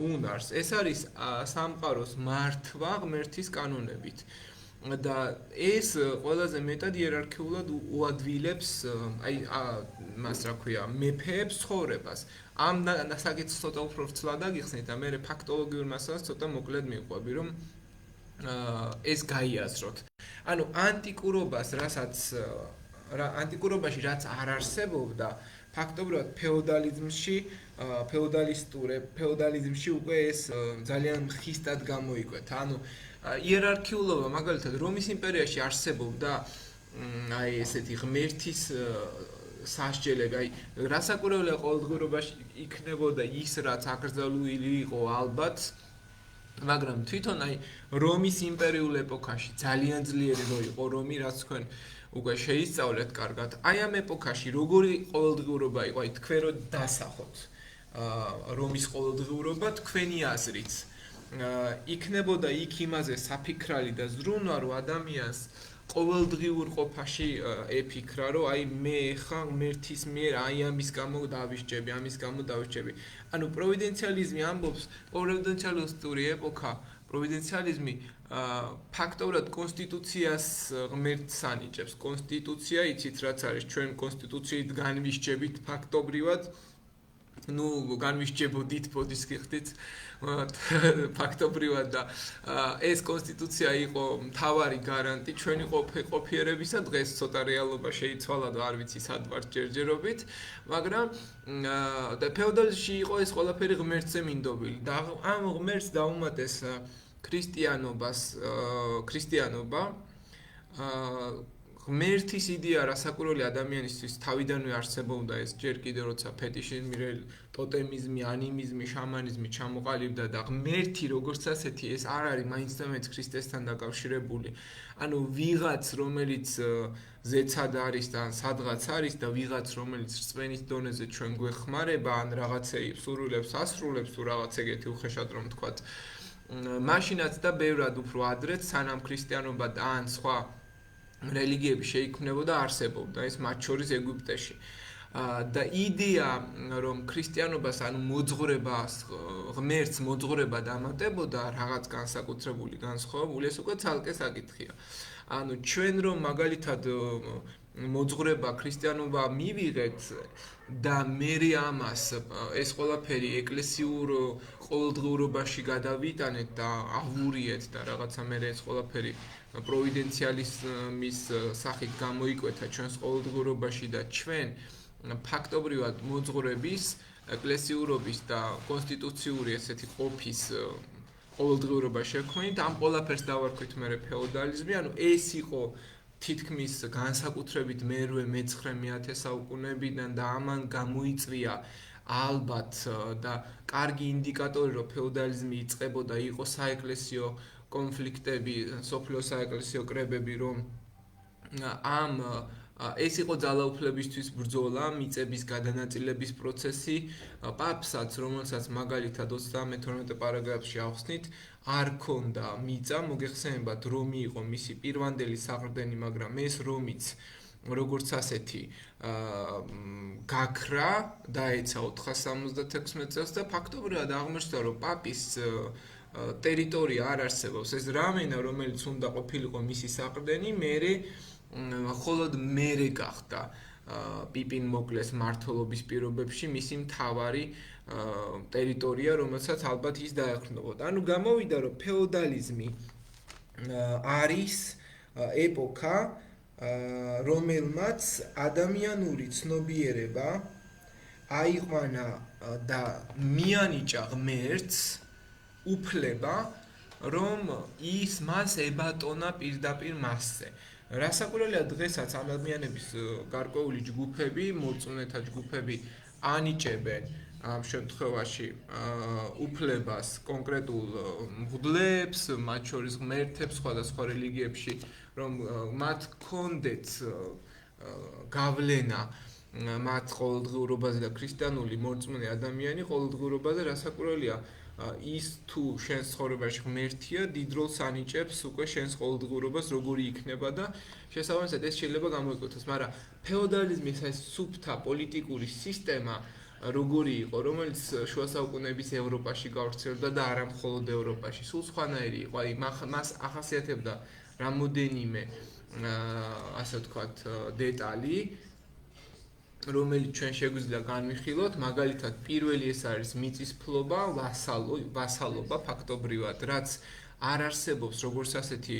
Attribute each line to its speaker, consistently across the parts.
Speaker 1: უნარს. ეს არის სამყაროს მართვა ღმერთის კანონებით. და ეს ყველაზე მეტად იერარქიულად უადვილებს მას რა ქვია, მეფეებს ცხოვრებას. ამ საკითხს ცოტა უფრო ვრცლად აგიხსნით და მე ფაქტოლოგიურ მასალას ცოტა მოკლედ მივყვები, რომ ეს გაიაზროთ. ანუ ანტიკურობაში რაც არ არსებობდა, ფაქტობრივად ფეოდალიზმში უკვე ეს ძალიან ხისტად გამოიკვეთა. ანუ იერარქიულობა მაგალითად რომის იმპერიაში არსებობდა ესეთი ღმერთის სასჯელები, რასაკურველია ყოველდღიურობაში იქნებოდა ის, რაც აკრძალული იყო ალბათ, მაგრამ თვითონ რომის იმპერიულ ეპოქაში ძალიან ძლიერი რო იყო რომი, რაც თქვენ უკვე შეისწავლეთ კარგად. ამ ეპოქაში როგორი ყოველდღიურობა იყო, თქვენ რო დასახოთ რომის ყოველდღიურობა თქვენი აზრით იქნებოდა იქ იმაზე საფიქრალი და ზრუნვა, რომ ადამიანს ყოველდღიურ ყოფაში ეფიქრა, რომ მე ხა ღმერთის მიერ ამის გამო დავისჯები. ანუ პროვიდენციალიზმი ამბობს, პროვიდენციალისტური ეპოქა, პროვიდენციალიზმი ფაქტობრივად კონსტიტუციას ღმერთს ანიჭებს. კონსტიტუცია იცით რაც არის, ჩვენ კონსტიტუციით განვისჯებით ფაქტობრივად, განვისჯებოდით ბოდის გიხდით ფაქტობრივად და ეს კონსტიტუცია იყო მთავარი გარანტი ჩვენი ყოფიერებისა. დღეს ცოტა რეალობა შეიცვალა და არ ვიცი სად ვართ ჯერჯერობით, მაგრამ ფეოდალიზმში იყო ეს ყველაფერი ღმერთზე მინდობილი და ამ ღმერთს დაუმატეს ქრისტიანობა. ღმერთის იდეა რასაკურველი ადამიანისთვის თავიდანვე არსებობდა, ეს ჯერ კიდევ როცა ფეტიშიზმი, ტოტემიზმი, ანიმიზმი, შამანიზმი ჩამოყალიბდა და ღმერთი როგორც ასეთი ეს არ არის მაინც და მეც ქრისტესთან დაკავშირებული. ანუ ვიღაც რომელიც ზეცად არის და სადღაც არის და ვიღაც რომელიც რწმენის დონეზე ჩვენ გვეხმარება, ან რაღაცეებს სურვილებს ასრულებს თუ რაღაც ეგეთი უხეშად რომ თქვათ. მაშინაც და ბევრად უფრო ადრეც სანამ ქრისტიანობა და ან სხვა რელიგიები შეიქმნებოდა არსებობდა ეს მათ შორის ეგვიპტეში. და იდეა რომ ქრისტიანობას ანუ მოძღვრებას ღმერთს მოძღვრება დამატებოდა რაღაც განსაკუთრებული განსხვავებული, ეს უკვე ცალკე საკითხია. ანუ ჩვენ რომ მაგალითად მოძღვრება ქრისტიანობა მივიღეთ და მერე ამას ეს ყველაფერი ეკლესიურ ყოველდღიურობაში გადავიტანეთ და ავურიეთ და რაღაცა მერე ეს ყველაფერი პროვიდენციალიზმის სახით გამოიკვეთა ჩვენს ყოველდღიურობაში და ჩვენ ფაქტობრივად მოძღვრების, ეკლესიურობის და კონსტიტუციური ესეთი ყოფის ყოველდღიურობა შექმნით, ამ ყველაფერს დავარქვით მერე ფეოდალიზმი. ანუ ეს იყო თითქმის განსაკუთრებით მე-19 საუკუნეებიდან და ამან გამოიწვია ალბათ და კარგი ინდიკატორი, რომ ფეოდალიზმი იწყებოდა, იყო საეკლესიო კონფლიქტები, სოფლიო საეკლესიო კრებები, რომ ეს იყო ძალაუფლებისთვის ბრძოლა, მიწების გადანაწილების პროცესი, პაპსაც, რომელსაც მაგალითად 32 პარაგრაფში ავხსნით, არ ქონდა მიწა, მოგეხსენებათ, რომი იყო მისი პირვანდელი საყრდენი, მაგრამ ეს რომიც როგორც ასეთი გაქრა, დაეცა 476 წელს და ფაქტობრივად აღმოჩნდა, რომ პაპის ტერიტორია არ არსებობს, ეს რამენა, რომელიც უნდა ყოფილიყო მისი საყრდენი, მხოლოდ მერე გახდა პიპინ მოკლეს მმართველობის პირობებში მისი მთავარი ტერიტორია, რომელსაც ალბათ ის დაეყრდნობოდა. ანუ გამოვიდა, რომ ფეოდალიზმი არის ეპოქა, რომელმაც ადამიანური ცნობიერება აიყვანა და მიანიჭა ღმერთს უფლება, რომ ის მას ებატონა პირდაპირ მასზე. რასაკურველია დღესაც ადამიანების გარკვეული ჯგუფები, მორწმუნეთა ჯგუფები ანიჭებენ ამ შემთხვევაში უფლებას კონკრეტულ მღვდლებს, მათ შორის ღმერთებს სხვადასხვა რელიგიებში, რომ მათ კონდეთ გავლენა მათ ყოველდღიურობაზე და ქრისტიანული მორწმუნე ადამიანი ყოველდღიურობაზე რასაკურველია ის თუ შენს ცხოვრებაში ღმერთია, დიდ როლს ანიჭებს უკვე შენს ყოველდღიურობას როგორი იქნება და შესაბამისად ეს შეიძლება გამოიკვეთოს, მაგრამ ფეოდალიზმის ეს სუფთა პოლიტიკური სისტემა როგორი იყო, რომელიც შუა საუკუნეების ევროპაში გავრცელდა და არა მხოლოდ ევროპაში. სულ სხვანაირი იყო. აი მას ახასიათებდა რამოდენიმე ასე ვთქვათ დეტალი, რომელიც ჩვენ შეგვიძლია განვიხილოთ, მაგალითად, პირველი ეს არის მიწისფლობა, ვასალობა ფაქტობრივად, რაც არ არსებობს როგორც ასეთი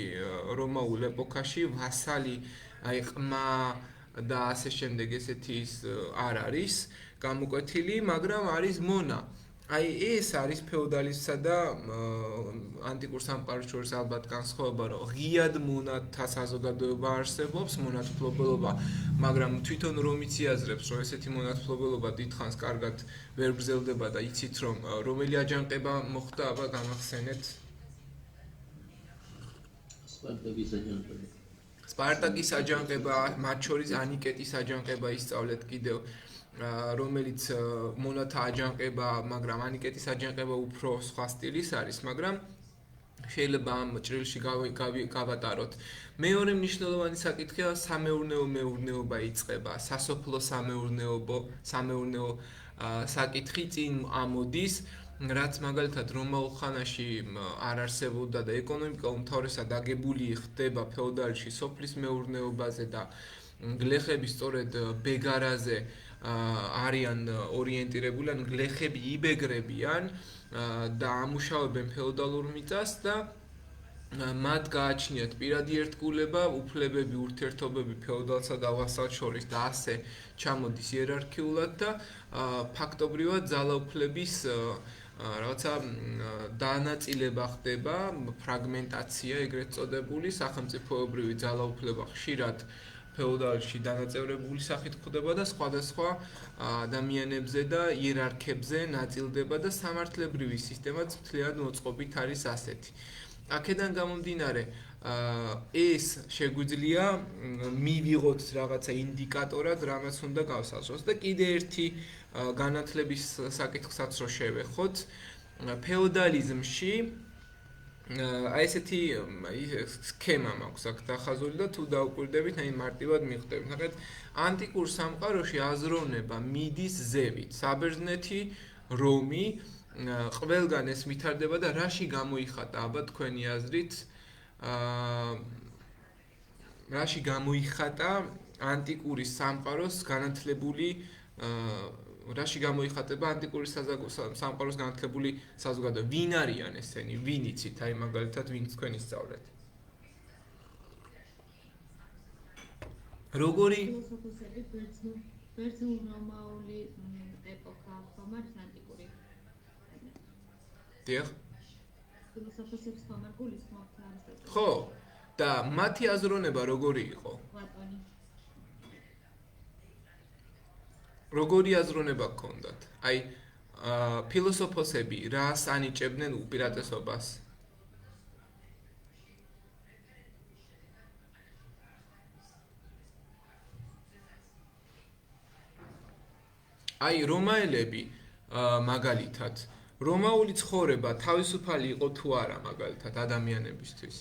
Speaker 1: რომაულ ეპოქაში, ვასალი, აი ყმა და ასე შემდეგ ესეთი არ არის გამოკვეთილი, მაგრამ არის მონა. აი ეს არის ფეოდალიზმსა და ანტიკურ სამყაროს შორის ალბათ განსხვავება, რომ ღიად მონათა საზოგადოება არსებობს, მონათმფლობელობა, მაგრამ თვითონ რომ იწიაზრებს, რომ ესეთი მონათმფლობელობა დიდხანს კარგად ვერ გრძელდება და იცით რომ რომელი აჯანყება მოხდა, აბა გამახსენეთ. სპარტაკის აჯანყება, მათ შორის ანიკეტის აჯანყება ისწავლეთ კიდევ, რომელიც მონათა აჯანყება, მაგრამ ანიკეტის აჯანყება უფრო სხვა სტილის არის, მაგრამ შეიძლება ამ ჭრილში გავატაროთ. მეორე მნიშვნელოვანი საკითხია სამეურნეო მეურნეობა იწყება, სასოფლო სამეურნეო საკითხი წინ ამოდის, რაც მაგალითად რომაულ ხანაში არ არსებობდა და ეკონომიკა უმთავრესად აგებული ხდება ფეოდალში სოფლის მეურნეობაზე და გლეხები სწორედ ბეგარაზე არიან ორიენტირებული, ან გლეხები იბეგრებიან და ამუშავებენ ფეოდალურ მიწას და მათ გააჩნიათ პირადი ერთგულება, უფლებები, ურთიერთობები ფეოდალსა და ვასალს შორის და ასე ჩამოდის იერარქიულად და ფაქტობრივად ძალაუფლების რაღაცა დანაწილება ხდება, ფრაგმენტაცია ეგრეთ წოდებული, სახელმწიფოებრივი ძალაუფლება ხშირად ფეოდალში დანაწევრებული სახით ხდება და სხვადასხვა ადამიანებზე და იერარქებზე ნაწილდება და სამართლებრივი სისტემაც მთლიანად მოწყობით არის ასეთი. აქედან გამომდინარე, ეს შეგვიძლია მივიღოთ რაღაცა ინდიკატორად, რამაც უნდა გავსაზრდოს და კიდე ერთი განათლების საკითხსაც რო შევეხოთ, ფეოდალიზმში აი ესეთი სქემა მაქვს აქ დახაზული და თუ დაუკვირდებით, აი მარტივად მიხვდებით. ნახეთ, ანტიკურ სამყაროში აზროვნება მიდის ზევით. საბერძნეთი, რომი, ყველგან ეს ვითარდება და რაში გამოიხატა, აბა თქვენი აზრით, რაში გამოიხატა ანტიკური სამყაროს განათლებული რაში გამოიხატება ანტიკური სამყაროს განათლებული საზოგადოება? ვინ არიან ესენი? ვინ იცით? აი მაგალითად, ვინ თქვენ ისწავლეთ? როგორი
Speaker 2: ფილოსოფოსები ბერძნულ რომაული ეპოქა ხომ არის ანტიკური?
Speaker 1: დიახ.
Speaker 2: ფილოსოფოსებს ხომ არ გულისხმობთ არისტოტელეს?
Speaker 1: ხო, და მათი აზროვნება როგორი იყო?
Speaker 2: პლატონი.
Speaker 1: როგორი აზროვნება გქონდათ? აი, ფილოსოფოსები რას ანიჭებდნენ უპირატესობას? აი, რომაელები მაგალითად, რომაული ცხოვრება თავისუფალი იყო თუ არა მაგალითად ადამიანებისთვის?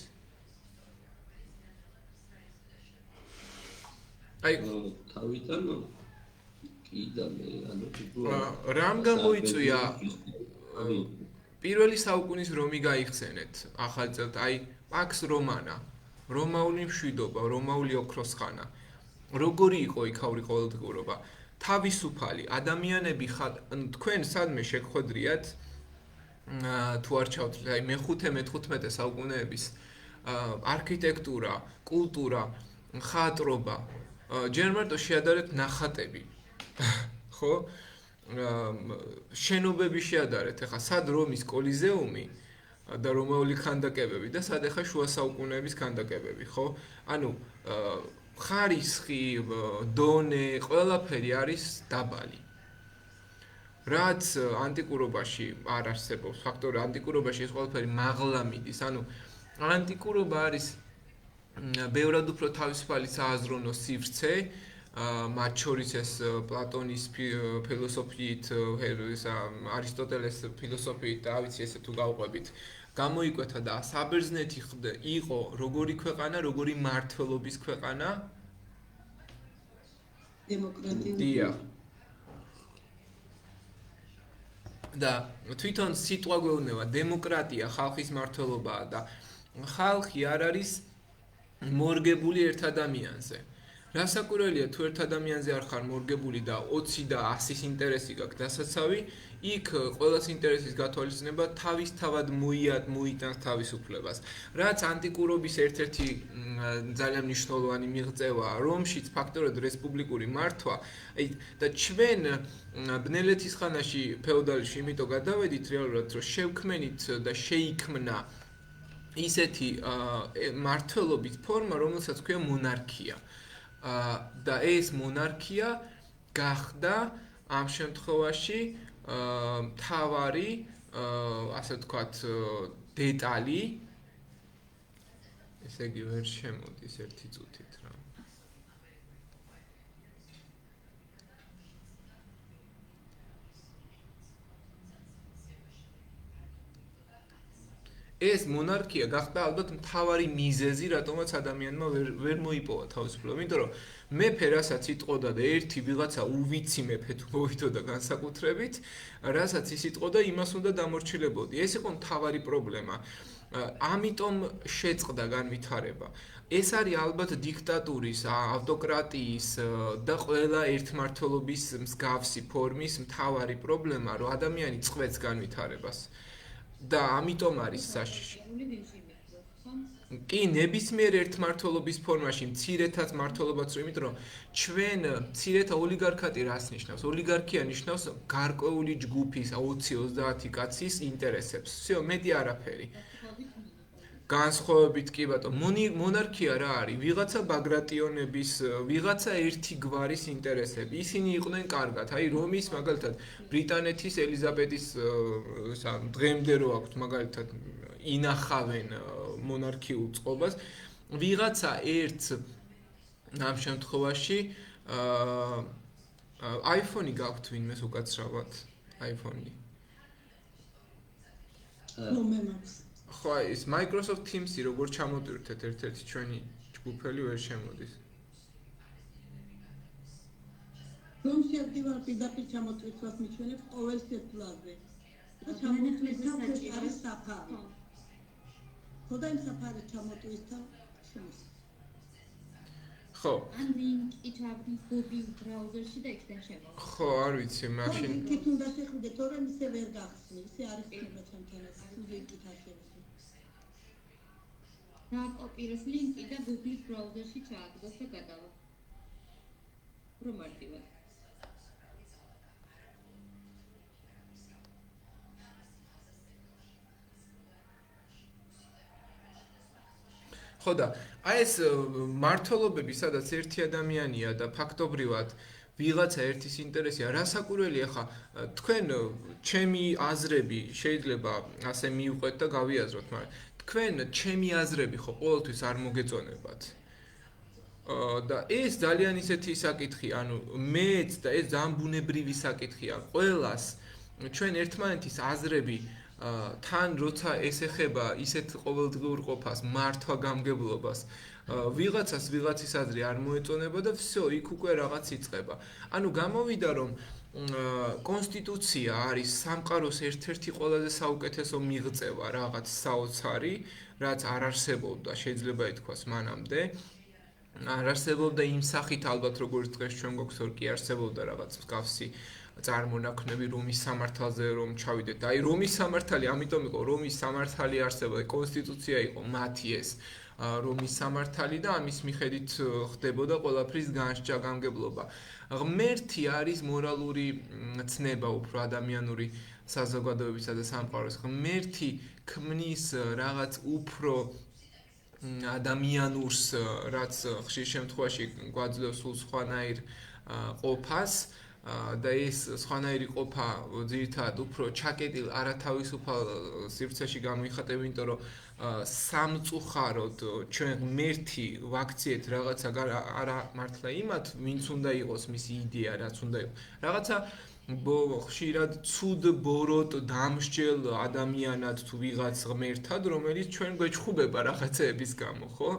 Speaker 1: აი,
Speaker 3: თავიდან
Speaker 1: რამ გამოიწვია პირველი საუკუნის რომი გაიხსენეთ ახალ წელს, აი პაქს რომანა, რომაული მშვიდობა, რომაული ოქროს ხანა. როგორი იყო იქაური ყოველდღიურობა? თავისუფალი ადამიანები თქვენ სადმე შეგხვედრიათ თუ არ ჩავთვლით, აი მე-5-15 საუკუნეების არქიტექტურა, კულტურა, მხატვრობა, ჯერ მარტო შეადარეთ ნახატები. ხო? შენობები შეადარეთ, ახლა სად რომის კოლიზეუმი და რომაული ქანდაკებები და სად ახლა შუა საუკუნეების ქანდაკებები, ხო? ანუ ხარისხი, დონე, ყველაფერი არის დაბალი. რაც ანტიკურობაში არ არსებობს, ფაქტორი ანტიკურობაში ეს ყველაფერი მაღლა მიდის, ანუ ანტიკურობა არის ბევრად უფრო თავისუფალი სააზროვნო სივრცე, მათ შორის ეს პლატონის ფილოსოფიით, არისტოტელეს ფილოსოფიით და ავიცი ესე თუ გავყვებით, გამოიკვეთა და საბერძნეთი იყო როგორი ქვეყანა, როგორი მმართველობის ქვეყანა?
Speaker 4: დემოკრატიული.
Speaker 1: დიახ. და თვითონ სიტყვა გვეუბნება დემოკრატია ხალხის მმართველობაა და ხალხი არ არის მორგებული ერთ ადამიანზე. Rasakურელია თუ ერთ ადამიანზე არ ხარ მორგებული და 20 და 100-ის ინტერესი გაქვს დასაცავი, იქ ყველას ინტერესის გათვალისწინება თავისთავად მოიტანს თავისუფლებას. რაც ანტიკურობის ერთ-ერთი ძალიან მნიშვნელოვანი მიღწევაა, რომშიც ფაქტობრივად რესპუბლიკური მართვა, და ჩვენ ბნელეთის ხანაში ფეოდალში იმიტომ გადავედით რეალურად, რომ შევქმენით და შეიქმნა ისეთი მართლობის ფორმა, რომელსაც ქვია მონარქია. და ეს მონარქია გახდა ამ შემთხვევაში მთავარი, ასე ვთქვათ, დეტალი. ესე იგი ვერ შემოდის ერთი წუთით რა. ეს მონარქია გახდა ალბათ მთავარი მიზეზი, რატომაც ადამიანმა ვერ მოიპოვა თავისუფლება, იმიტომ რომ მეფე რასაც იტყოდა და ერთი ვიღაცა უვიცი მეფე თუ მოვიდოდა განსაკუთრებით, რასაც ის იტყოდა, იმას უნდა დამორჩილებოდი. ეს იყო მთავარი პრობლემა. ამიტომ შეწყდა განვითარება. ეს არის ალბათ დიქტატურის, ავტოკრატიის და ყველა ერთმართველობის მსგავსი ფორმის მთავარი პრობლემა, რომ ადამიანი წყვეტს განვითარებას. და ამიტომ არის საშიში. კი, ნებისმიერ ერთმართველობის ფორმაში მცირეთაც მმართველობაც რო, იმიტომ რომ ჩვენ მცირეთა ოლიგარქატი რას ნიშნავს? ოლიგარქია ნიშნავს გარკვეული ჯგუფის 20-30 კაცის ინტერესებს. всё, მეტი არაფერი. განსხვავებით კი ბატონო, მონარქია რა არის? ვიღაცა ბაგრატიონების, ვიღაცა ერთი გვარის ინტერესები. ისინი იყვნენ კარგად. აი რომის მაგალითად ბრიტანეთის ელიზაბეთის დღემდე რო აქვთ მაგალითად ინახავენ მონარქიულ წყობას. ვიღაცა ერთს ამ შემთხვევაში iPhone-ი გაქვთ ვინმეს უკაცრავად? iPhone-ი.
Speaker 3: მე მაქვს.
Speaker 1: ხო, ის Microsoft Teams-ი როგორ ჩამოტვირთეთ ერთ-ერთი ჩვენი ჯგუფელი ვერ შემოდის.
Speaker 3: რომ შევდივარ პირდაპირ ჩამოტვირთვას მიჩვენებ ყოველ სეტლაზე. და ჩამოტვირთვა არის საფარი. ხო და იმ საფარი ჩამოტვირთვა შემოსა.
Speaker 1: ხო.
Speaker 2: ან ლინკი ჩავდი Google ბრაუზერში და იქიდან შემოვა.
Speaker 1: ხო, არ ვიცი, მაშინ
Speaker 3: ლინკით უნდა შეხვიდე, თორემ ისე ვერ გახსნი. ისე არის ჩემთანაც ლინკით აღშევს.
Speaker 2: დაკოპიროს ლინკი და Google ბრაუზერში ჩააგდოს და გადავა. რომ მარტივად. ხო და აი ეს მართლობები, სადაც ერთი ადამიანია და ფაქტობრივად ვიღაცა ერთის ინტერესია, რასაკურველია ხა თქვენ ჩემი აზრები შეიძლება ასე მიუყვეთ და გავიაზროთ, მაგრამ თქვენ ჩემი აზრები ხო ყოველთვის არ მოგეწონებათ. და ეს ძალიან ისეთი საკითხი, ანუ მეც და ეს ძალიან ბუნებრივი საკითხია. ყველას ჩვენ ერთმანეთის აზრები თან როცა ეს ეხება ისეთ ყოველდღიურ ყოფას, მართვა გამგებლობას, ვიღაცას ვიღაცის აზრი არ მოეწონება და всё, იქ უკვე რაღაც იწყება. ანუ გამოვიდა რომ კონსტიტუცია არის სამყაროს ერთ-ერთი ყველაზე საუკეთესო მიღწევა, რაღაც საოცარი, რაც არ არსებობდა, შეიძლება ითქვას მანამდე. არ არსებობდა იმ სახით ალბათ როგორც დღეს ჩვენ გვაქვს, რომ კი არსებობდა რაღაც მსგავსი წარმონაქმნები რომის სამართალზე რომ ჩავიდეთ. აი რომის სამართალი, ამიტომ იყო რომის სამართალი არსებობდა, კონსტიტუცია იყო მათი ეს რომის სამართალი და ამის მიხედვით ხდებოდა ყველაფრის განსჯა-გამგებლობა. ღმერთი არის მორალური ცნება უფრო ადამიანური საზოგადოებისა და სამყაროს. ღმერთი ქმნის რაღაც უფრო ადამიანურს, რაც ხშირ შემთხვევაში გვაძლევს სულ სხვანაირ ყოფას. და ეს სხვანაირი ყოფა ძირითადად უფრო ჩაკეტილ არათავისუფალ სივრცეში გამოიხატება, იმიტომ რომ სამწუხაროდ ჩვენ ღმერთი ვაქციეთ რაღაცა არა მართლა იმათ, ვინც უნდა იყოს მისი იდეა, რაც უნდა იყოს. რაღაცა ხშირად ცუდ ბოროტ დამსჯელ ადამიანად თუ ვიღაც ღმერთად, რომელიც ჩვენ გვეჩხუბება რაღაცეების გამო, ხო?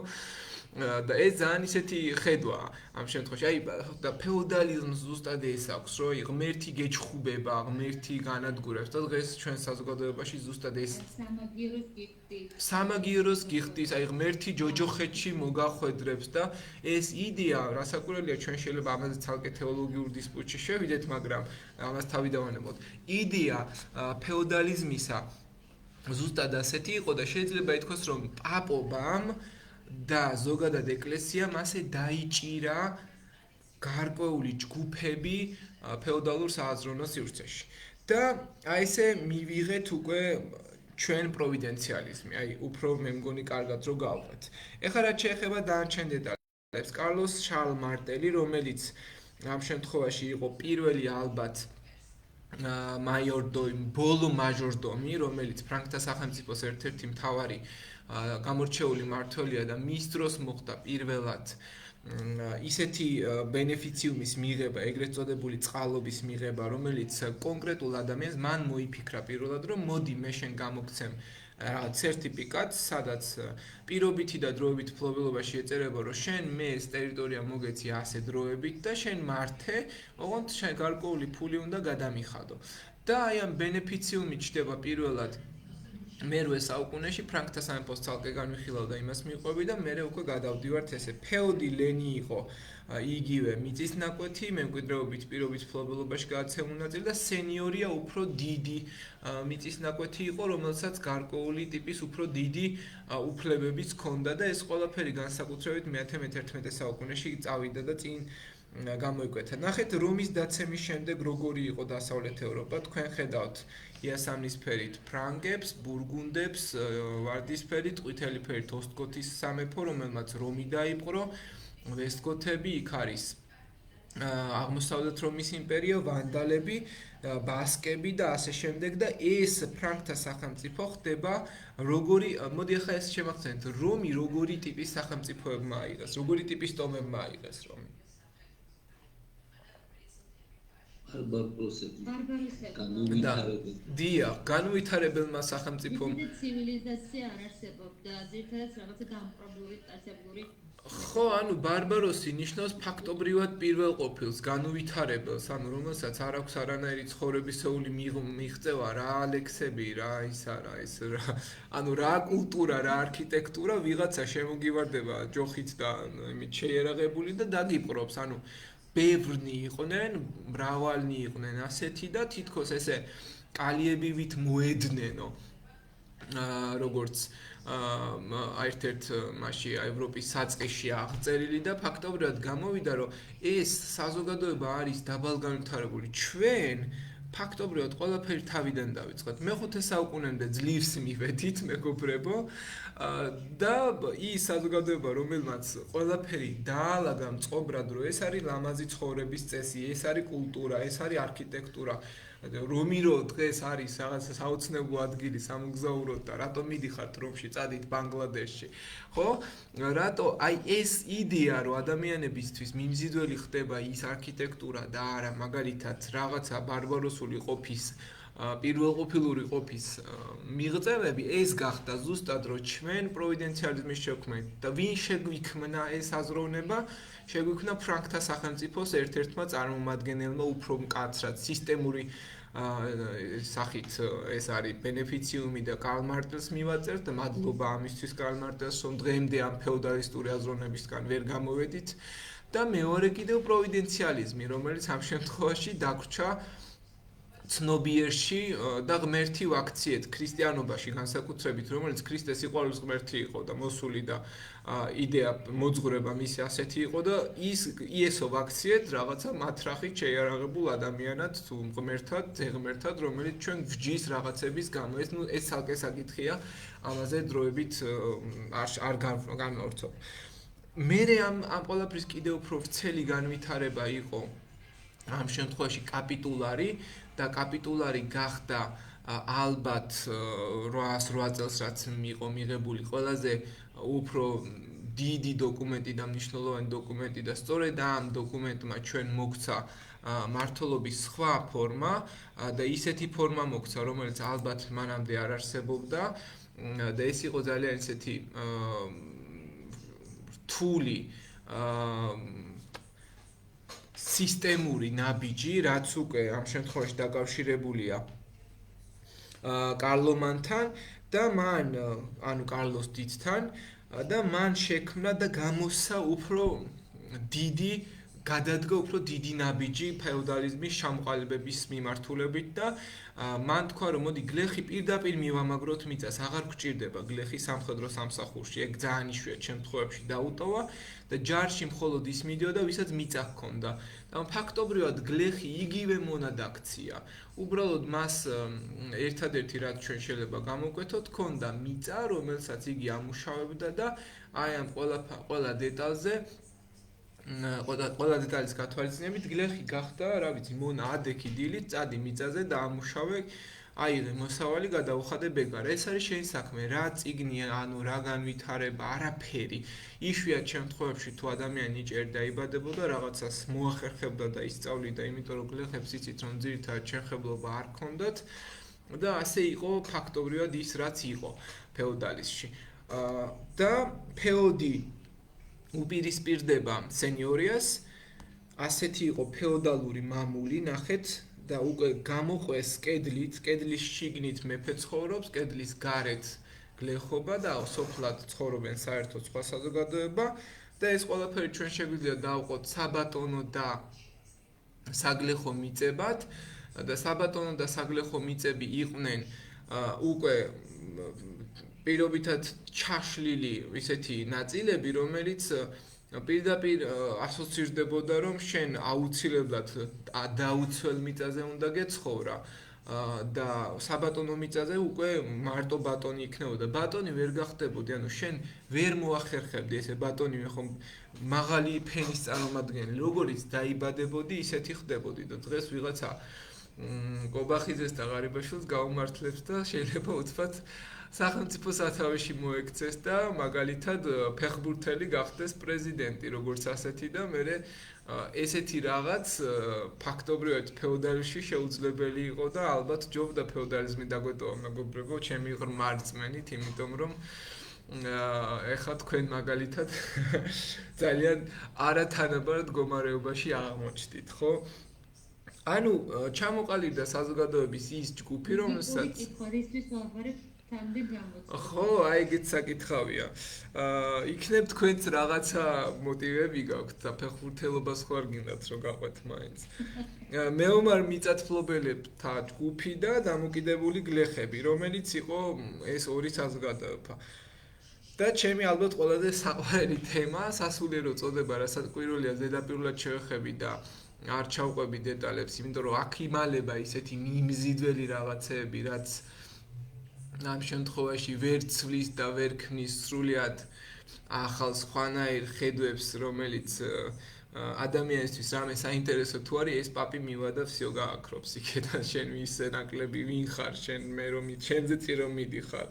Speaker 2: და ეს ძალიან ისეთი ხედვაა ამ შემთხვევაში. აი და ფეოდალიზმს ზუსტად ეს აქვს, რომ ღმერთი გეჩხუბება, ღმერთი განადგურებს და დღეს ჩვენ საზოგადოებაში ზუსტად ეს სამაგიეროს გიხდის, აი ღმერთი ჯოჯოხეთში მოგახვედრებს და ეს იდეა, რასაკვირველია, ჩვენ შეიძლება ამაზე ცალკე თეოლოგიურ დისპუტში შევიდეთ, მაგრამ ამას თავი დავანებოთ. იდეა ფეოდალიზმისა ზუსტად ასეთი იყო და შეიძლება ითქვას, რომ პაპობამ და ზოგადად ეკლესიამ ასე დაიჭირა გარკვეული ჯგუფები ფეოდალურ სააზროვნო სივრცეში. და აი ესე მივიღეთ უკვე ჩვენ პროვიდენციალიზმი, აი უფრო მე მგონი კარგად რო გავყვეთ. ეხლა რაც შეეხება დანარჩენ დეტალებს, კარლოს შარლ მარტელი, რომელიც ამ შემთხვევაში იყო პირველი ალბათ მაიორდომი, ბოლო მაჟორდომი, რომელიც ფრანკთა სახელმწიფოს ერთ-ერთი მთავარი გამორჩეული მმართველია და მის დროს მოხდა პირველად ისეთი ბენეფიციუმის მიღება, ეგრეთ წოდებული წყალობის მიღება, რომელიც კონკრეტულ ადამიანს მან მოიფიქრა პირველად, რომ მოდი მე შენ გამოგცემ სერტიფიკატს, სადაც პირობითი და დროებით ფლობელობაში ეწერება, რომ შენ მე ეს ტერიტორია მოგეცი ასე დროებით და შენ მართე, ოღონდ შენ გარკვეული ფული უნდა გადამიხადო. და აი ამ ბენეფიციუმი ჩდება პირველად მერვე საუკუნეში ფრანკთა სამეფოს ცალკე განვიხილავდა იმას მიყვები და მე უკვე გადავდივართ ესე ფეოდი ლენი იყო იგივე მიწისნაკვეთი მემკვიდრეობით პირობით ფლობელობაში გადაცემულ ნაწილი და სენიორია უფრო დიდი მიწისნაკვეთი იყო რომელსაც გარკვეული ტიპის უფრო დიდი უფლებებიც ჰქონდა და ეს ყველაფერი განსაკუთრებით მე-11 საუკუნეში წავიდა და წინ გამოიკვეთა. ნახეთ რომის დაცემის შემდეგ როგორი იყო დასავლეთ ევროპა, თქვენ ხედავთ იასამნისფერით ფრანგებს, ბურგუნდებს, ვარდისფერით, ყვითელი ფერით ოსტგოთის სამეფო, რომელმაც რომი დაიპყრო, ვესტგოთები, იქ არის აღმოსავლეთ რომის იმპერია, ვანდალები, ბასკები და ასე შემდეგ და ეს ფრანკთა სახელმწიფო ხდება როგორი, მოდი ახლა ეს შევახსენოთ, რომი როგორი ტიპის სახელმწიფოებმა აიღეს, როგორი ტიპის ტომებმა აიღეს რომი. განუვითარებელმა სახელმწიფომ
Speaker 4: ცივილიზაცია არ არსებობდა, ძირითადად რაღაცა გამყრობლური წარსებული.
Speaker 2: ხო, ანუ ბარბაროსი ნიშნავს ფაქტობრივად პირველ ყოფილს, განუვითარებელს, ანუ რომელსაც არ აქვს არანაირი ცხოვრებისეული მიღწევა, რა ლექსები, რა ისა, რა ეს რა, ანუ რა კულტურა, რა არქიტექტურა, ვიღაცა შემოგივარდება ჯოხით და იმით შეიარაღებული და დაგიპყრობს, ანუ ბევრნი იყვნენ, მრავალნი იყვნენ ასეთი და თითქოს ესე კალიებივით მოედნენო როგორც ერთ-ერთ მასში ევროპის საწყისში აღწერილი და ფაქტობრივად გამოვიდა, რომ ეს საზოგადოება არის დაბალგანვითარებული. ჩვენ ფაქტობრივად ყველაფერი თავიდან დავიწყოთ. მე-5 საუკუნემდე ძლივს მივედით, მეგობრებო, და ის საზოგადოება, რომელმაც ყველაფერი დაალაგა მწყობრად, რომ ეს არის ლამაზი ცხოვრების წესი, ეს არის კულტურა, ეს არის არქიტექტურა. რომი რო დღეს არის რაღაცა საოცნებო ადგილი სამგზავროდ და რატო მიდიხართ რომში, წადით ბანგლადეშში. ხო? რატო აი ეს იდეა, რომ ადამიანებისთვის მიმზიდველი ხდება ის არქიტექტურა და არა მაგალითად რაღაცა ბარბაროსული ყოფის პირველყოფილური ყოფის მიღწევები, ეს გახდა ზუსტად რომ ჩვენ პროვიდენციალიზმის შექმნით და ვინ შეგვიქმნა ეს აზროვნება, შეგვიქმნა ფრანკთა სახელმწიფოს ერთ-ერთმა წარმომადგენელმა უფრო მკაცრად სისტემური სახით ეს არის ბენეფიციუმი და კარლ მარტელს მივაწერთ და მადლობა ამისთვის კარლ მარტელს, რომ დღემდე ამ ფეოდალისტური აზროვნებისგან ვერ გამოვედით და მეორე კიდევ პროვიდენციალიზმი, რომელიც ამ შემთხვევაში დაგვრჩა ცნობიერში და ღმერთი ვაქციეთ ქრისტიანობაში განსაკუთრებით, რომელიც ქრისტეს სიყვარულის ღმერთი იყო და მოსული და იდეა მოძღვრება მისი ასეთი იყო და ის იესო ვაქციეთ რაღაცა მათრახით შეიარაღებულ ადამიანად თუ ღმერთად, ზეღმერთად, რომელიც ჩვენ ვჯის რაღაცების გამო. ეს ცალკე საკითხია, ამაზე დროებით არ განვავრცობ. მერე ამ ყველაფრის კიდევ უფრო ვრცელი განვითარება იყო ამ შემთხვევაში კაპიტულარი და კაპიტულარი გახდა ალბათ 808 წელს რაც იყო მიღებული ყველაზე უფრო დიდი დოკუმენტი და მნიშვნელოვანი დოკუმენტი და სწორედ ამ დოკუმენტმა ჩვენ მოგცა მართლობის სხვა ფორმა და ისეთი ფორმა მოგცა, რომელიც ალბათ მანამდე არ არსებობდა და ეს იყო ძალიან ისეთი რთული სისტემური ნაბიჯი, რაც უკვე ამ შემთხვევაში დაკავშირებულია კარლომანთან და მან, ანუ კარლოს დიდთან და მან შექმნა და გამოსცა უფრო დიდი გადადგა უფრო დიდი ნაბიჯი ფეოდალიზმის ჩამოყალიბების მიმართულებით და მან თქვა რომ მოდი გლეხი პირდაპირ მივამაგროთ მიწას, აღარ გვჭირდება გლეხი სამხედრო სამსახურში, ეგ ძალიან იშვიათ შემთხვევებში დაუტოვა და ჯარში მხოლოდ ის მიდიოდა, ვისაც მიწა ჰქონდა. და ფაქტობრივად გლეხი იგივე მონად აქცია. უბრალოდ მას ერთადერთი რაც ჩვენ შეიძლება გამოვკვეთოთ, ჰქონდა მიწა, რომელსაც იგი ამუშავებდა და აი ამ ყველა დეტალზე ყველა დეტალის გათვალისწინებით გლეხი გახდა, რა ვიცი, მონა ადექი დილით, წადი მიწაზე და ამუშავე, აიღე მოსავალი, გადაუხადე ბეგარა. ეს არის შენი საქმე, რა წიგნია, ანუ რა განვითარება, არაფერი. იშვიათ შემთხვევებში თუ ადამიანი იჭერდა დაიბადებოდა, რაღაცას მოახერხებდა და ისწავლიდა, იმიტომ რომ გლეხებს იცით, რომ ძირითადად შეხებლობა არ ჰქონდათ და ასე იყო ფაქტობრივად ის, რაც იყო ფეოდალიზმში. და ფეოდი უპირისპირდება სენიორიას, ასეთი იყო ფეოდალური მამული, ნახეთ და უკვე გამოყვეს კედლით, კედლის შიგნით მეფე ცხოვრობს, კედლის გარეთ გლეხობა და სოფლად ცხოვრობენ საერთოდ სხვა საზოგადოება და ეს ყველაფერი ჩვენ შეგვიძლია დავყოთ საბატონო და საგლეხო მიწებად და საბატონო და საგლეხო მიწები იყვნენ უკვე პირობითად ჩაშლილი ისეთი ნაწილები, რომელიც პირდაპირ ასოცირდებოდა, რომ შენ აუცილებლად დაუცველ მიწაზე უნდა გეცხოვრა და საბატონო მიწაზე უკვე მარტო ბატონი იქნებოდა. ბატონი ვერ გახდებოდი, ანუ შენ ვერ მოახერხებდი ესე ბატონი ხომ მაღალი ფენის წარმომადგენელი, როგორიც დაიბადებოდი, ისეთი ხდებოდი და დღეს ვიღაცა კობახიძეს და ღარიბაშვილს გაუმართლებს და შეიძლება უთხრათ სახელმწიფო სათავეში მოექცეს და მაგალითად ფეხბურთელი გახდეს პრეზიდენტი, როგორც ასეთი და მე ესეთი რაღაც ფაქტობრივად ფეოდალიზმში შეუძლებელი იყო და ალბათ ჯობდა ფეოდალიზმი დაგვეტოვა მეგობრებო, ჩემი ღრმა რწმენით, იმიტომ რომ ეხლა თქვენ მაგალითად ძალიან არათანაბარ მდგომარეობაში აღმოჩნდით, ხო? ანუ ჩამოყალიბდა საზოგადოების ის ჯგუფი, რომელსაც ხო, აი ეგეც საკითხავია. იქნებ თქვენც რაღაცა მოტივები გაქვთ და ფეხბურთელობას ხوار გინდათ რომ გაყვეთ მაინც. მეომარ მიწათმფლობელებთა ჯგუფი და დამოკიდებული გლეხები, რომელიც იყო ეს ორი საზოგადოება. და ჩემი ალბათ ყველაზე საყვარელი თემა, სასულიერო წოდება, რასაც კვირვულია ზედაპირულად შევეხები და არ ჩავყვები დეტალებს, იმიტომ რომ აქ იმალება ისეთი მიმზიდველი რაღაცეები, რაც ამ შემთხვევაში ვერ ცვლის და ვერ ქმნის სრულიად ახალ სხვანაირ ხედვებს, რომელიც ადამიანისთვის რამე საინტერესო თუ არის, ეს პაპი მივა და всё გააქრობს იქიდან, შენ ვისე ნაკლები ვინ ხარ, შენ მე რომ შენზე წინ რომ მიდიხარ.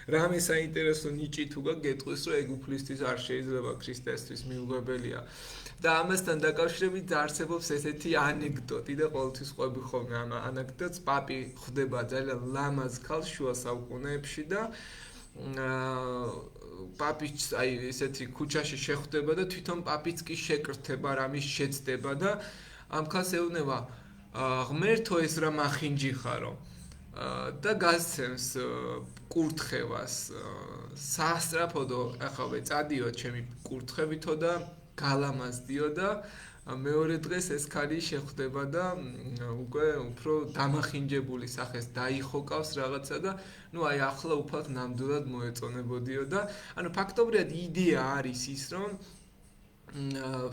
Speaker 2: რამე საინტერესო ნიჭი თუ გაგეტყვის, რომ ეგ უფლისთვის არ შეიძლება ქრისტესთვის მიუღებელია. და ამასთან დაკავშირებით არსებობს ესეთი ანეკდოტი და ყოველთვის ყვები ხოლმე ამ ანეკდოტს, პაპი ხვდება ძალიან ლამაზ ქალს შუა საუკუნეებში და პაპი აი ესეთი ქუჩაში შეხვდება და თვითონ პაპიც კი შეკრთება, რამის შეცდება და ამ ქალს ეუბნება ღმერთო ეს რა მახინჯი ხარო და გასცემს კურთხევას სასტრაფოდო ახავე წადიო ჩემი კურთხევითო და გალამაზდიო და მეორე დღეს ეს ქალი შეხვდება და უკვე უფრო დამახინჯებული სახეს დაიხოკავს რაღაცა და ნუ აი ახლა უფალ ნამდვილად მოეწონებოდიო და ანუ ფაქტობრივად იდეა არის ის რომ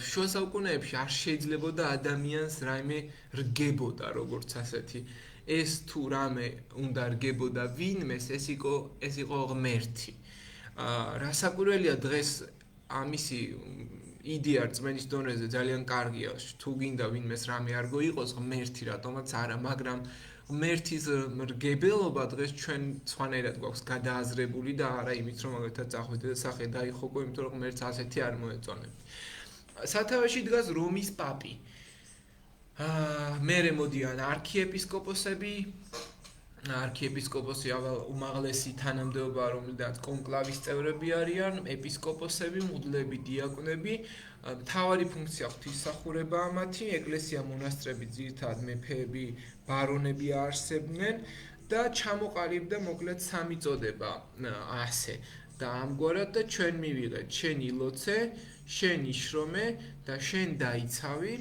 Speaker 2: შუა საუკუნეებში არ შეიძლებოდა ადამიანს რაიმე რგებოდა როგორც ასეთი ეს თუ რამე უნდა რგებოდა ვინმეს ეს იყო ღმერთი რასაკვირველია დღეს ამისი იდეა რწმენის დონეზე ძალიან კარგია თუ გინდა ვინმეს რამე არ გოიყოს ღმერთი რატომაც არა მაგრამ ღმერთის რგებელობა დღეს ჩვენ სხვანაირად გვაქვს გადააზრებული და არა იმით რომ მაგალითად წახვიდე და სახე დაიხოკო იმიტომ რომ ღმერთს ასეთი არ მოეწონებთ სათავეში დგას რომის პაპი მერე მოდიან არქიეპისკოპოსები არქიეპისკოპოსი უმაღლესი თანამდებობა, რომელთაც კონკლავის წევრები არიან, ეპისკოპოსები, მუდლები, დიაკვნები, მთავარი ფუნქცია ღვთისმსახურებაა მათი, ეკლესია, მონასტრები, ძირითადად მეფეები, ბარონები არსებდნენ და ჩამოყალიბდა მოკლედ სამი წოდება ასე. და ამგვარად და ჩვენ მივიღეთ შენი ლოცე, შენი შრომე და შენ დაიცავი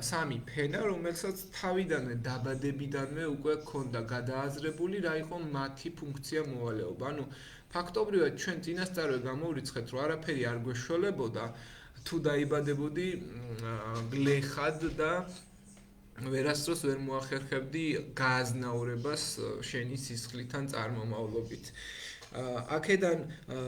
Speaker 2: სამი ფენა, რომელსაც თავიდანვე დაბადებიდანვე უკვე ჰქონდა გადააზრებული რა იყო მათი ფუნქცია მოვალეობა. ანუ ფაქტობრივად ჩვენ წინასწარვე გამოვრიცხეთ, რომ არაფერი არ გვეშველებოდა თუ დაიბადებოდი გლეხად და ვერასდროს ვერ მოახერხებდი გააზნაურებას შენი სისხლთან წარმომავლობით. აქედან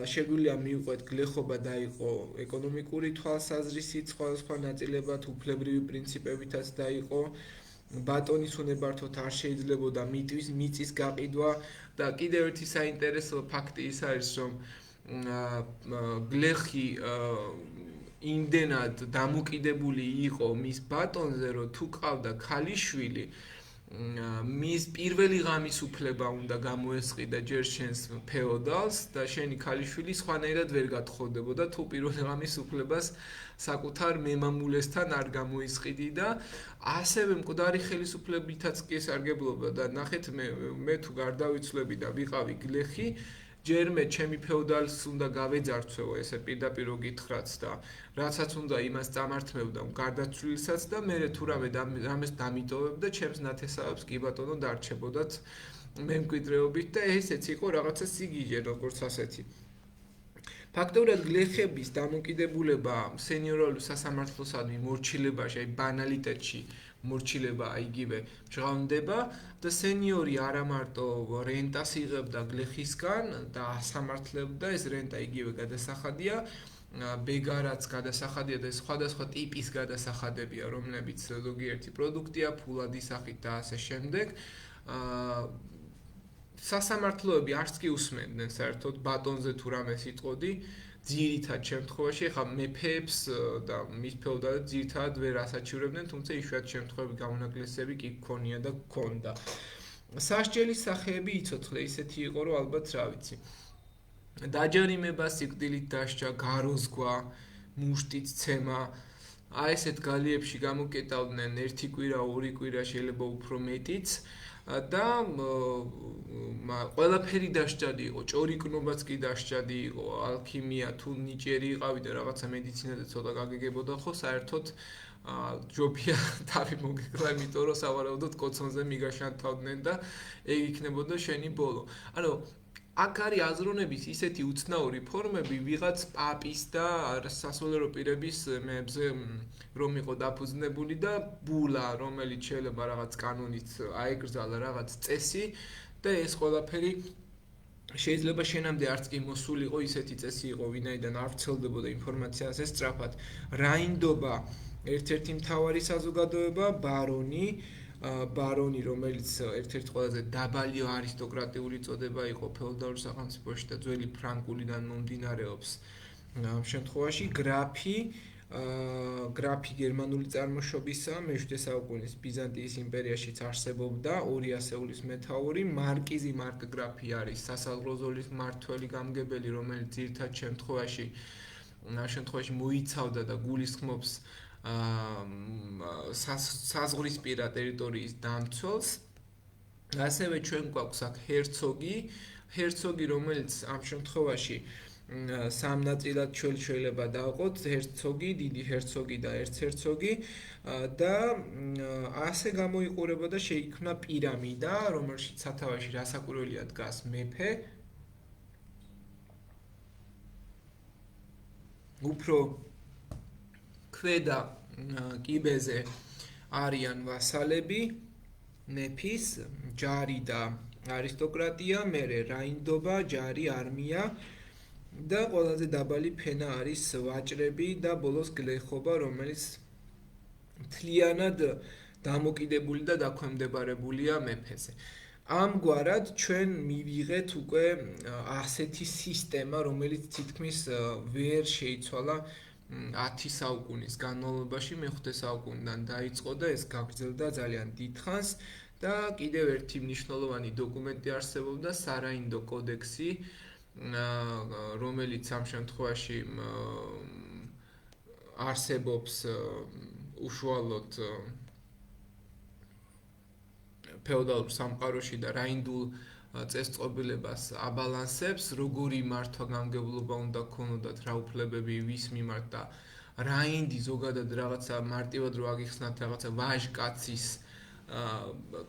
Speaker 2: შეგვიძლია მივყვეთ გლეხობა დაიყო ეკონომიკური თვალსაზრისით, სხვადასხვა ნაწილებად უფლებრივი პრინციპებითაც დაიყო, ბატონის უნებართვოდ არ შეიძლებოდა მიწის გაყიდვა და კიდევ ერთი საინტერესო ფაქტი ის არის, რომ გლეხი იმდენად დამოკიდებული იყო მის ბატონზე, რომ თუ ყავდა ქალიშვილი, მის პირველი ღამის უფლება უნდა გამოესყიდა ჯერ შენს ფეოდალს და შენი ქალიშვილი სხვანაირად ვერ გათხოვდებოდა თუ პირველი ღამის უფლებას საკუთარ მემამულესთან არ გამოისყიდი და ასევე მკვდარი ხელისუფლებითაც კი ესარგებლობდა და ნახეთ მე თუ გარდავიცვლები და ვიყავი გლეხი ჯერმე ჩემი ფეოდალს უნდა გავეძარცვეო ესე პირდაპირ გითხრაც და რაცაც უნდა იმას წამართმევდა გარდაცვლილსაც და მე თუ რამეს დამიტოვებ და ჩემს ნათესავებს კი ბატონო დარჩებოდათ მემკვიდრეობით და ესეც იყო რაღაცა სიგიჟე როგორც ასეთი. ფაქტობრივად გლეხების დამოკიდებულება სენიორული სასამართლოსადმი მორჩილებაში, აი ბანალიტეტში მორჩილება იგივე მჟღავნდება და სენიორი არა მარტო რენტას იღებდა გლეხისგან და ასამართლებდა ეს რენტა იგივე გადასახადია ბეგარაც გადასახადია და სხვადასხვა ტიპის გადასახადებია რომლებიც ზოგიერთი პროდუქტია ფულადი სახით და ასე შემდეგ სასამართლოები არც კი უსმენდნენ საერთოდ ბატონზე თუ რამეს იტყოდი ძირითად შემთხვევაში ხა მეფეებს და მის ფეოდალებს ძირითადად ვერ ასაჩივრებდნენ, თუმცა იშვიათ შემთხვევები გამონაკლისები კი გქონია და გქონდა. სასჯელის სახეები იცოცხლე, ისეთი იყო, რომ ალბათ რა ვიცი. დაჯარიმება, სიკვდილით დასჯა, გაროზგვა, მუშტით ცემა, აი ესეთ გალიებში გამოკეტავდნენ ერთი კვირა, ორი კვირა, შეიძლება უფრო მეტიც. და ყველაფერი დასჯადი იყო, ჭორიკნობაც კი დასჯადი იყო, ალქიმია თუ ნიჭიერი იყავი და რაღაცა მედიცინაზე ცოტა გაგეგებოდა ხო, საერთოდ ჯობია თავი მოგეკლა, იმიტომ რომ სავარაუდოდ კოცონზე მიგაშანთავდნენ და ეგ იქნებოდა შენი ბოლო. ანუ აქ არის აზროვნების ისეთი უცნაური ფორმები, ვიღაც პაპის და სასულიერო პირების მეებზე რომ იყო დაფუძნებული და ბულა, რომელიც შეიძლება რაღაც კანონით აეკრძალა რაღაც წესი და ეს ყველაფერი შეიძლება შენამდე არც კი მოსულიყო ისეთი წესი იყო, ვინაიდან არ ვრცელდებოდა ინფორმაცია ასე სწრაფად. რაინდობა ერთ-ერთი მთავარი საზოგადოება, ბარონი, რომელიც ერთ-ერთი ყველაზე დაბალი არისტოკრატიული წოდება იყო ფეოდალურ სახელმწიფოში და ძველი ფრანკულიდან მომდინარეობს. ამ შემთხვევაში გრაფი გერმანული წარმოშობისა, მე-7 საუკუნის ბიზანტიის იმპერიაშიც არსებობდა, 2 ასეულის მეთაური, მარკიზი მარკგრაფი არის სასაზღვრო ზოლის მმართველი გამგებელი, რომელიც ძირითად შემთხვევაში მოიცავდა და გულისხმობს საზღვრისპირა ტერიტორიის დამცველს. ასევე ჩვენ გვაქვს აქ ჰერცოგი, რომელიც ამ შემთხვევაში სამ ნაწილად შეიძლება დავყოთ, ჰერცოგი, დიდი ჰერცოგი და ერცჰერცოგი და ასე გამოიყურება და შეიქმნა პირამიდა, რომელშიც სათავეში რასაკვირველია დგას მეფე. უფრო ქვედა კიბეზე არიან ვასალები, მეფის, ჯარი და არისტოკრატია, მერე რაინდობა, ჯარი, არმია და ყველაზე დაბალი ფენა არის ვაჭრები და ბოლოს გლეხობა, რომელიც მთლიანად დამოკიდებული და დაქვემდებარებულია მეფეზე. ამგვარად ჩვენ მივიღეთ უკვე ასეთი სისტემა, რომელიც თითქმის ვერ შეიცვალა 10 საუკუნის განმავლობაში, მე-5 საუკუნიდან დაიწყო და ეს გაგრძელდა ძალიან დიდ ხანს და კიდევ ერთი მნიშვნელოვანი დოკუმენტი არსებობდა სარაინდო კოდექსი, რომელიც ამ შემთხვევაში არსებობს უშუალოდ ფეოდალურ სამყაროში და რაინდულ წესწყობილებას აბალანსებს, როგორი მართვა გამგებლობა უნდა ქონოდათ, რა უფლებები ვის მიმართ და რაინდი ზოგადად რაღაცა მარტივად რო აგიხსნათ რაღაცა ვაჟკაცის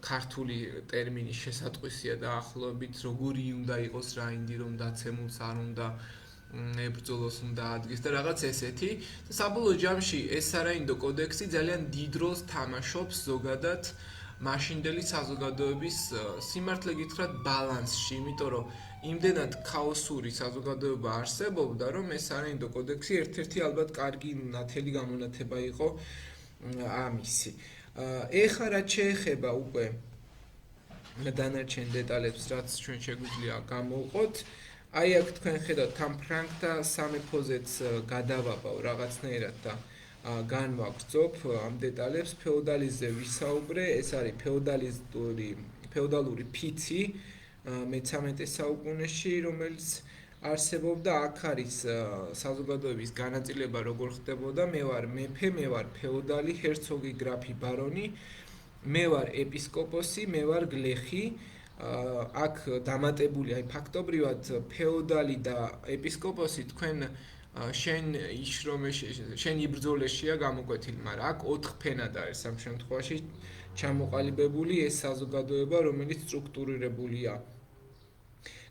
Speaker 2: ქართული ტერმინის შესატყვისია დაახლოებით, როგორი უნდა იყოს რაინდი, რომ დაცემულს არ უნდა ებრძოლოს, უნდა ადგეს და რაღაც ესეთი. საბოლოო ჯამში ეს სარაინდო კოდექსი ძალიან დიდ როლს თამაშობს ზოგადად მაშინდელი საზოგადოების სიმართლე გითხრათ ბალანსში, იმიტომ რომ იმდენად ქაოსური საზოგადოება არსებობდა, რომ ეს სარაინდო კოდექსი ერთ-ერთი ალბათ კარგი ნათელი გამონათება იყო ამისი. ეხლა რაც შეეხება უკვე დანარჩენ დეტალებს, რაც ჩვენ შეგვიძლია გამოვყოთ, აი აქ თქვენ ხედავთ ამ ფრანკთა სამეფოზეც გადავაბავ რაღაცნაირად და განვაგრძობ ამ დეტალებს. ფეოდალიზმზე ვისაუბრე, ეს არის ფეოდალური ფიცი მე-13 საუკუნეში, რომელიც არსებობდა. აქ არის საზოგადოების განაწილება როგორ ხდებოდა. მე ვარ მეფე, მე ვარ ფეოდალი, ჰერცოგი, გრაფი, ბარონი, მე ვარ ეპისკოპოსი, მე ვარ გლეხი. აქ დამატებული, აი ფაქტობრივად ფეოდალი და ეპისკოპოსი თქვენ შენ იბრძოლეშია გამოკვეთილი, მაგრამ აქ 4 ფენად არის ამ შემთხვევაში ჩამოყალიბებული ეს საზოგადოება, რომელიც სტრუქტურირებულია.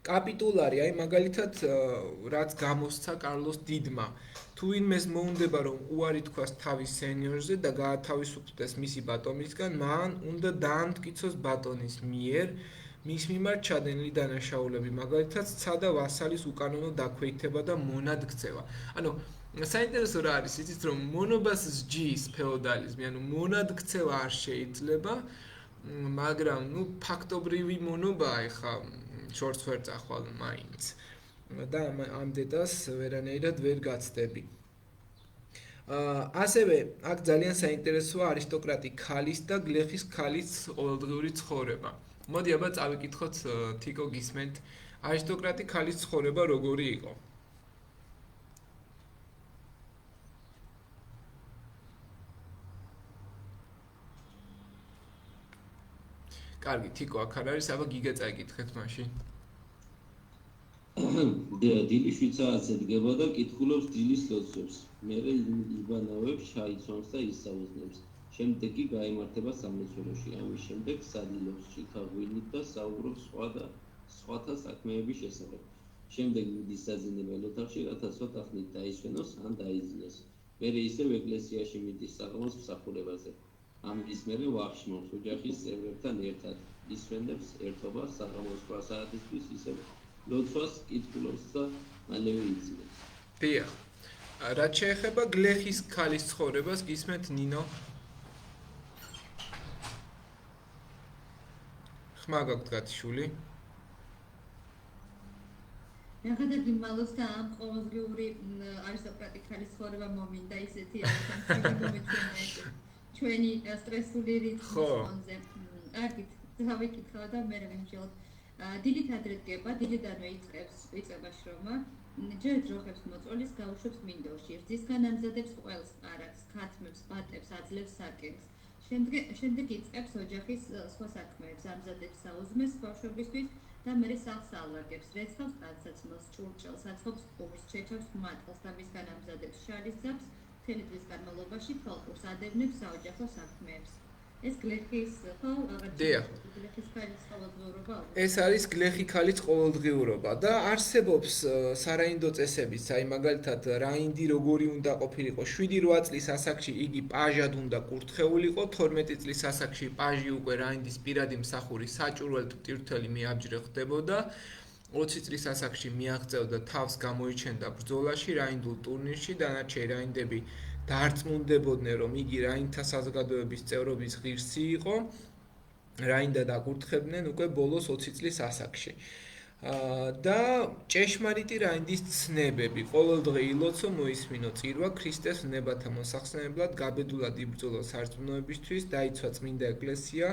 Speaker 2: კაპიტულარი, აი მაგალითად, რაც გამოსცა კარლოს დიდმა, თუ ვინმეს მოუნდება რომ უარი თქვას თავის სენიორზე და გაათავისუფლდეს მისი ბატონისგან, მან უნდა დაამტკიცოს ბატონის მიერ მის მიმართ ჩადენილი დანაშაულები, მაგალითად, სცადა ვასალის უკანონო დაქვეითება და მონადგცევა. ანუ საინტერესო რა არის, იცით რომ მონობას სჯის ფეოდალიზმი, ანუ მონადგცევა არ შეიძლება, მაგრამ ფაქტობრივი მონობაა ეხა შორს ვერ წახვალ მაინც. და ამ დეტალს ვერანაირად ვერ გაცდები. ასევე აქ ძალიან საინტერესოა არისტოკრატი ქალის და გლეხის ქალის ყოველდღიური ცხოვრება. მოდი აბა წავიკითხოთ თიკო გისმენთ არისტოკრატი ქალის ცხოვრება როგორი იყო. კარგი, თიკო აქ არ არის, აბა გიგა წაიკითხეთ მაშინ.
Speaker 5: დილი 7 საათზე დგება და კითხულობს დილის ლოცვებს. მერე იბანავებს, ჩაიცვამს და ისაუზნებს. შემდეგ კი გაემართება სამლოცველოში. ამის შემდეგ სადილობს შიქაღვინით და საუბრობს სხვათა საქმეების შესახებ. შემდეგ მიდის საძინებელ ოთახში, რათა ცოტა ხნით დაისვენოს ან დაიძინოს. მერე ისევ ეკლესიაში მიდის საღამოს მსახურებაზე. ამის მერე ვახშმობს ოჯახის წევრებთან ერთად. ისვენებს ერთობას საღამოს 8 საათისთვის ისევ ლოცვას კითხულობს და მალევე იძინებს.
Speaker 2: დიახ. რაც შეეხება გლეხის ქალის ცხოვრებას, გისმენთ ნინო? ხმა გაქვთ გათიშული?
Speaker 4: რაღაცა იმალოს და ამ ყოველდღიური არისტოკრატი ქალის ცხოვრება მომინდა ისეთი არის ჩვენი სტრესული რიტმის ფონზე. კარგით, დავიკითხავ და მე ვიმსჯელოთ. დილით ადრე დგება, დილიდანვე იწყება შრომა. ჯერ ძროხებს მოწოლის, გაუშვებს მინდორში, რძისგან ამზადებს ყველს, ყარაკს, ქათმებს, ბატებს, აძლევს საკენს. შემდეგ იწყებს ოჯახის სხვა საქმეებს, ამზადებს საუზმეს ბავშვებისთვის და მერე სახლს ალვარგებს, რეცხავს ტანსაცმელს, ჭურჭელს, აწყობს ყურს, შეჩავს მატყლს და მისგან ამზადებს შალის ძაბს, მთელი დღის განმავლობაში თვალყურს ადევნებს საოჯახო საქმეებს. ეს გლეხის ყოველდღიურობა.
Speaker 2: ეს არის გლეხი ქალის ყოველდღიურობა და არსებობს სარაინდო წესებიც, აი მაგალითად რაინდი როგორი უნდა ყოფილიყო, 7-8 წლის ასაკში იგი პაჟად უნდა კურთხეულიყო, 12 წლის ასაკში პაჟი უკვე რაინდის პირადი მსახური საჭურველ მტირთელი მეაბჯრე ხდებოდა, 20 წლის ასაკში მიაღწევდა თავს გამოიჩენდა ბრძოლაში, რაინდულ ტურნირში, დანარჩენი რაინდები დაარწმუნდებოდნენ, რომ იგი რაინდთა საზოგადოების წევრობის ღირსი იყო, რაინდა დაკურთხებდნენ უკვე ბოლოს 20 წლის ასაკში. და ჭეშმარიტი რაინდის ცნებები, ყოველდღე ილოცო, მოისმინო წირვა, ქრისტეს ნებათა მოსახსენებლად, გაბედულად იბრძოლო სარწმუნოებისთვის, დაიცვა წმინდა ეკლესია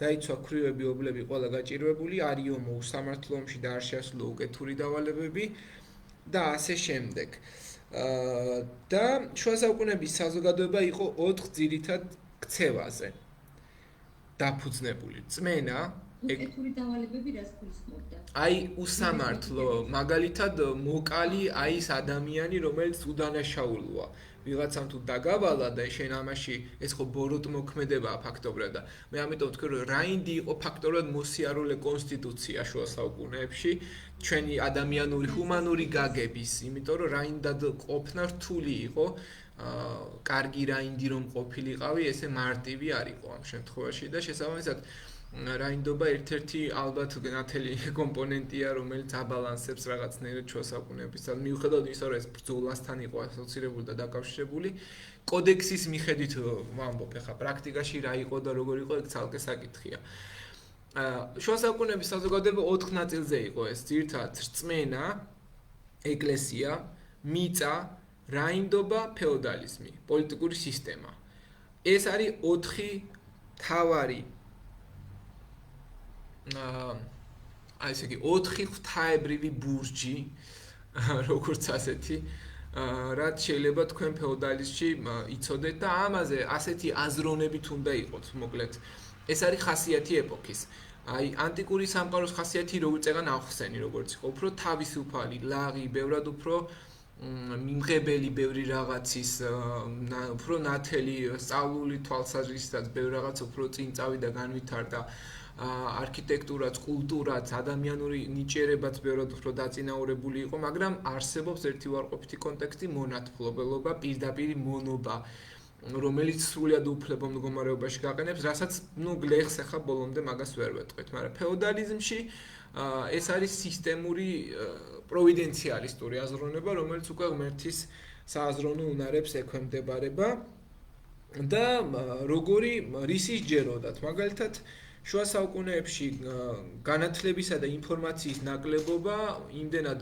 Speaker 2: დაიცვა ქვრივები, ობლები ყველა გაჭირვებული, არ იომო უსამართლო ომში და არ შეასრულო უკეთური დავალებები და ასე შემდეგ. და შუა საუკუნეების საზოგადოება იყო 4 ძირითად ქცევაზე დაფუძნებული. წმენა,
Speaker 4: უკეთური დავალებები რას გულისხმობდა?
Speaker 2: აი უსამართლო, მაგალითად მოკალი აი ეს ადამიანი, რომელიც უდანაშაულოა. ვიღაცამ თუ დაგავალა და შენ ამაში ეს ხო ბოროტ მოქმედებაა ფაქტობრივად და მე ამიტომ ვთქვი რომ რაინდი იყო ფაქტობრივად მოსიარულე კონსტიტუცია შუა საუკუნეებში ჩვენი ადამიანური ჰუმანური გაგების, იმიტომ რომ რაინდად ყოფნა რთული იყო, კარგი რაინდი რომ ყოფილიყავი, ესე მარტივი არ იყო ამ შემთხვევაში და შესაბამისად რაინდობა ერთ-ერთი ალბათ ნათელი კომპონენტია, რომელიც აბალანსებს რაღაცნაირად შუა საუკუნეების. მიუხედავად იმისა, რომ ეს ბრძოლასთან იყო ასოცირებული და დაკავშირებული, კოდექსის მიხედვით ვამბობ, ახლა პრაქტიკაში რა იყო და როგორ იყო, ეგ ცალკე საკითხია. შუა საუკუნეების საზოგადოება 4 ნაწილზე იყო ეს, ძირითადად რწმენა, ეკლესია, მიწა, რაინდობა, ფეოდალიზმი, პოლიტიკური სისტემა. ეს არის 4 მთავარი აი ესე იგი 4 ღვთაებრივი ბურჯი, როგორც ასეთი, რაც შეიძლება თქვენ ფეოდალიზმში იცოდეთ და ამაზე ასეთი აზროვნებით უნდა იყოთ, მოკლედ. ეს არის ხასიათი ეპოქის. აი ანტიკური სამყაროს ხასიათი როგორც ეგან ახსენი, როგორც იყო, უფრო თავისუფალი, ლაღი, ბევრად უფრო მიმღებელი ბევრი რაღაცის, უფრო ნათელი სწავლული თვალსაზრისითაც ბევრ რაღაც უფრო წინ წავიდა განვითარდა. არქიტექტურაც, კულტურაც, ადამიანური ნიჭიერებაც ბევრად უფრო დაწინაურებული იყო, მაგრამ არსებობს ერთი უარყოფითი კონტექსტი, მონათმფლობელობა, პირდაპირი მონობა, რომელიც სრულად უფლებო მდგომარეობაში გაყენებს, რასაც, გლეხს ახლა ბოლომდე მაგას ვერ ვეტყვით, მაგრამ ფეოდალიზმში ეს არის სისტემური პროვიდენციალისტური აზროვნება, რომელიც უკვე ღმერთის სააზროვნო უნარებს ექვემდებარება და როგორი რისი სჯეროდათ, მაგალითად შუა საუკუნეებში განათლებისა და ინფორმაციის ნაკლებობა იმდენად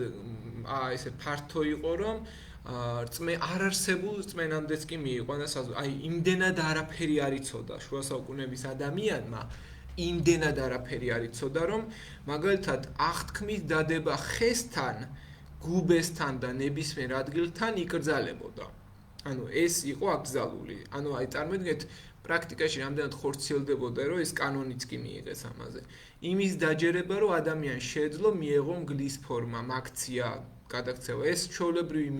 Speaker 2: ესე ფართო იყო, რომ არარსებულ რწმენამდეც კი მიიყვანა აი იმდენად არაფერი არ იცოდა შუა საუკუნეების ადამიანმა, იმდენად არაფერი არ იცოდა, რომ მაგალითად აღთქმის დადება ხესთან, გუბესთან და ნებისმიერ ადგილთან იკრძალებოდა. ანუ ეს იყო აკრძალული. ანუ აი წარმოიდგინეთ პრაქტიკაში რამდენად ხორციელდებოდა, რომ ეს კანონიც კი მიიღეს ამაზე. იმის დაჯერება, რომ ადამიანს შეეძლო მიეღო მგლის ფორმა, მაქცია, გადაქცევა. ეს ჩვეულებრივი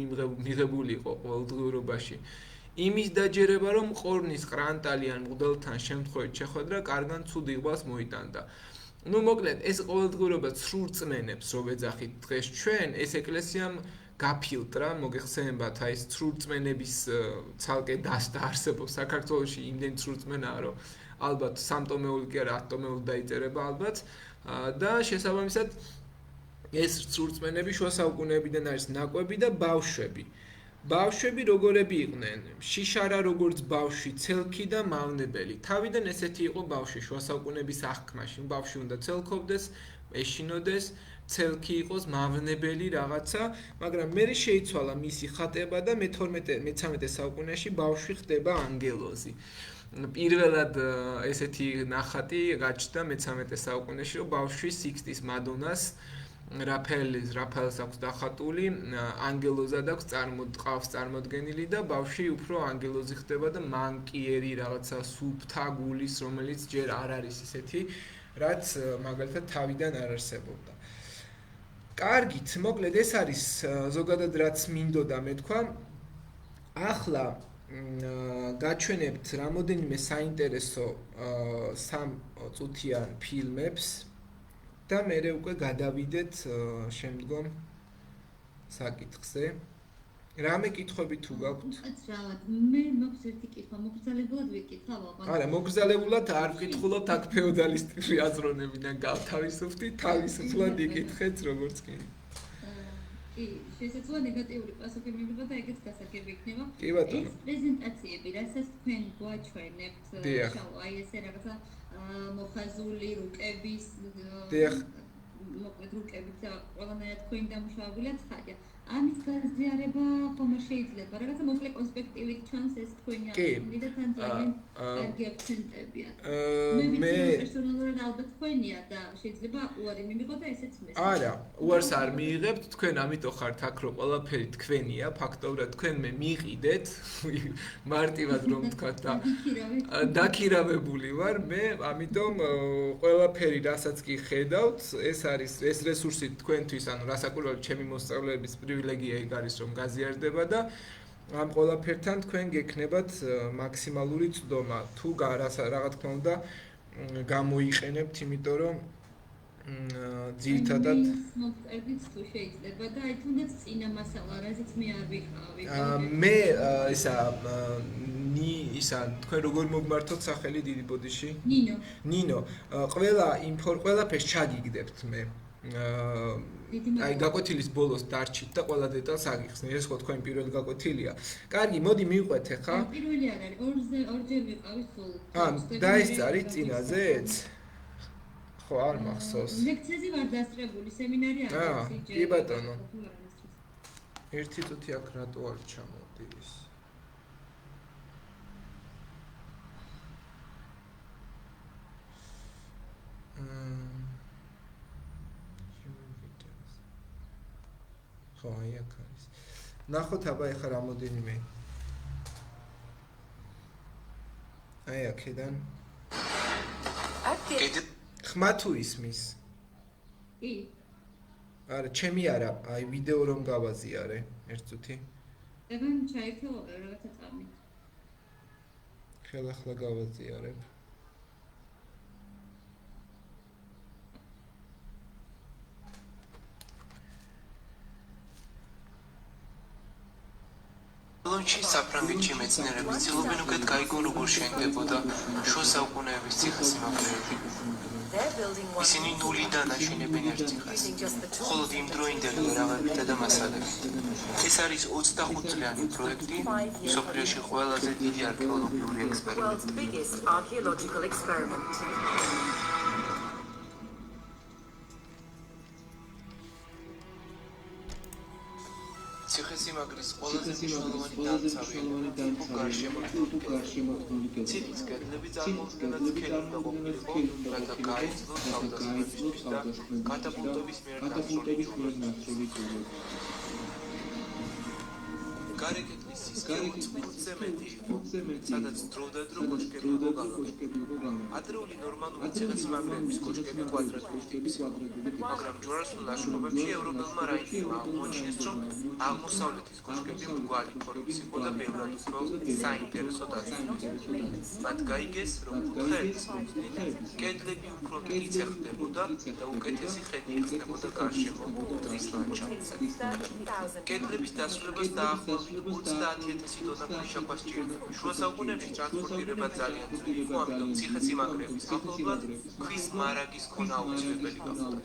Speaker 2: მიღებული იყო ყოველდღიურობაში. იმის დაჯერება, რომ ყორნის ყრანტალი ან მღვდელთან შემთხვევით შეხვედრა კარგან ცუდ იღბალს მოიტანდა. მოკლედ, ეს ყოველდღიურობა ცრუ რწმენებს, რო ვეძახით დღეს ჩვენ, ეს ეკლესიამ გაფილტრა, მოგეხსენებათ, აი ეს ცრუ რწმენების ცალკე დასტა არსებობს საქართველოში, იმდენი ცრუ რწმენაა, რომ ალბათ 3 ტომეული კი არა, 10 ტომეული დაიწერება ალბათ და შესაბამისად ეს ცრუ რწმენები შუა საუკუნეებიდან არის ნაკვები და ბავშვები. ბავშვები როგორები იყვნენ? შიშარა როგორც ბავშვი, ცელქი და მავნებელი. თავიდან ესეთი იყო ბავშვი შუა საუკუნეების აღქმაში. ბავშვი უნდა ცელქობდეს, ეშინოდეს, ცელქი იყოს, მავნებელი რაღაცა, მაგრამ მე შეიცვალა მისი ხატება და მე-13 საუკუნეში ბავშვი ხდება ანგელოზი. პირველად ესეთი ნახატი გაჩნდა მე-13 საუკუნეში, რომ ბავშვი სიქსტის მადონას რაფაელს აქვს დახატული, ანგელოზად აქვს ყავს წარმოდგენილი და ბავშვი უფრო ანგელოზი ხდება და მანკიერი რაღაცა სუფთა გულის, რომელიც ჯერ არ არის ისეთი, რაც მაგალითად თავიდან არ არსებობდა. კარგით, მოკლედ ეს არის ზოგადად რაც მინდოდა მეთქვა. ახლა გაჩვენებთ რამოდენიმე საინტერესო 3 წუთიან ფილმებს და მერე უკვე გადავიდეთ შემდგომ საკითხზე. რამე კითხვები თუ გაქვთ?
Speaker 4: აცრავად, მე მაქვს ერთი კითხვა, მოგრძალებულად ვიკითხავ ალბათ.
Speaker 2: არა, მოგრძალებულად არ ვკითხულობთ აქ ფეოდალისტური აზროვნებიდან გავთავისუფლდი, თავისუფლად იკითხეთ როგორც კი.
Speaker 4: კი, შესაძლოა ნეგატიური პასუხი მივიღო და ეგეც გასაგები იქნება.
Speaker 2: კი ბატონო.
Speaker 4: ეს პრეზენტაციები, რასაც თქვენ გვაჩვენებთ, შალო, აი ესე რაღაცა მოხაზული რუკების მოკლედ რუკებით ყველანაირად თქვენი დამუშავებულად ხარია. ამის გაზიარება ხომ შეიძლება, რაღაცა მოკლე კონსპექტივით ჩანს ეს თქვენი აღწერა და თან ძალიან კარგი აქცენტებია. მე პერსონალურად ალბათ თქვენია და შეიძლება უარი მიმიღო და ესეც მე.
Speaker 2: არა, უარს არ მიიღებთ, თქვენ ამიტომ ხართ აქ, რომ ყველაფერი თქვენია, ფაქტობრივად თქვენ მე მიიყიდეთ, მარტივად რომ ვთქვათ და დაქირავებული ვარ მე, ამიტომ ყველაფერი რასაც კი ხედავთ, ეს რესურსი თქვენთვის, ანუ რასაკვირველია ჩემი მოსწავლეების პრივილეგია იქ არის რომ გაზიარდება და ამ ყველაფერთან თქვენ გექნებათ მაქსიმალური წვდომა. თუ რა თქმა უნდა გამოიყენებთ, იმიტომ რომ ძირითადად
Speaker 4: მოგწერდით თუ შეიძლება და აი თუნდაც წინა მასალა, რაზეც მე არ ვიყავი.
Speaker 2: მე ისა თქვენ როგორ მოგმართოთ სახელი დიდი ბოდიში? ნინო. ყველაფერს ჩაგიგდებთ მე. აი გაკვეთილის ბოლოს დარჩით და ყველა დეტალს აგიხსნით. ეს ხო თქვენ პირველ გაკვეთილია. კარგი, მოდი მივყვეთ ახლა.
Speaker 4: პირველი არ არის, ორჯერ ვიყავი სულ.
Speaker 2: დაისწარით წინაზეც? ხო, არ მახსოვს.
Speaker 4: ლექციაზე ვარ დასწრებული, სემინარი არ არის.
Speaker 2: კი ბატონო. ერთი წუთი აქ რატო არ ჩამოდის? ხო, აი აქ არის. ნახოთ აბა ეხლა რამოდენიმე. აი აქედან. ხმა თუ ისმის?
Speaker 4: კი.
Speaker 2: არა, ჩემი არა, აი ვიდეო რომ გავაზიარე, ერთ წუთი.
Speaker 4: ეგან ჩაიქცე რაღაცა წამით.
Speaker 2: ხელახლა გავაზიარებ.
Speaker 1: ლონჩი საფრანგეთში მეცნიერები ცდილობენ უკეთ გაიგონ როგორ შენდებოდა შუა საუკუნეების ციხესიმაგრეები. ისინი ნულიდან აშენებენ ერთ ციხეს, მხოლოდ იმდროინდელი იარაღებითა და მასალებით. ეს არის 25 წლიანი პროექტი, მსოფლიოში ყველაზე დიდი არქეოლოგიური ექსპერიმენტი. ციხესიმაგრის ყველაზე მნიშვნელოვანი დამცავი თუ გარშემოქმნილი ციხის კედლები წარმოუდგენლად სქელი უნდა ყოფილიყო, რათა გაეძლოს თავდასხმებისთვის და კატაპულტების მიერ ნაცვლი იქნებოდა. გარე კედლის სისქე 5-ზე მეტი იყო, სადაც დროდადრო კოშკები მოგალოდა. ადრეული ნორმალური ციხესიმაგრეების კოშკები კვადრატული ტიპის იყო, მაგრამ ჯვაროსნულ ლაშქრობებში ევროპელმა რაინდმა აღმოაჩინეს, რომ აღმოსავლეთის კოშკები მრგვალი ფორმის იყო და ბევრად უფრო საინტერესო დაცული. მათ გაიგეს, რომ კუთხეების მოგრძნით კედლები უფრო მტკიცე ხდებოდა და უკეთესი ხედი იქნებოდა გარშემო ტრის ლანდშაფტზე. კედლების დასრულებას დაახლოებით 30,000 ტონა ქვიშაქვა სჭირდება. შუა საუკუნეებში ტრანსპორტირება ძალიან ძლიერი იყო, ამიტომ ციხესიმაგრეების მახლობლად ქვის მარაგის ქონა აუცილებელი გახდა.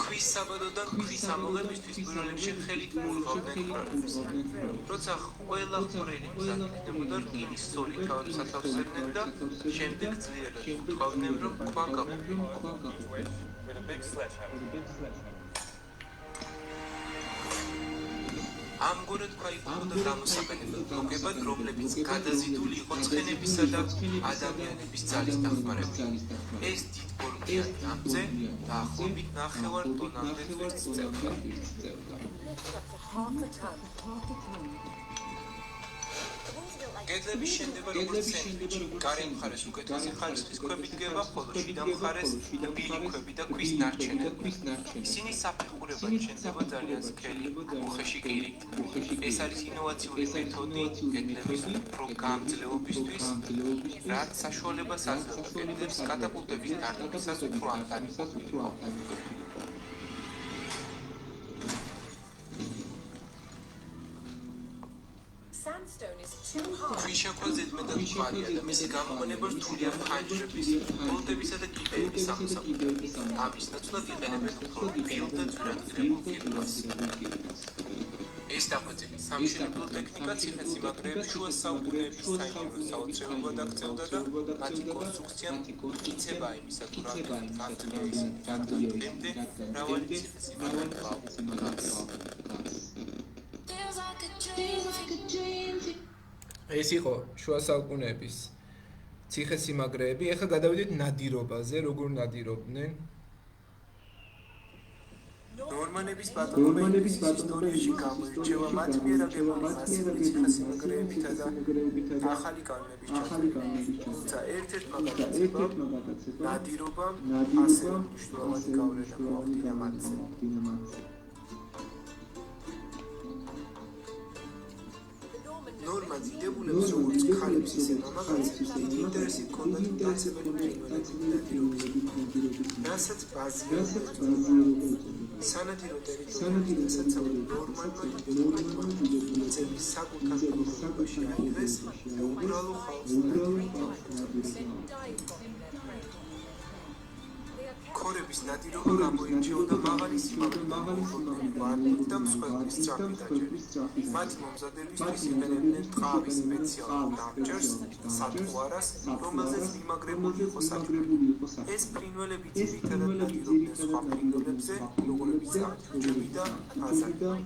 Speaker 1: ქვის საბადოდან ქვის ამოღებისთვის პირველ რიგში ხელით მურღავდნენ ქრალებს. როცა ყველა ხვრელი მზადდებოდა, რკინის სწორი თავებს ათავსებდნენ და შემდეგ ძლიერად უთქვამდნენ, რომ ქვა გაყოფილია. ამგვარად ქვა იყოფოდა გამოსაყენებლად ბლოკებად, რომლებიც გადაზიდული იყო ცხენებისა და ადამიანების ძალის დახმარებით. ეს დიდ ფორმიანი ნამძე დაახლოებით 9 ტონამდე თვისს წევდა. კედლების შენდება როგორც სენდვიჩი, გარე მხარეს უკეთესი ხარისხის ქვები დგება, ხოლო შიდა მხარეს რბილი ქვები და ქვის ნარჩენები. ისინი საფეხურებად შენდება ძალიან სქელი, უხეში კირით. ეს არის ინოვაციური მეთოდი კედლების უფრო გამძლეობისთვის, რაც საშუალებას აძლევს კედლებს კატაპულტების დარტყმისას უფრო ამდანი ყოფილიყო. ქვიშაქვა ზედმეტად მყარია და მისი გამოყენება რთულია ფანჯრების, ბოლტებისა და კიბეების ამოსაყენად. ამის ნაცვლად იყენებენ უფრო რბილ და ძვირადღირებულ კირქვას.
Speaker 2: ეს დახვეწილი სამშენებლო ტექნიკა ციხესიმაგრეების შუა საუკუნეების საინჟინრო საოცრებად აქცევდა და მათი კონსტრუქცია მტკიცება იმისა, თუ რამდენი დღემდე მრავალი ციხესიმაგრე გვაქვს. ეს იყო შუა საუკუნეების ციხესიმაგრეები. ეხლა გადავიდეთ ნადირობაზე, როგორ ნადირობდნენ. ნორმანების ბატონობის ისტორიაში გამოირჩევა მათ მიერ აგებული მასიური ციხესიმაგრეებითა და ახალი კანონების ჩათვლით. თუმცა ერთ-ერთმა გადაცემამ ნადირობამ ასე მნიშვნელოვანი გავლენა მოახდინა მათზე. ნორმანს იდებულებს როგორც ქალებს ისე მამაკაცებს დიდი ინტერესი ჰქონდათ მტაცებელი ნადირობებით, რასაც ბაზირობდნენ. სანადირო ტერიტორიაზე საცხოვრებლ ნორმალმა ძეგლის საკუთარ ტერიტორიაში აიღეს უბრალო ხალხს. ქორების ნადირობა გამოირჩეოდა მაღალი სიმაღლით და მსხვერპლის სწრაფი დაჭერით. მათი მომზადებისთვის იყენებდნენ ტყავის სპეციალურ ნაბჯერს, სატყუარას, რომელზეც მიმაგრებული იყო საჭმელი. ეს ფრინველები ძირითადად ნადირობდნენ სხვა ფრინველებზე, როგორებიცაა ჯვარი და აზანი.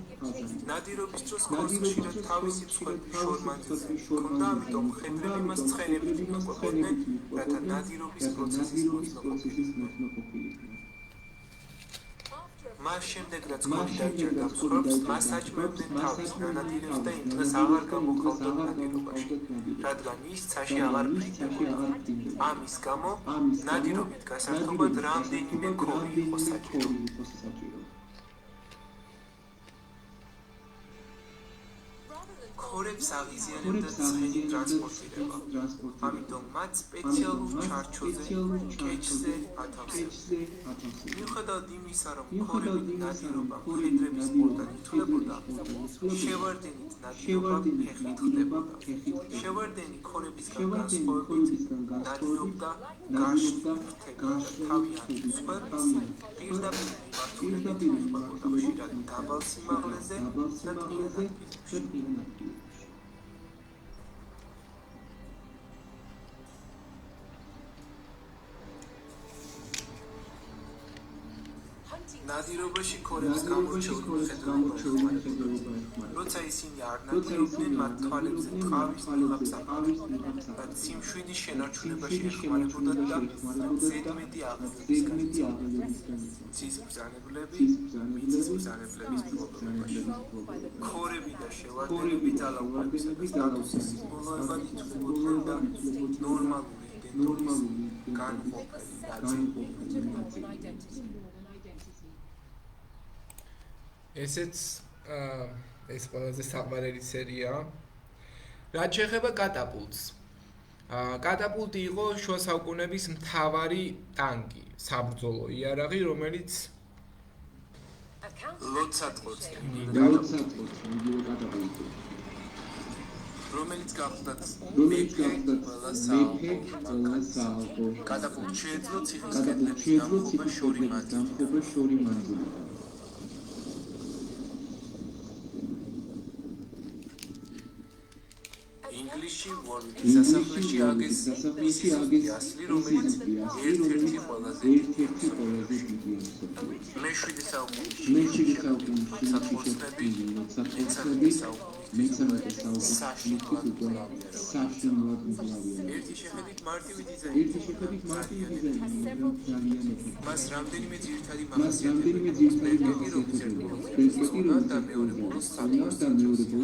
Speaker 2: ნადირობის დროს ქორს ხშირად თავისი მსხვერპლის შორმანძილზე ჰქონდა, ამიტომ მხედრები მას ცხენებით იმოყვებოდნენ, რათა ნადირობის პროცესის მოწმობა. მას შემდეგ რაც ქორი დაიჭერდა მსხვერპლს, მას აჭმევდნენ თავის ნანადირებს და იმ დღეს აღარ გამოხალდა ნადირობაში, რადგან ის ცაში აღარ ფრინდებოდა. ამის გამო ნადირობით გასართობად რამდენიმე ქორი იყო საჭირო. ქორებს აღიზიანებდა ცხენი ტრანსპორტირება, ამიტომ მათ სპეციალურ ჩარჩოზე, კეჩზე ათავსებდნენ. მიუხედავად იმისა, რომ ქორების ნადირობა მხედრების სპორტად ითვლებოდა, შევარდენით ნადირობა ფეხით ხდებოდა. შევარდენი ქორებისგან განსხვავებით ნადირობდა გარშემო ფრთებად თავიანთ მსხვერპლს, პირდაპირ მიმართულებით იხმარებოდა ხშირად დაბალ სიმაღლეზე და ტყიანად. ნადირობაში ქორებს გამოჩეული ხედრობა ეხმარებოდა. როცა ისინი არ ნადირობდნენ, მათ თვალებზე ტყავის ნიღაბს აყავებდნენ, რაც სიმშვიდის შენარჩუნებაში ეხმარებოდათ და ზედმეტი აღებების განიცდიდნენ. ცის ბრძანებლების პრობლემაში. ქორები და შევარდენები ძალაუფლებისა სტატუსის სიმბოლოებად ითვლებოდნენ და ნორმალური იდენტობის განყოფილი ნაწილი. ესეც ეს ყველაზე საყვარელი სერიაა. რაც შეეხება კატაპულტს. კატაპულტი იყო შუა საუკუნეების მთავარი ტანკი, საბრძოლო იარაღი, რომელიც ლოცატყორს რომელიც გახდათ მეფე ყველა საალყო. კატაპულტი შეეძლო ციხის კედლების დამხობა შორი მანძილით. ინგლისში ვორვიკის სასახლეში ააგეს მისი ასლი, რომელიც ერთ-ერთი ყველაზე დიდი მე-7 საუკუნეში საცხოვრებლები მე-13 საუკუნეში ერთი შეხედვით მარტივი დიზაინი მას რამდენიმე ძირითადი მახასიათებელი და მეორე ბოლოს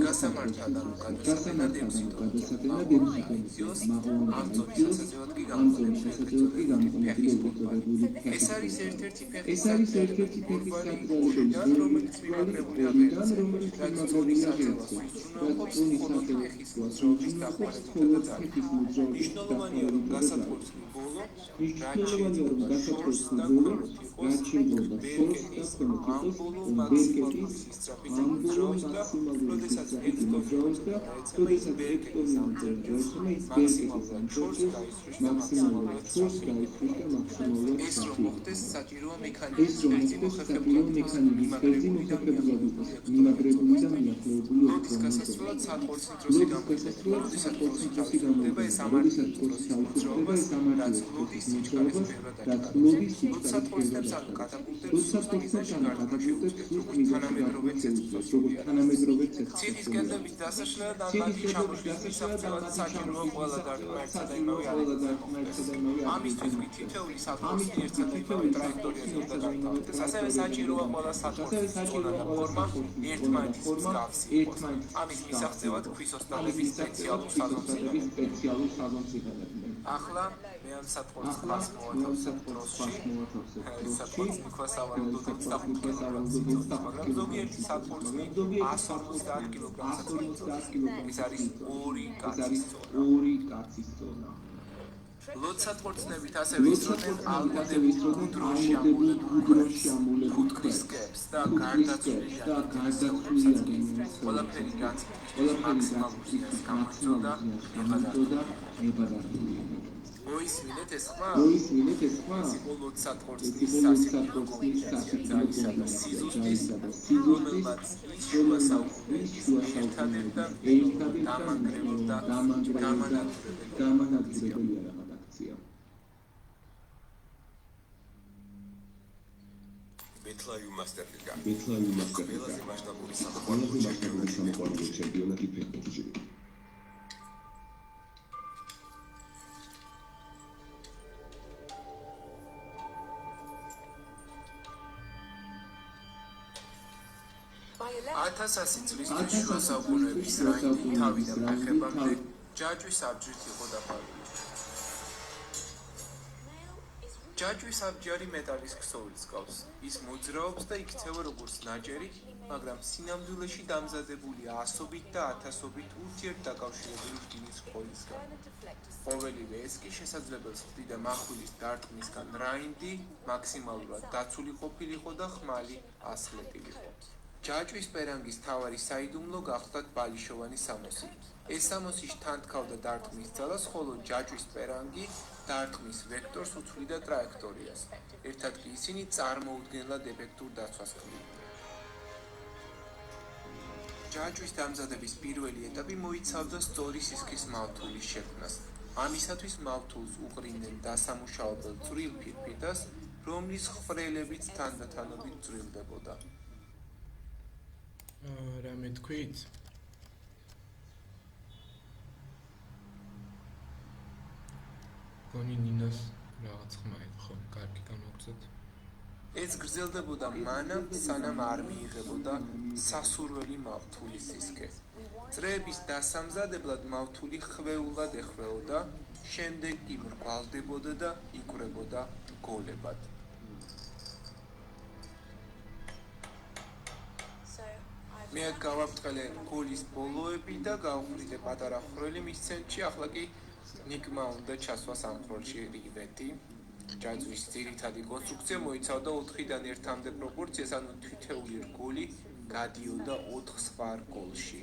Speaker 2: გასამართად და გადასახადა დემსიტო ეს არის ერთ-ერთი ფეხის საწყობი, რომელიც მიმაგრებულია ღეროზე, უზრუნველყოფს მხოლოდ ფეხის მოძრაობის დაყვანებითა და ძალით. მნიშვნელოვანია რომ გასათვალისწინებელს ბოლო რაც შეიძლება შორს და ქვემოთ იყოს ბერკეტის ამბოლო მაქსიმალური სისწრაფის მოძრაობს და როდესაც ექტორს და როდესაც ბერკეტის ამბოლოს მაქსიმალურად შორს გაისვრის და მაქსიმალურად შორს გაისვრის და მაქსიმალურად ეს რომ მოხდეს საჭიროა მექანიზმის ფერзі მოხერხებულად მიმაგრებული და მიახლოებული როდის გასასვლელად საწყორის დროსი გამოიხატება როდესაც პროცესი გამოდება ეს ამარტივი მოძრაობა რაც ლოდის სიჩქარის ფერად არის საწყორის ამ კატაპულტებს თანამედროვე ციხის კედლების დასაშლელად ანბანი ჩამოშლის მისაღწევად საჭიროა ყველა დარტყმა ერთსა და იმავე არხზე ამისთვის თითოეული საწყორი ერთსა და იმავე ტრაექტორიაზე უნდა გაიტანოს ასევე საჭიროა ყველა საწყორის ზონა და ფორმა ერთმანეთის მსგავსი იყოს ამის მისაღწევად ქვის ოსტატების სპეციალურ საზომწიფოებებს ახლა მე ამ საწყორის ხმას მოვათავსებ დროში საწყორის მიქვა სავარაუდოდ 25 მაგრამ ზოგიერთი საწყორცნი 150 კილოგრამს ეს არის 2 კაცის ზონა ლოცსატყორცნებით ასევე ისროდნენ ალმოდების დროში ამოლებულ ქუთქვის კებს და გარდაცვლილი ყველაფერი განცდის მაქსიმალურ სიას გამოიწოდა მოისმინეთ ეს ხმა? ეს იყო ლოცსატყორცნის სასიკვდილო კომუნიკაცია და სიზუსტის რომელმაც შუა საუკუნის ერთადერთი დამანგრეველი
Speaker 6: ბეთლაიუ მასტერლიგა. ყველაზე მასშტაბური სამოყვარულო ჩემპიონატი ფეხბურთში.
Speaker 2: ათასასი წლის შუა საუკუნეების რაინდი თავიდან ფეხებამდე ჯაჭვის აბჯრით იყო დაფარული. ჯაჭვის აბჯარი მეტალის ქსოვილს გავს. ის მოძრაობს და იქცევა როგორც ნაჭერი, მაგრამ სინამდვილეში დამზადებულია ასობით და ათასობით ურთიერთდაკავშირებული რკინის ხვრელისგან. ყოველივე ეს კი შესაძლებელს ხდიდა მახვილის დარტყმისგან რაინდი მაქსიმალურად დაცული ყოფილიყო და ხმალი ასხლეტილიყო. ჯაჭვის პერანგის მთავარი საიდუმლო გახლდათ ბალიშოვანი სამოსი. ეს სამოსი შთანთქავდა დარტყმის ძალას, ხოლო ჯაჭვის პერანგი დარტყმის ვექტორს უცვლიდა ტრაექტორიას. ერთად კი ისინი წარმოუდგენლად ეფექტურ დაცვას ქმნიდნენ. ჯაჭვის დამზადების პირველი ეტაპი მოიცავდა სწორი სისქის მავთულის შექმნას. ამისათვის მავთულს უყრინდნენ დასამუშავებელ წვრილ ფირფიტას, რომლის ხვრელებიც თანდათანობით წვრილდებოდა.
Speaker 1: რამე თქვით? გონი ნინოს რაღაც ხმა იყო, კარგი გამოგცეთ.
Speaker 2: ეს გრძელდებოდა მანამ, სანამ არ მიიღებოდა სასურველი მავთულის სისქე. წრეების დასამზადებლად მავთული ხვეულად ეხვეოდა, შემდეგ კი მრგვალდებოდა და იკვრებოდა გოლებად. მე გავაფრთხილე გოლის ბოლოები და გავხვრიტე პატარა ხვრელი მის ცენტრში, ახლა კი ნიკმა უნდა ჩასვას ამ ხვრელში რივეტი. ჯაჭვის ძირითადი კონსტრუქცია მოიცავდა 4-დან 1-მდე პროპორციას, ანუ თითოეული რგოლი გადიოდა 4 სხვა რგოლში.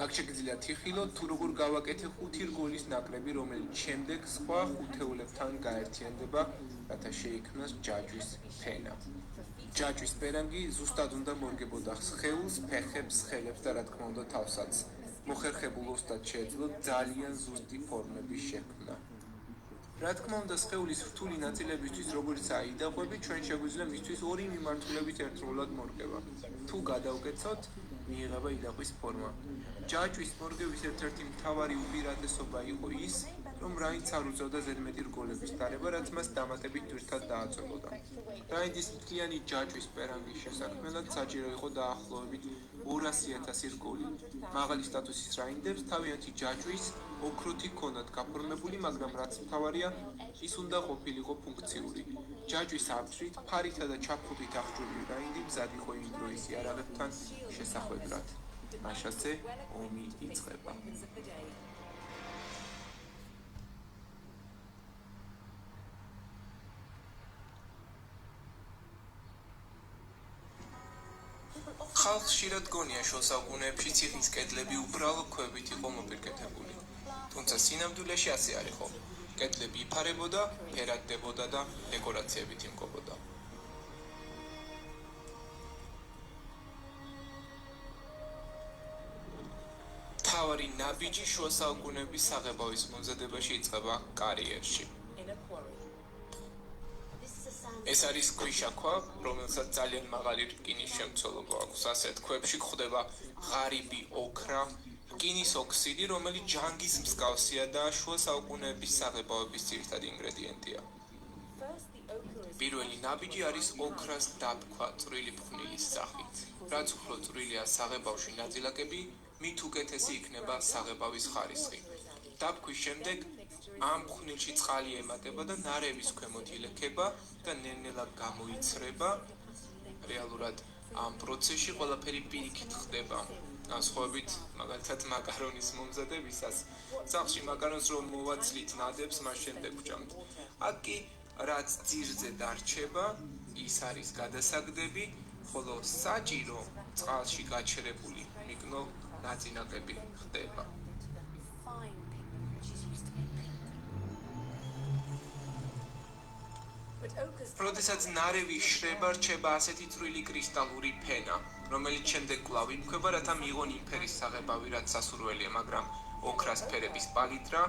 Speaker 2: აქ შეგიძლიათ იხილოთ, თუ როგორ გავაკეთე 5 რგოლის ნაკრები, რომელიც შემდეგ სხვა ხუთეულებთან გაერთიანდება, რათა შეიქმნას ჯაჭვის ფენა. ჯაჭვის პერანგი ზუსტად უნდა მორგებოდა სხეულს, ფეხებს, ხელებს და რა თქმა უნდა თავსაც. მოხერხებულ ოსტატ შეეძლო ძალიან ზუსტი ფორმების შექმნა. რა თქმა უნდა, სხეულის რთული ნაწილებისთვის, როგორც აიდაყვები, ჩვენ შეგვიძლია მისთვის ორი მიმართულებით ერთდროულად მორგება. თუ გადავკეცოთ, მიიღება იდაყვის ფორმა. ჯაჭვის მორგების ერთ-ერთი მთავარი უპირატესობა იყო ის, რომ რაინდს არ უწევდა ზედმეტი რგოლების დარება, რაც მას დამატებით თვირთად დააწვებოდა. რაინდის მთლიანი ჯაჭვის პერანგის შესაქმნელად საჭირო იყო დაახლოებით 200,000 რგოლი. მაღალი სტატუსის რაინდებს თავიანთი ჯაჭვის ოქროთი ქონათ გაფორმებული, მაგრამ რაც მთავარია, ის უნდა ყოფილიყო ფუნქციური. ჯაჭვის აბჯრით, ფარითა და ჩაფხუტით აღჭურვილი რაინდი მზად იყო იმ დროის იარაღებთან შესახვედრად. მაშასე ომი იწყება. ხალხს ხშირად გონია შუა საუკუნეებში ციხის კედლები უბრალო ქვებით იყო მოპირკეთებული. თუმცა სინამდვილეში ასე არ იყო. კედლები იფარებოდა, ფერადდებოდა და დეკორაციებით იმყოფოდა. მთავარი ნაბიჯი შუა საუკუნეების საღებავის მომზადებაში იწყება კარიერში. ეს არის ქვიშაქვა, რომელსაც ძალიან მაღალი რკინის შემცველობა აქვს. ასეთ ქვებში გვხვდება ღარიბი ოქრა, რკინის ოქსიდი, რომელიც ჯანგის მსგავსია და შუა საუკუნეების საღებავების ძირითადი ინგრედიენტია. პირველი ნაბიჯი არის ოქრას დაბქვა წვრილი ფხვნილის სახით. რაც უფრო წვრილია საღებავში ნაწილაკები, მით უკეთესი იქნება საღებავის ხარისხი. დაბქვის შემდეგ ამ ფხვნილში წყალი ემატება და ნარევის ქვემოთ ილექება და ნელ-ნელა გამოიცრება. რეალურად ამ პროცესში ყველაფერი პირიქით ხდება. განსხვავებით მაგალითად მაკარონის მომზადებისას. სახლში მაკარონს რომ მოვაცლით ნადებს, მას შემდეგ ვჭამთ. აქ კი რაც ძირზე დარჩება, ის არის გადასაგდები, ხოლო საჭირო წყალში გაჩერებული მიკნო ნაწილაკები ხდება. როდესაც ნარევი შრება, რჩება ასეთი წვრილი კრისტალური ფენა, რომელიც შემდეგ კვლავ იმქვება, რათა მიიღონ იმ ფერის საღებავი, რაც სასურველია, მაგრამ ოქრას ფერების პალიტრა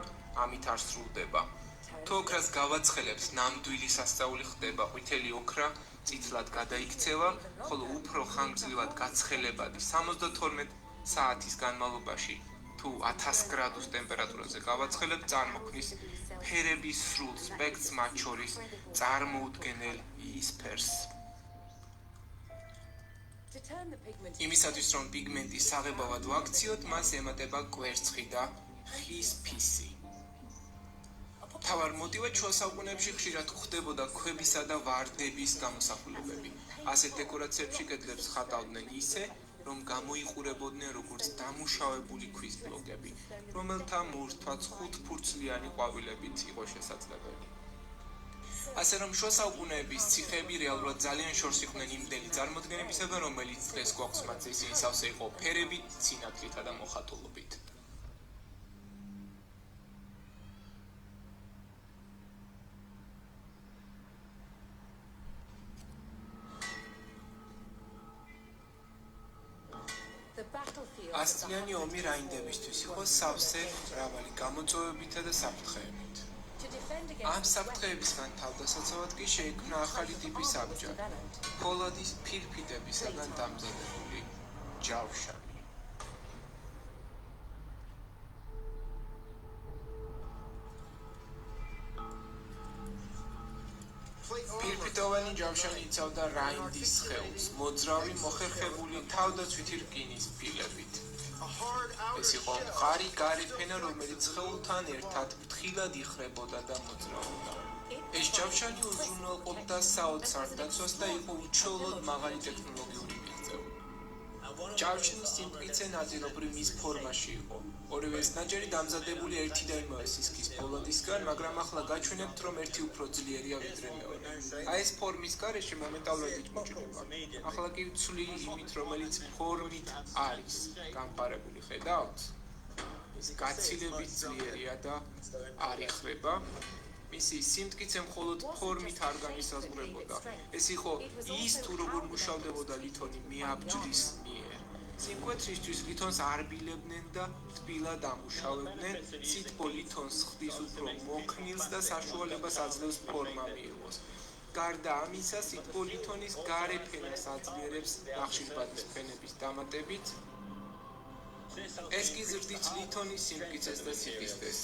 Speaker 2: ამით არ სრულდება. თუ ოქრას გავაცხელებს, ნამდვილი სასწაული ხდება, ყვითელი ოქრა წითლად გადაიქცევა, ხოლო უფრო ხანგრძლივად გაცხელებადი 72 საათის განმავლობაში თუ 1000 გრადუს ტემპერატურაზე გავაცხელებთ, წარმოქმნის ფერების სრულ სპექტრს, მათ შორის წარმოუდგენელ იისფერს. იმისათვის რომ პიგმენტი საღებავად ვაქციოთ, მას ემატება კვერცხი და ხის ფისი. მთავარ მოტივად შუა საუკუნეებში ხშირად გვხვდებოდა ქვებისა და ვარდების გამოსახულებები. ასეთ დეკორაციებში კედლებს ხატავდნენ ისე, რომ გამოიყურებოდნენ როგორც დამუშავებული ქვის ბლოკები, რომელთა მორთვაც 5-ფურცლიანი ყვავილებით იყო შესაძლებელი. ასე რომ შუა საუკუნეების ციხეები რეალურად ძალიან შორს იყვნენ იმდენი წარმოდგენებისაგან, რომელიც დღეს გვაქვს მათზე, ისინი სავსე იყო ფერებით, სინათლითა და მოხატულობით. ასწლიანი ომი რაინდებისთვის იყო სავსე მრავალი გამოწვევებითა და საფრთხეებით. ამ საფრთხეებისგან თავდასაცავად კი შეიქმნა ახალი ტიპის აბჯარი, ფოლადის ფირფიტებისაგან დამზადებული ჯავშანი. ფირფიტოვანი ჯავშანი იცავდა რაინდის სხეულს, მოძრავი მოხერხებული თავდაცვითი რკინის ფილებით. ეს იყო მყარი გარე ფენა, რომელიც სხეულთან ერთად ფრთხილად იხრებოდა და მოძრაობდა. ეს ჯავშანი უზრუნველყოფდა საოცარ დაცვას და იყო უჩვეულოდ მაღალი ტექნოლოგიური მიღწევა. ჯავშნის სიმტკიცე ნაწილობრივ მის ფორმაში იყო. ორივე ნაჯერი დამზადებული ერთი და იმავე სისქის ფოლადისგან, მაგრამ ახლა გაჩვენებთ, რომ ერთი უფრო ძლიერია ვიდრე მეორე. აი ეს ფორმის გარეშე მომენტალურად იჭმუჭდება. ახლა კი ვცვლი იმით, რომელიც ფორმით არის გამპარებული, ხედავთ? ის გაცილებით ძლიერია და არ იხრება. მისი სიმტკიცე მხოლოდ ფორმით არ განისაზღვრებოდა. ეს იყო ის, თუ როგორ მუშავდებოდა ლითონი მეაბჯრის მიერ. სიმკვეთრისთვის ლითონს არბილებდნენ და თბილად ამუშავებდნენ, სითბო ლითონს ხდის უფრო მოქნილს და საშუალებას აძლევს ფორმა მიიღოს. გარდა ამისა, სითბო ლითონის გარე ფენას აძლიერებს ნახშირბადის ფენების დამატებით. ეს კი ზრდით ლითონის სიმტკიცეს და სიყიზდეს.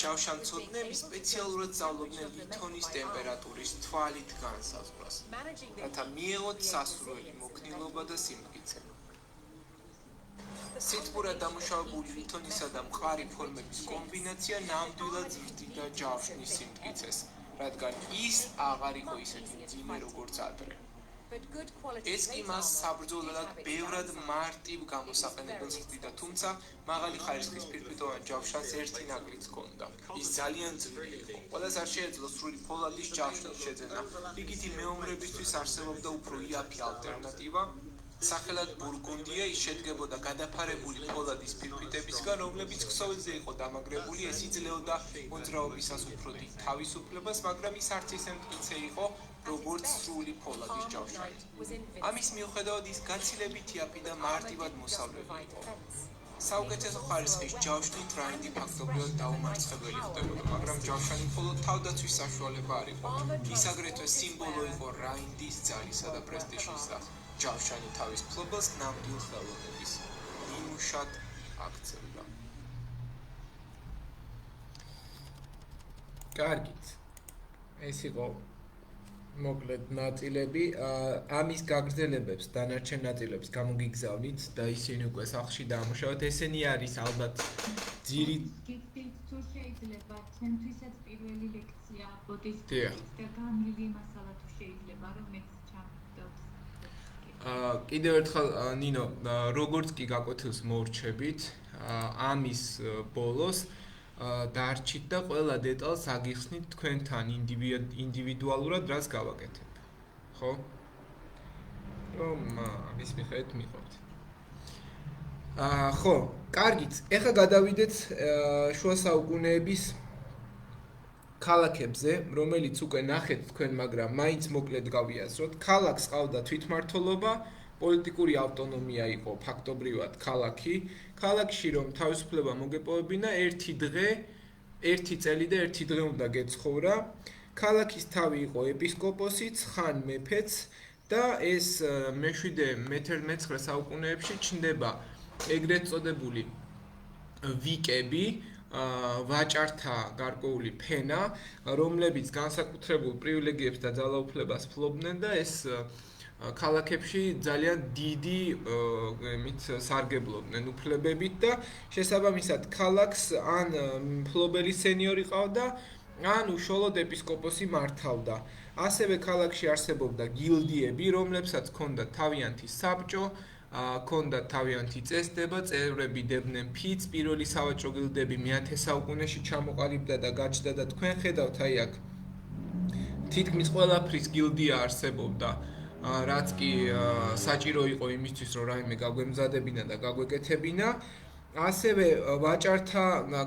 Speaker 2: ჯავშანცოდნები სპეციალურად სწავლობდნენ ლითონის ტემპერატურის თვალით განსაზღვრას, რათა მიეღოთ სასურველი მოქნილობა და სიმტკიცე. სიტყვურად დამუშავებული ლითონისა და მყარი ფორმების კომბინაცია ნამდვილად ზრდიდა ჯავშნის სიმტკიცეს, რადგან ის აღარ იყო ისეთი მძიმე, როგორც ადრე. ეს კი მას საბრძოლველად ბევრად მარტივ გამოსაყენებელს ხდიდა, თუმცა მაღალი ხარისხის ფირფიტოვან ჯავშანს ერთი ნაკლიც ჰქონდა. ის ძალიან ძლიერი იყო. ყველას არ შეეძლო სრული ფოლადის ჯავშნის შეძენა. რიგითი მეომრებისთვის არსებობდა უფრო იაფი ალტერნატივა. სახელად ბურგუნდია ის შედგებოდა გადაფარებული ფოლადის ფირფიტებისგან, რომლებიც ქსოვილზე იყო დამაგრებული, ეს იძლეოდა მოძრაობისას უფრო დიდ თავისუფლებას, მაგრამ ის არც ისე მტკიცე იყო, როგორც სრული ფოლადის ჯავშანი. ამის მიუხედავად ის გაცილებით იაფი და მარტივად მოსავლელი იყო. საუკეთესო ხარისხის ჯავშნით რაინდი ფაქტობრივად დაუმარცხებელი ხდებოდა, მაგრამ ჯავშანი მხოლოდ თავდაცვის საშუალება არ იყო. ის აგრეთვე სიმბოლო იყო რაინდის ძალისა და პრესტიჟის და ჯავშანი თავის მფლობელს ნამდვილ ხელოვნების ნიმუშად აქცევდა. კარგით. ეს იყო მოკლედ ნაწილები. ამის გაგრძელებებს დანარჩენ ნაწილებს გამოგიგზავნით და ისინი უკვე სახლში დაამუშავეთ. ესენი არის ალბათ
Speaker 4: გიგდით თუ შეიძლება ჩემთვისაც პირველი ლექცია ბოდიშის და გამილი მასალა თუ შეიძლება რომ მეც ჩამგდოთ.
Speaker 2: კიდევ ერთხელ ნინო, როგორც კი გაკვეთილს მოვრჩებით, ამის ბოლოს დარჩით და ყველა დეტალს აგიხსნით თქვენთან ინდივიდუალურად რას გავაკეთებ. ხო? რომ ამის მიხედვით მიყვეთ. ხო, კარგით. ეხლა გადავიდეთ შუა საუკუნეების ქალაქებზე, რომელიც უკვე ნახეთ თქვენ, მაგრამ მაინც მოკლედ გავიაზროთ. ქალაქს ყავდა თვითმმართველობა, პოლიტიკური ავტონომია იყო ფაქტობრივად ქალაქი. ქალაქში რომ თავისუფლება მოგეპოვებინა, ერთი წელი და ერთი დღე უნდა გეცხოვრა. ქალაქის თავი იყო ეპისკოპოსიც, ხან მეფეც და ეს მე-19 საუკუნეებში ჩნდება ეგრეთ წოდებული ვიკები, ვაჭართა გარკვეული ფენა, რომლებიც განსაკუთრებულ პრივილეგიებს და ძალაუფლებას ფლობდნენ და ეს ქალაქებში ძალიან დიდი სარგებლობდნენ უფლებებით და შესაბამისად ქალაქს ან მფლობელი სენიორი ყავდა, ან უშუალოდ ეპისკოპოსი მართავდა. ასევე ქალაქში არსებობდა გილდიები, რომლებსაც ჰქონდათ თავიანთი საბჭო, ჰქონდათ თავიანთი წესდება, წევრები დებდნენ ფიცს, პირველი სავაჭრო გილდები მე-10 საუკუნეში ჩამოყალიბდა და გაჩნდა და თქვენ ხედავთ აი აქ თითქმის ყველაფრის გილდია არსებობდა, რაც კი საჭირო იყო იმისთვის, რომ რაიმე გაგვემზადებინა და გაგვეკეთებინა. ასევე ვაჭართა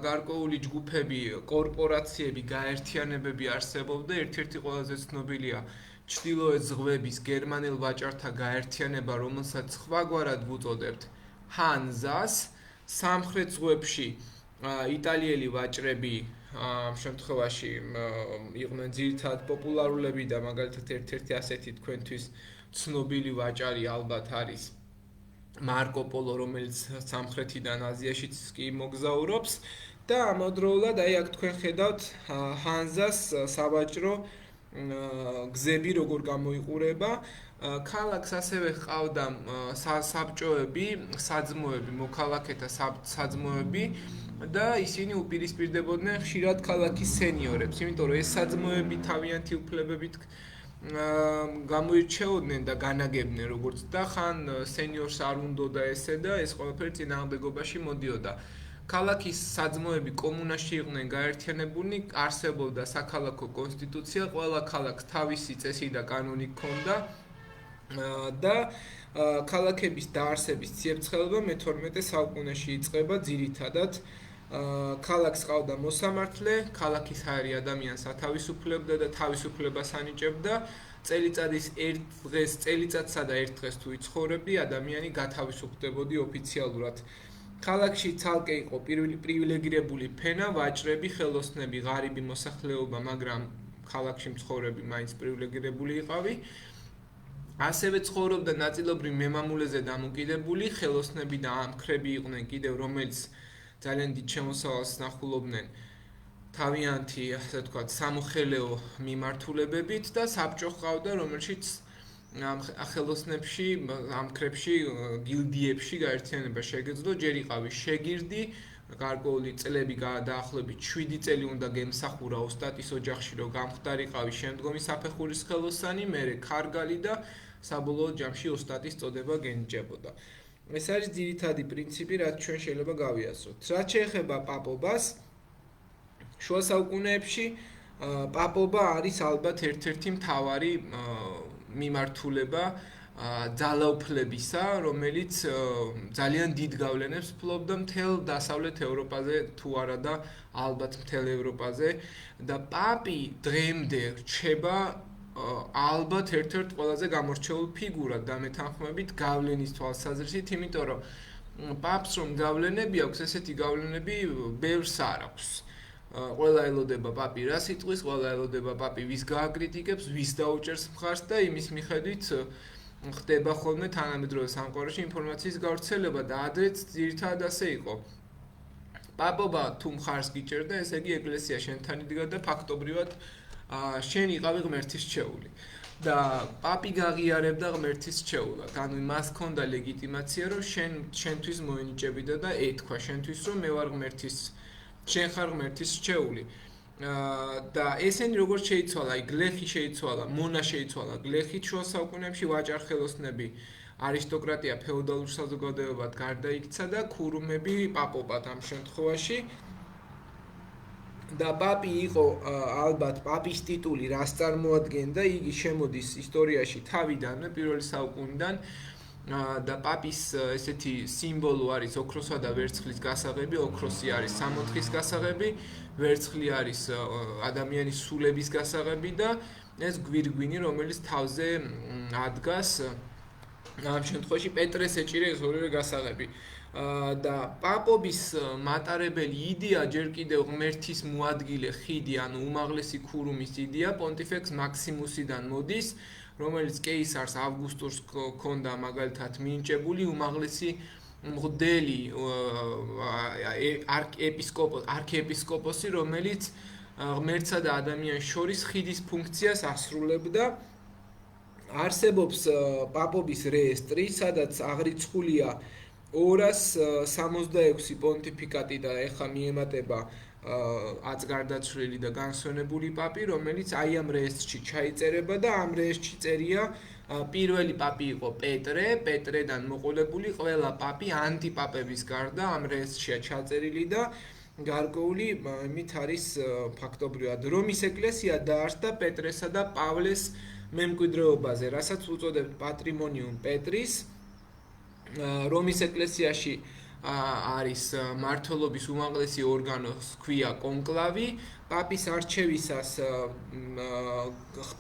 Speaker 2: გარკვეული ჯგუფები, კორპორაციები, გაერთიანებები არსებობდა. ერთ-ერთი ყველაზე ცნობილია ჩრდილოეთ ზღვების გერმანელ ვაჭართა გაერთიანება, რომელსაც სხვაგვარად ვუწოდებთ ჰანზას. სამხრეთ ზღვებში იტალიელი ვაჭრები ამ შემთხვევაში იყვნენ ძირითადად პოპულარულები და მაგალითად ერთ-ერთი ასეთი თქვენთვის ცნობილი ვაჭარი ალბათ არის მარკო პოლო, რომელიც სამხრეთიდან აზიაშიც კი მოგზაურობს და ამავდროულად აი აქ თქვენ ხედავთ ჰანზას სავაჭრო გზები როგორ გამოიყურება. ქალაქს ასევე ჰყავდა საბჭოები, საძმოები, მოქალაქეთა საძმოები და ისინი უპირისპირდებოდნენ ხშირად ქალაქის სენიორებს, იმიტომ რომ ეს საძმოები თავიანთი უფლებებით გამოირჩეოდნენ და განაგებდნენ როგორც და ხან სენიორს არ უნდოდა ესე და ეს ყველაფერი წინააღმდეგობაში მოდიოდა. ქალაქის საძმოები კომუნაში იყვნენ გაერთიანებულნი, არსებობდა საქალაქო კონსტიტუცია, ყველა ქალაქს თავისი წესი და კანონი ჰქონდა და ქალაქების დაარსების ციებ-ცხელება მე-12 საუკუნეში იწყება ძირითადად. ქალაქს ყავდა მოსამართლე, ქალაქის ჰაერი ადამიანს ათავისუფლებდა და თავისუფლებას ანიჭებდა. წელიწადის ერთ დღეს, წელიწადსა და ერთ დღეს თუ იცხოვრებდი, ადამიანი გათავისუფლდებოდი ოფიციალურად. ქალაქში ცალკე იყო პრივილეგირებული ფენა, ვაჭრები, ხელოსნები, ღარიბი მოსახლეობა, მაგრამ ქალაქში მცხოვრები მაინც პრივილეგირებული იყავი. ასევე ცხოვრობდა ნაწილობრივ მემამულეზე დამოკიდებული, ხელოსნები და ამქრები იყვნენ კიდევ, რომელიც ძალიან დიდ შემოსავალს ნახულობდნენ თავიანთი, ასე ვთქვათ, სამოხელეო მიმართულებებით და საბჭო ჰყავდა, რომელშიც ამ ხელოსნებში, ამ კრებში, გილდიებში გაერთიანება შეგეძლო, ჯერ იყავი შეგირდი, გარკვეული წლები დაახლოებით 7 წელი უნდა გემსახურა ოსტატის ოჯახში, რომ გამხდარიყავი შემდგომი საფეხურის ხელოსანი, მერე ქარგალი და საბოლოო ჯამში ოსტატის წოდება გენიჭებოდა. ეს არის ძირითადი პრინციპი, რაც ჩვენ შეიძლება გავიაზროთ. რაც შეეხება პაპობას, შუა საუკუნეებში პაპობა არის ალბათ ერთ-ერთი მთავარი მიმართულება ძალაუფლებისა, რომელიც ძალიან დიდ გავლენებს ფლობდა მთელ დასავლეთ ევროპაზე, თუ არა და ალბათ მთელ ევროპაზე და პაპი დღემდე რჩება ალბათ ერთ-ერთ ყველაზე გამორჩეულ ფიგურად და მეთანხმებით გავლენის თვალსაზრისით, იმიტომ რომ პაპს რომ გავლენები აქვს, ესეთი გავლენები ბევრს არ აქვს. ყველა ელოდება პაპი რა სიტყვის, ყველა ელოდება პაპი ვის გააკრიტიკებს, ვის დაუჭერს მხარს და იმის მიხედვით ხდება ხოლმე თანამედროვე სამყაროში ინფორმაციის გავრცელება და ადრეც ძირითადად ასე იყო. პაპობა თუ მხარს გიჭერდა, ესე იგი ეკლესია შენთან იდგა და ფაქტობრივად შენ იყავი ღმერთის რჩეული. და პაპი გაღიარებდა ღმერთის რჩეულად. ანუ მას ჰქონდა ლეგიტიმაცია, რომ შენთვის მოენიჭებიდა და ეთქვა შენთვის, რომ მე ვარ ღმერთის შენ ხარ ღმერთის რჩეული. და ესენი როგორც შეიცვალა, გლეხი შეიცვალა, მონა შეიცვალა, გლეხი შუა საუკუნეებში ვაჭარ-ხელოსნები, არისტოკრატია ფეოდალურ საზოგადოებად გარდაიქცა და ქურუმები პაპობად ამ შემთხვევაში. და პაპი იყო ალბათ პაპის ტიტული რას წარმოადგენდა, იგი შემოდის ისტორიაში თავიდანვე პირველი საუკუნიდან და პაპის ესეთი სიმბოლო არის ოქროსა და ვერცხლის გასაღები, ოქროსი არის სამოთხის გასაღები, ვერცხლი არის ადამიანის სულების გასაღები და ეს გვირგვინი, რომელიც თავზე ადგას ამ შემთხვევაში პეტრეს ეჭირა ეს ორივე გასაღები. და პაპობის მატარებელი იდეა ჯერ კიდევ ღმერთის მოადგილე ხიდი, ანუ უმაღლესი ქურუმის იდეა პონტიფექს მაქსიმუსიდან მოდის, რომელიც კეისარს ავგუსტურს ჰქონდა მაგალითად მინიჭებული უმაღლესი მღვდელი არქიეპისკოპოსი, რომელიც ღმერთსა და ადამიანს შორის ხიდის ფუნქციას ასრულებდა. არსებობს პაპობის რეესტრი, სადაც აღრიცხულია 266 პონტიფიკატი და ეხლა მიემატება აწგარდაცვლილი და განსვენებული პაპი, რომელიც აი ამ რეესტრში ჩაიწერება და ამ რეესტრში წერია პირველი პაპი იყო პეტრედან მოყოლებული ყველა პაპი ანტიპაპების გარდა ამ რეესტრშია ჩაწერილი და გარკვეული იმით არის ფაქტობრივად რომის ეკლესია დაარსდა პეტრესა და პავლეს მემკვიდრეობაზე, რასაც უწოდებთ პატრიმონიუმ პეტრის. რომის ეკლესიაში არის მმართველობის უმაღლესი ორგანოს ქვია კონკლავი. პაპის არჩევისას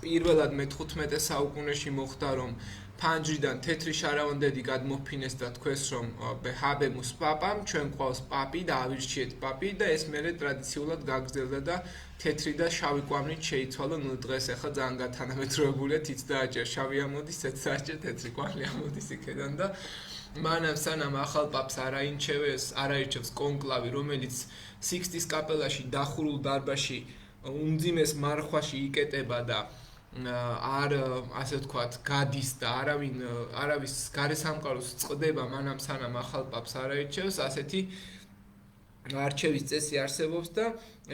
Speaker 2: პირველად მე-15 საუკუნეში მოხდა, რომ ფანჯრიდან თეთრი შარავანდედი გადმოფინეს და თქვეს, რომ ჰაბემუს პაპამ, ჩვენ გვყავს პაპი და ავირჩიეთ პაპი და ეს მერე ტრადიციულად გაგრძელდა და თეთრი და შავი კვამლით შეიცვალა. ნუ დღეს ახლა ძალიან გათანამედროვებულია, თიც დააჭერ შავი ამოდის, ეც დააჭერ თეთრი კვამლი ამოდის იქიდან და მანამ სანამ ახალ პაპს არაირჩევს კონკლავი, რომელიც სიქსტის კაპელაში დახურულ დარბაზში უმძიმეს მარხვაში იკეტება და არ ასე ვთქვათ გადის და არავის გარესამყაროს წყდება, მანამ სანამ ახალ პაპს არაირჩევს, ასეთი არჩევის წესი არსებობს და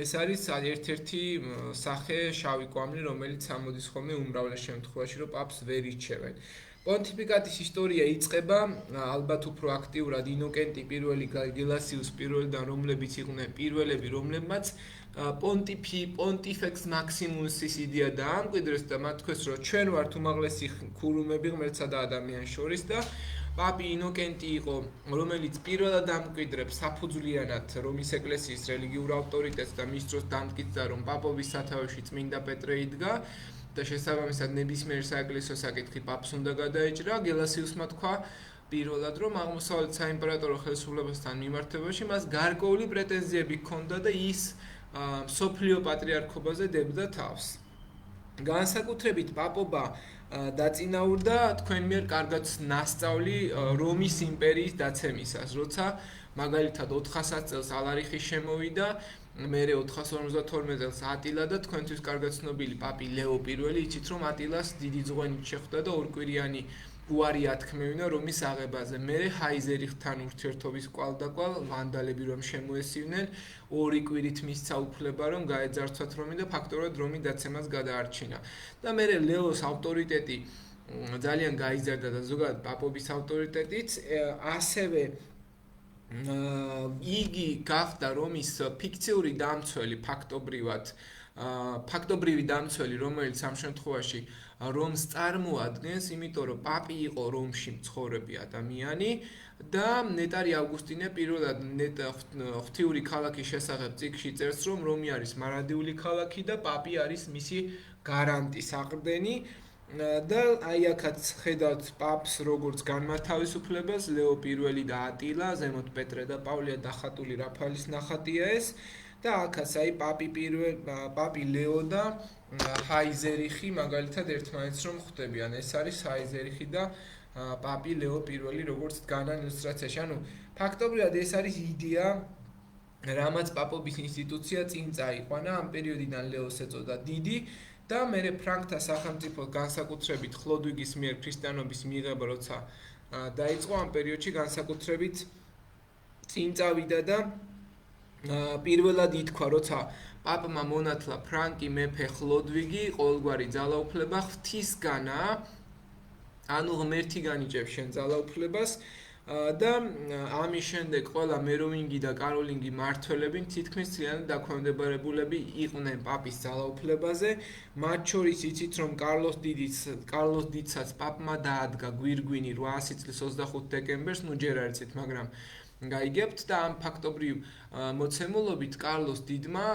Speaker 2: ეს არის ერთ-ერთი სახე შავი კვამლი, რომელიც ამოდის ხოლმე უმრავლეს შემთხვევაში, რომ პაპს ვერ ირჩევენ. პონტიფიკატის ისტორია იწყება ალბათ უფრო აქტიურად ინოკენტი პირველი, გელასიუს პირველიდან, რომლებიც იყვნენ პირველები, რომლებმაც პონტიფექს მაქსიმუსის იდეა დაამკვიდრეს და მათ თქვეს, რომ ჩვენ ვართ უმაღლესი ქურუმები ღმერთსა და ადამიანს შორის და პაპი ინოკენტი იყო, რომელიც პირველად ამკვიდრებს საფუძვლიანად რომის ეკლესიის რელიგიურ ავტორიტეტს და მის დროს დამტკიცდა, რომ პაპობის სათავეში წმინდა პეტრე იდგა და შესაბამისად ნებისმიერ საეკლესიო საკითხი პაპს უნდა გადაეჭრა. გელასიუსმა თქვა პირველად, რომ აღმოსავლეთ საიმპერატორო ხელისუფლებასთან მიმართებაში მას გარკვეული პრეტენზიები ჰქონდა და ის მსოფლიო პატრიარქობაზე დებდა თავს. განსაკუთრებით პაპობა დაწინაურდა თქვენ მიერ კარგად ნასწავლი რომის იმპერიის დაცემისას, როცა მაგალითად 400 წელს ალარიხი შემოვიდა მერე 452 წელს ატილა და თქვენთვის კარგად ცნობილი პაპი ლეო პირველი, იცით რომ ატილას დიდი ძღვენით შეხვდა და ორკვირიანი უარი ათქმევინა რომის აღებაზე. მერე ჰაიზერიხთან ურთიერთობის კვალდაკვალ ვანდალები რომ შემოესივნენ, 2 კვირით მისცა უფლება რომ გაეძარცვათ რომი და ფაქტობრივად რომი დაცემას გადაარჩინა. და მერე ლეოს ავტორიტეტი ძალიან გაიზარდა და ზოგადად პაპობის ავტორიტეტიც, ასევე იგი გახდა რომის ფიქციური დამცველი ფაქტობრივი დამცველი, რომელიც ამ შემთხვევაში რომს წარმოადგენს, იმიტომ რომ პაპი იყო რომში მცხოვრები ადამიანი და ნეტარი ავგუსტინე პირველად ღვთიური ქალაქის შესახებ წიგნში წერს, რომ რომი არის მარადიული ქალაქი და პაპი არის მისი გარანტი, საყრდენი. და აი აქაც ხედავთ პაპს როგორც განმათავისუფლებას, ლეო პირველი და ატილა, ზემოთ პეტრე და პავლე დახატული რაფაელის ნახატია ეს და აქაც აი პაპი ლეო და ჰაიზერიხი მაგალითად ერთმანეთს რომ ხვდებიან. ეს არის ჰაიზერიხი და პაპი ლეო პირველი როგორც დგანან ილუსტრაციაში. ანუ ფაქტობრივად ეს არის იდეა, რამაც პაპობის ინსტიტუცია წინ წაიყვანა, ამ პერიოდიდან ლეოს ეწოდა დიდი და მერე ფრანკთა სახელმწიფო განსაკუთრებით ხლოდვიგის მიერ ქრისტიანობის მიღება როცა დაიწყო, ამ პერიოდში განსაკუთრებით წინ წავიდა და პირველად ითქვა, როცა პაპმა მონათლა ფრანკი მეფე ხლოდვიგი, ყოველგვარი ძალაუფლება ღვთისგანაა, ანუ ღმერთი განიჭებს შენ ძალაუფლებას და ამის შემდეგ ყველა მეროვინგი და კაროლინგი მმართველები თითქმის ძალიანად დაქვემდებარებულები იყვნენ პაპის ძალაუფლებაზე. მათ შორის იცით რომ კარლოს დიდსაც პაპმა დაადგა გვირგვინი 800 წლის 25 დეკემბერს, ნუ ჯერ არ იცით, მაგრამ გაიგებთ და ამ ფაქტობრივ მოცემულობით კარლოს დიდმა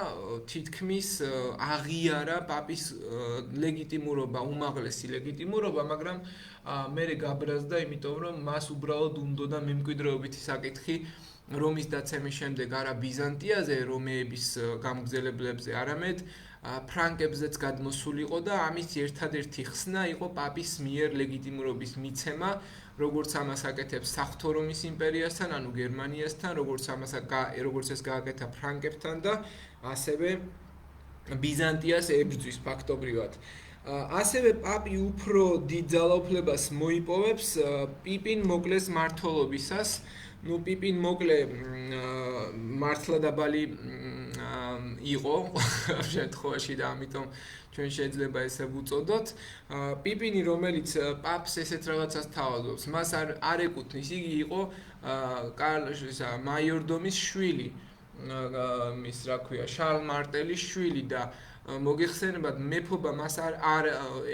Speaker 2: თითქმის აღიარა პაპის ლეგიტიმურობა, უმაღლესი ლეგიტიმურობა, მაგრამ მერე გაბრაზდა, იმიტომ რომ მას უბრალოდ უნდოდა მემკვიდრეობითი საკითხი რომის დაცემის შემდეგ არა ბიზანტიაზე, რომეების გამგზელებელებზე, არამედ ფრანკებზეც გადმოსულიყო და ამის ერთადერთი ხსნა იყო პაპის მიერ ლეგიტიმურობის მიცემა, როგორც ამას აკეთებს საღვთო რომის იმპერიასთან, ანუ გერმანიასთან, როგორც ეს გააკეთა ფრანკებთან და ასევე ბიზანტიას ებრძვის ფაქტობრივად. ასევე პაპი უფრო დიდ ძალაუფლებას მოიპოვებს პიპინ მოკლეს მმართველობისას. ნუ პიპინ მოკლე მართლა დაბალი იყო ამ შემთხვევაში და ამიტომ ჩვენ შეიძლება ესე ვუწოდოთ. პიპინი, რომელიც პაპს ესეთ რაღაცას თავაზობს, მას არ ეკუთვნის, იგი იყო მაიორდომის შვილი, მის რა ქვია, შარლ მარტელის შვილი და მოგეხსენებათ, მეფობა მას არ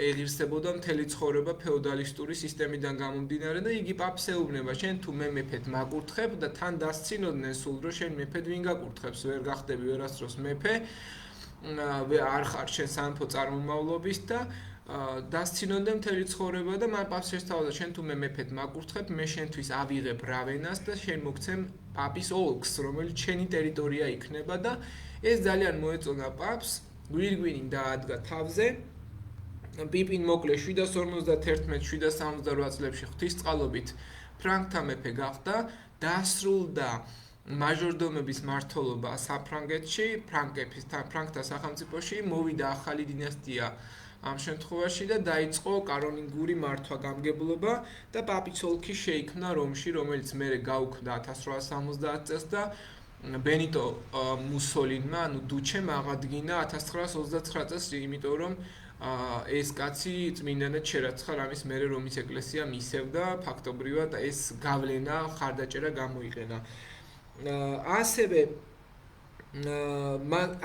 Speaker 2: ეღირსებოდა მთელი ცხოვრება ფეოდალისტური სისტემიდან გამომდინარე და იგი პაპს ეუბნება, შენ თუ მე მეფედ მაკურთხებ და თან დასცინოდნენ სულ რომ შენ მეფედ ვინ გაკურთხებს, ვერ გახდები ვერასდროს მეფე, არ ხარ შენ სამეფო წარმომავლობის და დასცინონდნენ მთელი ცხოვრება და მან პაპს შესთავაზა, შენ თუ მე მეფედ მაკურთხებ, მე შენთვის ავიღებ რავენას და შენ მოგცემ პაპის ოლქს, რომელიც შენი ტერიტორია იქნება და ეს ძალიან მოეწონა პაპს. გვირგვინი დაადგა თავზე. პიპინ მოკლე 751-768 წლებში ღვთისწყალობით ფრანკთა მეფე გახდა, დასრულდა მაჟორდომების მმართველობა საფრანგეთში, ფრანკთა სახელმწიფოში, მოვიდა ახალი დინასტია ამ შემთხვევაში და დაიწყო კაროლინგური მართვა-გამგებლობა და პაპის ოლქი შეიქმნა რომში, რომელიც მერე გაუქმდა 1870 წელს და ბენიტო მუსოლინმა, ანუ დუჩემ აღადგინა 1929 წელს, იმიტომ რომ ეს კაცი წმინდანად შერაცხა რამის მერე რომის ეკლესია მისევდა, ფაქტობრივად ეს გავლენა, ხარდაჭერა გამოიყენა. ასევე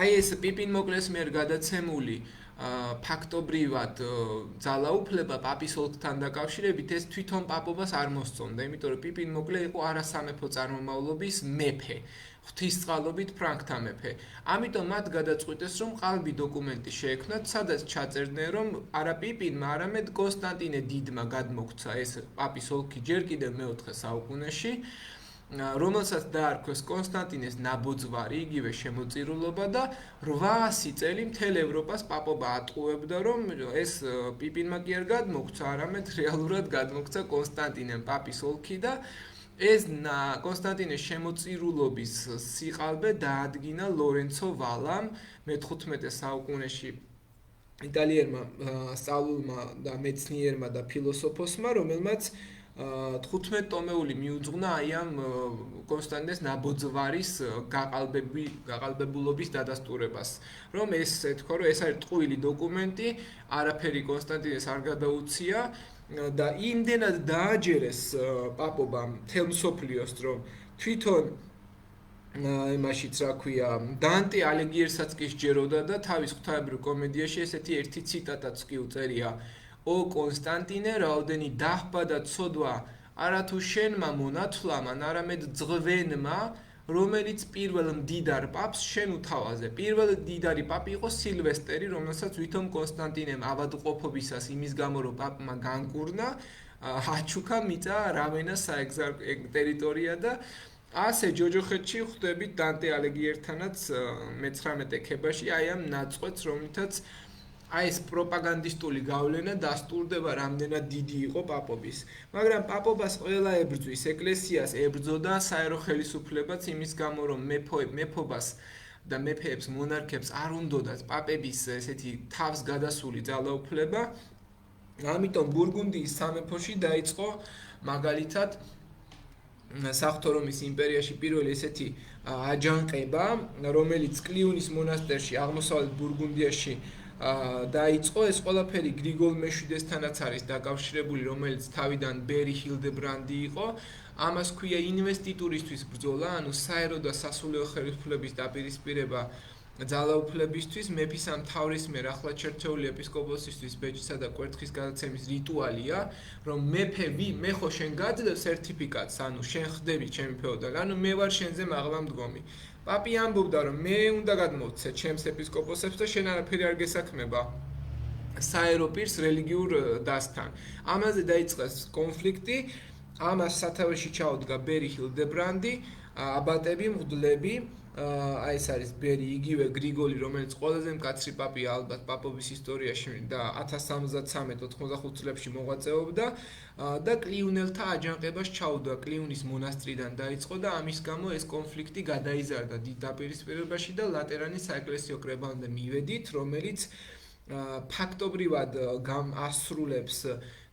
Speaker 2: აი ეს პიპინ მოკლეს მიერ გადაცემული ფაქტობრივად ძალაუფლება პაპის ოლქთან დაკავშირებით ეს თვითონ პაპობას არ მოსწონდა, იმიტომ რომ პიპინ მოკლე იყო არასამეფო წარმომავლობის მეფე, ღვთისწყალობით ფრანკთა მეფე. ამიტომ მათ გადაწყვიტეს, რომ ყალბი დოკუმენტი შეექმნათ, სადაც ჩაწერდნენ, რომ არა პიპინმა, არამედ კონსტანტინე დიდმა გადმოგვცა ეს პაპის ოლქი ჯერ კიდევ მე-4 საუკუნეში, რომელსაც დაარქვეს კონსტანტინეს ნაბოძვარი, იგივე შემოწირულობა და 800 წელი მთელ ევროპას პაპობა ატყუებდა, რომ ეს პიპინმა კი არ გადმოგვცა, არამედ რეალურად გადმოგვცა კონსტანტინემ პაპის ოლქი და ეს კონსტანტინეს შემოწირულობის სიყალბე დაადგინა ლორენცო ვალამ მე-15 საუკუნეში იტალიერმა სწავლულმა და მეცნიერმა და ფილოსოფოსმა, რომელმაც 15 ტომეული მიუძღვნა აი ამ კონსტანტინეს ნაბოძვარის გაყალბებულობის დადასტურებას, რომ ეს ეთქვა, რომ ეს არის ტყუილი დოკუმენტი, არაფერი კონსტანტინეს არ გადაუცია და იმდენად დააჯერეს პაპობამ მთელ მსოფლიოს, რომ თვითონ იმაშიც რა ქვია, დანტე ალიგიერსაც კი სჯეროდა და თავის ღვთაებრივ კომედიაში ესეთი ერთი ციტატაც კი უწერია: "ო კონსტანტინე, რაოდენი დაჰბა და ცოდვა არათუ შენმა მონათვლამ, არამედ ძღვენმა, რომელიც პირველ მდიდარ პაპს შენ უთავაზე. პირველ მდიდარი პაპი იყო სილვესტერი, რომელსაც ვითომ კონსტანტინემ ავადმყოფობისას იმის გამო, რომ პაპმა განკურნა, აჩუქა მიწა რავენა საეგზარქო ტერიტორია და ასე ჯოჯოხეთში ხვდებით დანტე ალიგიერთანაც მე-19 ქებაში აი ამ ნაწყვეტს, რომლითაც აი ეს პროპაგანდისტული გავლენა დასტურდება, რამდენად დიდი იყო პაპობის. მაგრამ პაპობას ყველა ებრძვის, ეკლესიას ებრძოდა საერო ხელისუფლებაც იმის გამო, რომ მეფობას და მეფეებს, მონარქებს არ უნდოდათ პაპების ესეთი თავს გადასული ძალაუფლება. ამიტომ ბურგუნდიის სამეფოში დაიწყო მაგალითად საღვთო რომის იმპერიაში პირველი ესეთი აჯანყება, რომელიც კლიუნის მონასტერში, აღმოსავლეთ ბურგუნდიაში დაიწყო. ეს ყველაფერი გრიგოლ მე-7-დანაც არის დაკავშირებული, რომელიც თავიდან ბერი ჰილდებრანდი იყო. ამას ქვია ინვესტიტურისთვის ბრძოლა, ანუ საერო და სასულიერო ხელისუფლების დაპირისპირება ძალაუფლებისთვის, მეფის ამ თავრის მიერ ახლად შერჩეული ეპისკოპოსისთვის ბეჭდისა და კვერთხის გადაცემის რიტუალია, რომ მე ხო შენ გაძლევ სერტიფიკატს, ანუ შენ ხდები ჩემი ფეოდალი, ანუ მე ვარ შენზე მაღლა მდგომი. პაპი ამბობდა, რომ მე უნდა გადმოვცე ჩემს ეპისკოპოსებს და შენ არაფერი არ გესაქმება საერო პირს რელიგიურ დასთან. ამაზე დაიწყეს კონფლიქტი, ამას სათავეში ჩაუდგა ბერი ჰილდებრანდი, აბატები, მღვდლები, აი ეს არის ბერი, იგივე გრიგოლი, რომელიც ყველაზე მკაცრი პაპია ალბათ პაპობის ისტორიაში და 1073-85 წლებში მოღვაწეობდა და კლიუნელთა აჯანყებას ჩაუდგა. კლიუნის მონასტრიდან დაიწყო და ამის გამო ეს კონფლიქტი გადაიზარდა დიდ დაპირისპირებაში და ლატერანის საეკლესიო კრებამდე მივედით, რომელიც ფაქტობრივად ასრულებს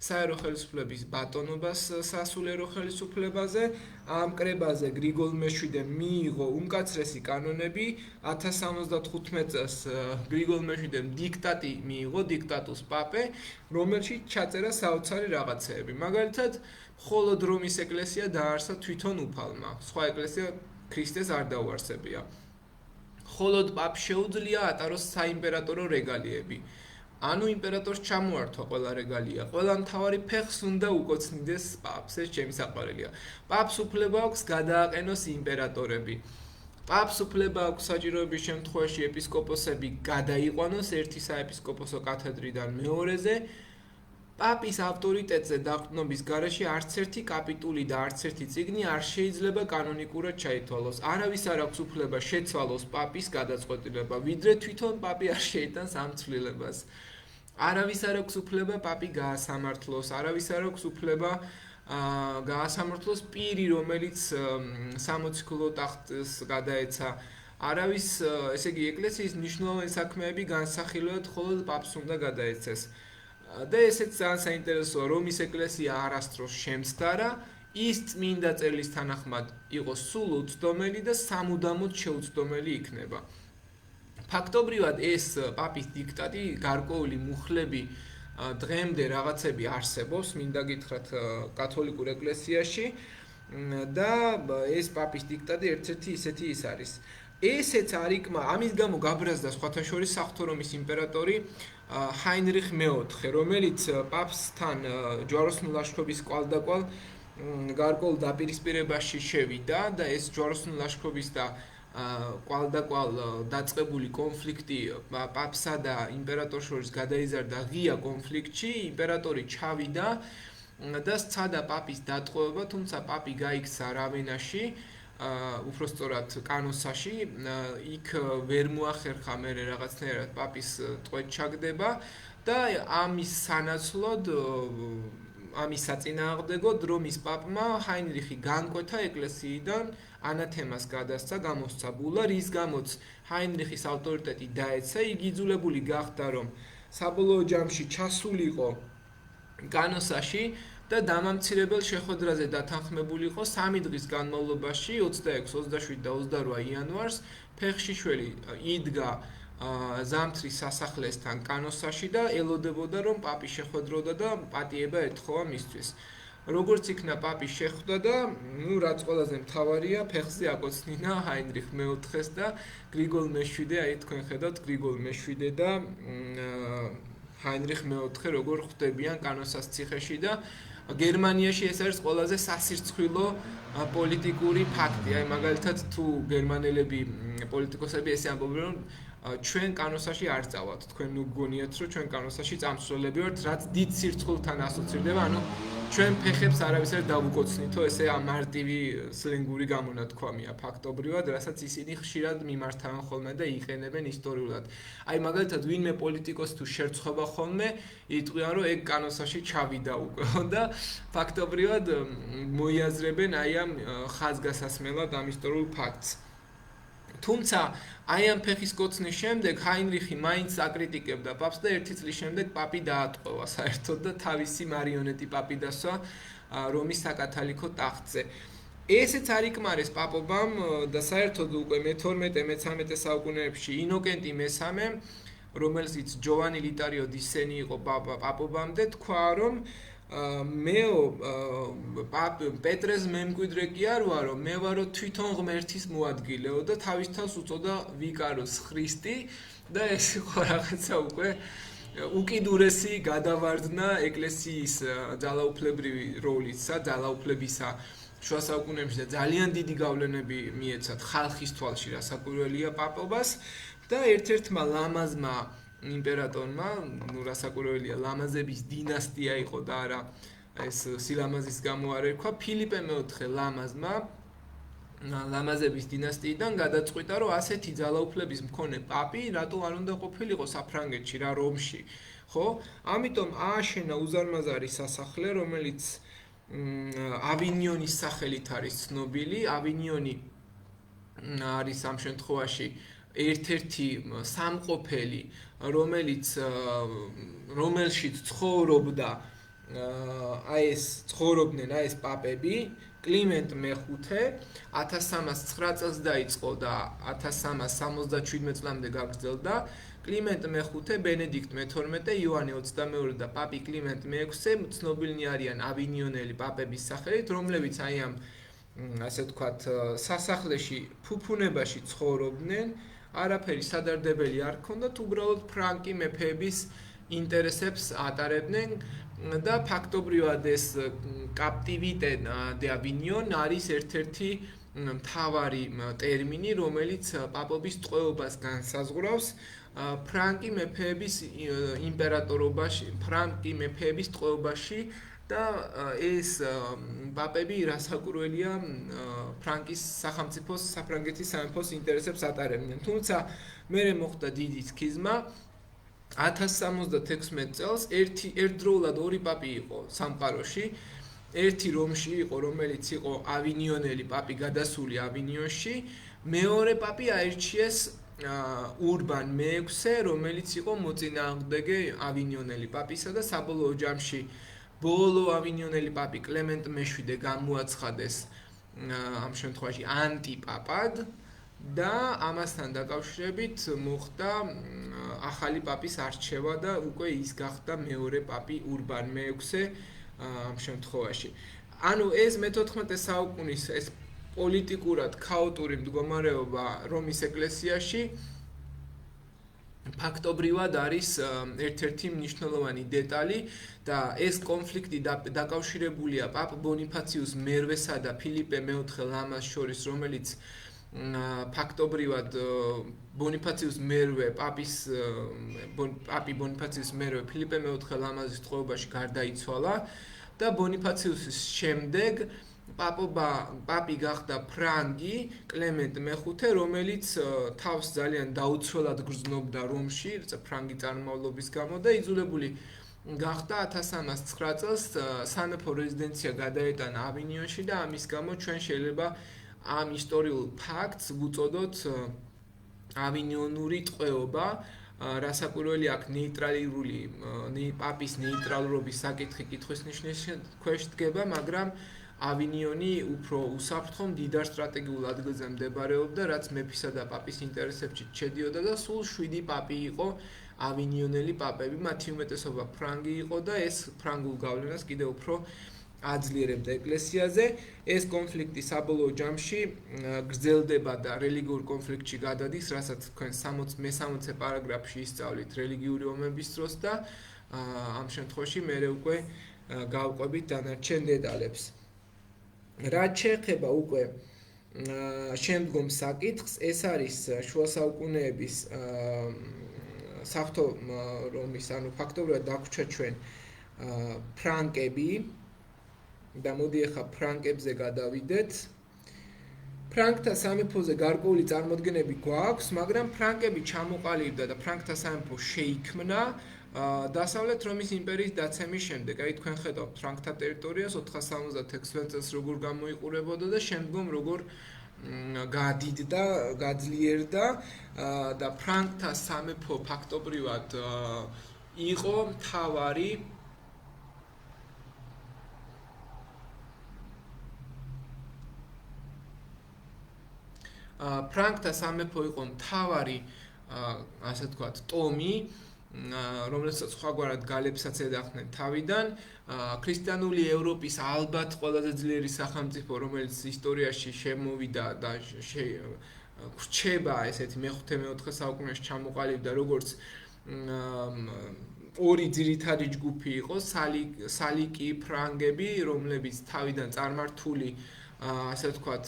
Speaker 2: საერო ხელისუფლების ბატონობას სასულიერო ხელისუფლებაზე. ამ კრებაზე გრიგოლ მე-7 მიიღო უმკაცრესი კანონები. 1075 წელს გრიგოლ მე-7 დიქტატი მიიღო, დიქტატუს პაპე, რომელშიც ჩაწერა საოცარი რაღაცეები. მაგალითად, მხოლოდ რომის ეკლესია დააარსა თვითონ უფალმა, სხვა ეკლესია ქრისტეს არ დაუარსებია. მხოლოდ პაპს შეუძლია ატაროს საიმპერატორო რეგალიები. ანუ იმპერატორს ჩამოართვა ყველა რეგალია, ყველა მთავარი ფეხს უნდა უკოცნიდეს პაპს, ეს ჩემი საყვარელია. პაპს უფლება აქვს გადააყენოს იმპერატორები. პაპს უფლება აქვს საჭიროების შემთხვევაში ეპისკოპოსები გადაიყვანოს ერთი საეპისკოპოსო კათედრიდან მეორეზე. პაპის ავტორიტეტზე დაყრდნობის გარეშე არც ერთი კაპიტული და არც ერთი წიგნი არ შეიძლება კანონიკურად ჩაითვალოს. არავის არ აქვს უფლება შეცვალოს პაპის გადაწყვეტილება, ვიდრე თვითონ პაპი არ შეიტანს ამ ცვლილებას. არავის არ აქვს უფლება პაპი გაასამართლოს, არავის არ აქვს უფლება გაასამართლოს პირი, რომელიც 60 ქულო ტახტს გადაეცა. არავის, ესე იგი, ეკლესიის მნიშვნელოვანი საქმეები განსახილველად მხოლოდ პაპს უნდა გადაეცეს. და ესეც ძალიან საინტერესოა, რომის ეკლესია არასდროს შემცდარა, ის წმინდა წერილის თანახმად იყო სულ უცდომელი და სამუდამოდ შეუცდომელი იქნება. ფაქტობრივად ეს პაპის დიქტატი, გარკვეული მუხლები დღემდე რაღაცები არსებობს, მინდა გითხრათ კათოლიკურ ეკლესიაში და ეს პაპის დიქტატი ერთ-ერთი ისეთი ის არის. ესეც არიკმა, ამის გამო გაბრაზდა სხვათა შორის საღვთო რომის იმპერატორი ჰაინრიხ მე-4, რომელიც პაპსთან ჯვაროსნული ლაშქრობის კვალდაკვალ გარკვეულ დაპირისპირებაში შევიდა და ეს ჯვაროსნული ლაშქრობის და კვალდაკვალ დაწყებული კონფლიქტი პაპსა და იმპერატორს შორის გადაიზარდა ღია კონფლიქტში. იმპერატორი ჩავიდა და სცადა პაპის დატყვევება, თუმცა პაპი გაიქცა რავენაში, უпростоრად კანოსაში, იქ ვერ მოახერხა მერე რაღაცნაირად პაპის ტყვედ ჩაგდება და ამის სანაცვლოდ ამის საწინააღმდეგოდ რომ ის პაპმა ჰაინრიხი განკვეთა ეკლესიიდან ანათემას გადასცა გამოსცა ბულა რის გამოც ჰაინრიხის ავტორიტეტი დაეცა იგი იძულებული გახდა რომ საბოლოო ჯამში ჩასულიყო კანოსაში და დამამცირებელ შეხვედრაზე დათანხმებულიყო 3 დღის განმავლობაში 26, 27 და 28 იანვარს ფეხშიშველი იდგა ზამთრის სასახლესთან კანოსაში და ელოდებოდა რომ პაპი შეხვედროდა და პატიება ეთხოვა მისთვის. როგორც იქნა პაპის შეხვდა და რაც ყველაზე მთავარია ფეხზე აკოცნინა ჰაინრიხ მეოთხეს და გრიგოლ მე-7, აი თქვენ ხედავთ გრიგოლ მე-7 და ჰაინრიხ მეოთხე როგორ ხვდებიან კანოსას ციხეში და გერმანიაში ეს არის ყველაზე სასირცხვილო პოლიტიკური ფაქტი. აი მაგალითად თუ გერმანელები პოლიტიკოსები ესე ამბობენ რომ ჩვენ კანოსაში არ წავალთ. თქვენ ნუ გგონიათ რომ ჩვენ კანოსაში წამსვლელები ვართ, რაც დიდ სირცხვილთან ასოცირდება, ანუ ჩვენ ფეხებს არავის არ დავუკოცნითო, ესე ამარტივი სლენგური გამონათქვამია ფაქტობრივად, რასაც ისინი ხშირად მიმართავენ ხოლმე და იყენებენ ისტორიულად. აი მაგალითად ვინმე პოლიტიკოსს თუ შერცხება ხოლმე, იტყვიან რომ ეგ კანოსაში ჩავიდა უკვე და ფაქტობრივად მოიაზრებენ აი ამ ხაზგასასმელად ამ ისტორიულ ფაქტს. თუმცა აი ამ ფეხის კოცნის შემდეგ ჰაინრიხი მაინც აკრიტიკებდა პაპს და 1 წლის შემდეგ პაპი დაატყვევა საერთოდ და თავისი მარიონეტი პაპი დასვა რომის საკათალიკო ტახტზე. ესეც არ იკმარეს პაპობამ და საერთოდ უკვე მე-12-მე-13 საუკუნეებში ინოკენტი მე-3 რომელზეც ჯოვანი ლიტარიო დისენი იყო პაპობამდე თქვა რომ მეო პეტრეს მემკვიდრე კი არ ვარო, მე ვარო თვითონ ღმერთის მოადგილეო და თავის თავს უწოდა ვიკაროს ხვრისტი და ეს იყო რაღაცა უკვე უკიდურესი გადავარდნა ეკლესიის ძალაუფლებრივი როლისა, ძალაუფლებისა შუა საუკუნეებში და ძალიან დიდი გავლენები მიეცათ ხალხის თვალში, რასაკვირველია პაპობას და ერთ-ერთმა ლამაზმა იმპერატორმა, ნუ რასაკვირველია, ლამაზების დინასტია იყო და არა ეს სილამაზის გამო არ ერქვა, ფილიპე მეოთხე ლამაზმა ლამაზების დინასტიიდან გადაწყვიტა, რომ ასეთი ძალაუფლების მქონე პაპი რატო არ უნდა ყოფილიყო საფრანგეთში, რა რომში, ხო? ამიტომ ააშენა უზარმაზარი სასახლე, რომელიც ავინიონის სახელით არის ცნობილი. ავინიონი არის ამ შემთხვევაში ერთ-ერთი სამყოფელი, რომელშიც ცხოვრობდნენ ეს პაპები, კლიმენტ მე-5 1309 წელს დაიწყო და 1377 წლამდე გაგრძელდა. კლიმენტ მე-5, ბენედიქტ მე-12, იოანე 22 და პაპი კლიმენტ მე-6 ცნობილნი არიან ავინიონელი პაპების სახელით, რომლებიც აი ამ ასე ვთქვათ სასახლეში ფუფუნებაში ცხოვრობდნენ. არაფერი სადარდებელი არ ქონდათ, უბრალოდ ფრანკი მეფეების ინტერესებს ატარებდნენ და ფაქტობრივად ეს კაპტივიტე დე ავინიონ არის ერთ-ერთი მთავარი ტერმინი, რომელიც პაპობის ტყვეობას განსაზღვრავს ფრანკი მეფეების იმპერატორობაში, ფრანკი მეფეების ტყვეობაში და ეს პაპები რასაკვირველია ფრანკის სახელმწიფოს, საფრანგეთის სამეფოს ინტერესებს ატარებდნენ. თუმცა მერე მოხდა დიდი სქიზმა 1076 წელს ერთდროულად ორი პაპი იყო სამყაროში. ერთი რომში იყო, რომელიც იყო ავინიონელი პაპი გადასული ავინიონში, მეორე პაპი აირჩიეს ურბან მე-6, რომელიც იყო მოწინააღმდეგე ავინიონელი პაპისა და საბოლოო ჯამში ბოლო ავინიონელი პაპი კლემენტ მე-7 გამოაცხადეს ამ შემთხვევაში ანტიპაპად და ამასთან დაკავშირებით მოხდა ახალი პაპის არჩევა და უკვე ის გახდა მეორე პაპი ურბან მე-6 ამ შემთხვევაში. ანუ ეს მე-14 საუკუნის ეს პოლიტიკურად ქაოტური მდგომარეობა რომის ეკლესიაში ფაქტობრივად არის ერთ-ერთი მნიშვნელოვანი დეტალი და ეს კონფლიქტი დაკავშირებულია პაპ ბონიფაციუს მე-8-სა და ფილიპე მე-4 ლამაზს შორის, რომელიც ფაქტობრივად ბონიფაციუს მე-8 პაპი ბონიფაციუს მე-8 ფილიპე მე-4 ლამაზის ტყვეობაში გარდაიცვალა და ბონიფაციუსის შემდეგ პაპი გახდა ფრანგი კლემენტ მე-5, რომელიც თავს ძალიან დაუცველად გრძნობდა რომში, ფრანგი წარმომავლობის გამო და იძულებული გახდა 1309 წელს სამეფო რეზიდენცია გადაეტანა ავინიონში და ამის გამო ჩვენ შეიძლება ამ ისტორიულ ფაქტს ვუწოდოთ ავინიონური ტყვეობა, რასაკვირველი აქ ნეიტრალურული პაპის ნეიტრალურობის საკითხი კითხვის ნიშნის ქვეშ დგება, მაგრამ ავინიონი უფრო უსაფრთხო მდიდარ სტრატეგიულ ადგილზე მდებარეობდა, რაც მეფისა და პაპის ინტერესებში შედიოდა და სულ 7 პაპი იყო ავინიონელი პაპები, მათი უმეტესობა ფრანგი იყო და ეს ფრანგულ გავლენას კიდევ უფრო აძლიერებდა ეკლესიაზე. ეს კონფლიქტი საბოლოო ჯამში გრძელდება და რელიგიურ კონფლიქტში გადადის, რასაც თქვენ 63 პარაგრაფში ისწავლით რელიგიური ომების დროს და ამ შემთხვევაში მე უკვე გავყვებით დანარჩენ დეტალებს. რაც შეეხება უკვე შემდგომ საკითხს, ეს არის შუა საუკუნეების საფრთხო რომის, ანუ ფაქტობრივად დაგვჭა ჩვენ ფრანკები და მოდი ახლა ფრანკებზე გადავიდეთ. ფრანკთა სამეფოზე გარკვეული წარმოდგენები გვაქვს, მაგრამ ფრანკები ჩამოყალიბდა და ფრანკთა სამეფო შეიქმნა დასავლეთ რომის იმპერიის დაცემის შემდეგ. აი თქვენ ხედავთ ფრანკთა ტერიტორიას 476 წელს როგორ გამოიყურებოდა და შემდგომ როგორ გადიდდა, გაძლიერდა და ფრანკთა სამეფო ფაქტობრივად იყო მთავარი ფრანკთა სამეფო იყო მთავარი ასე ვთქვათ ტომი, რომელსაც სხვაგვარად გალებსაც ეძახდნენ თავიდან. ქრისტიანული ევროპის ალბათ ყველაზე ძლიერი სახელმწიფო, რომელიც ისტორიაში შემოვიდა და რჩება ესეთი მე-5-4 საუკუნეში ჩამოყალიბდა, როგორც ორი ძირითადი ჯგუფი იყო, სალიკი ფრანგები, რომლებიც თავიდან წარმართული ასე ვთქვათ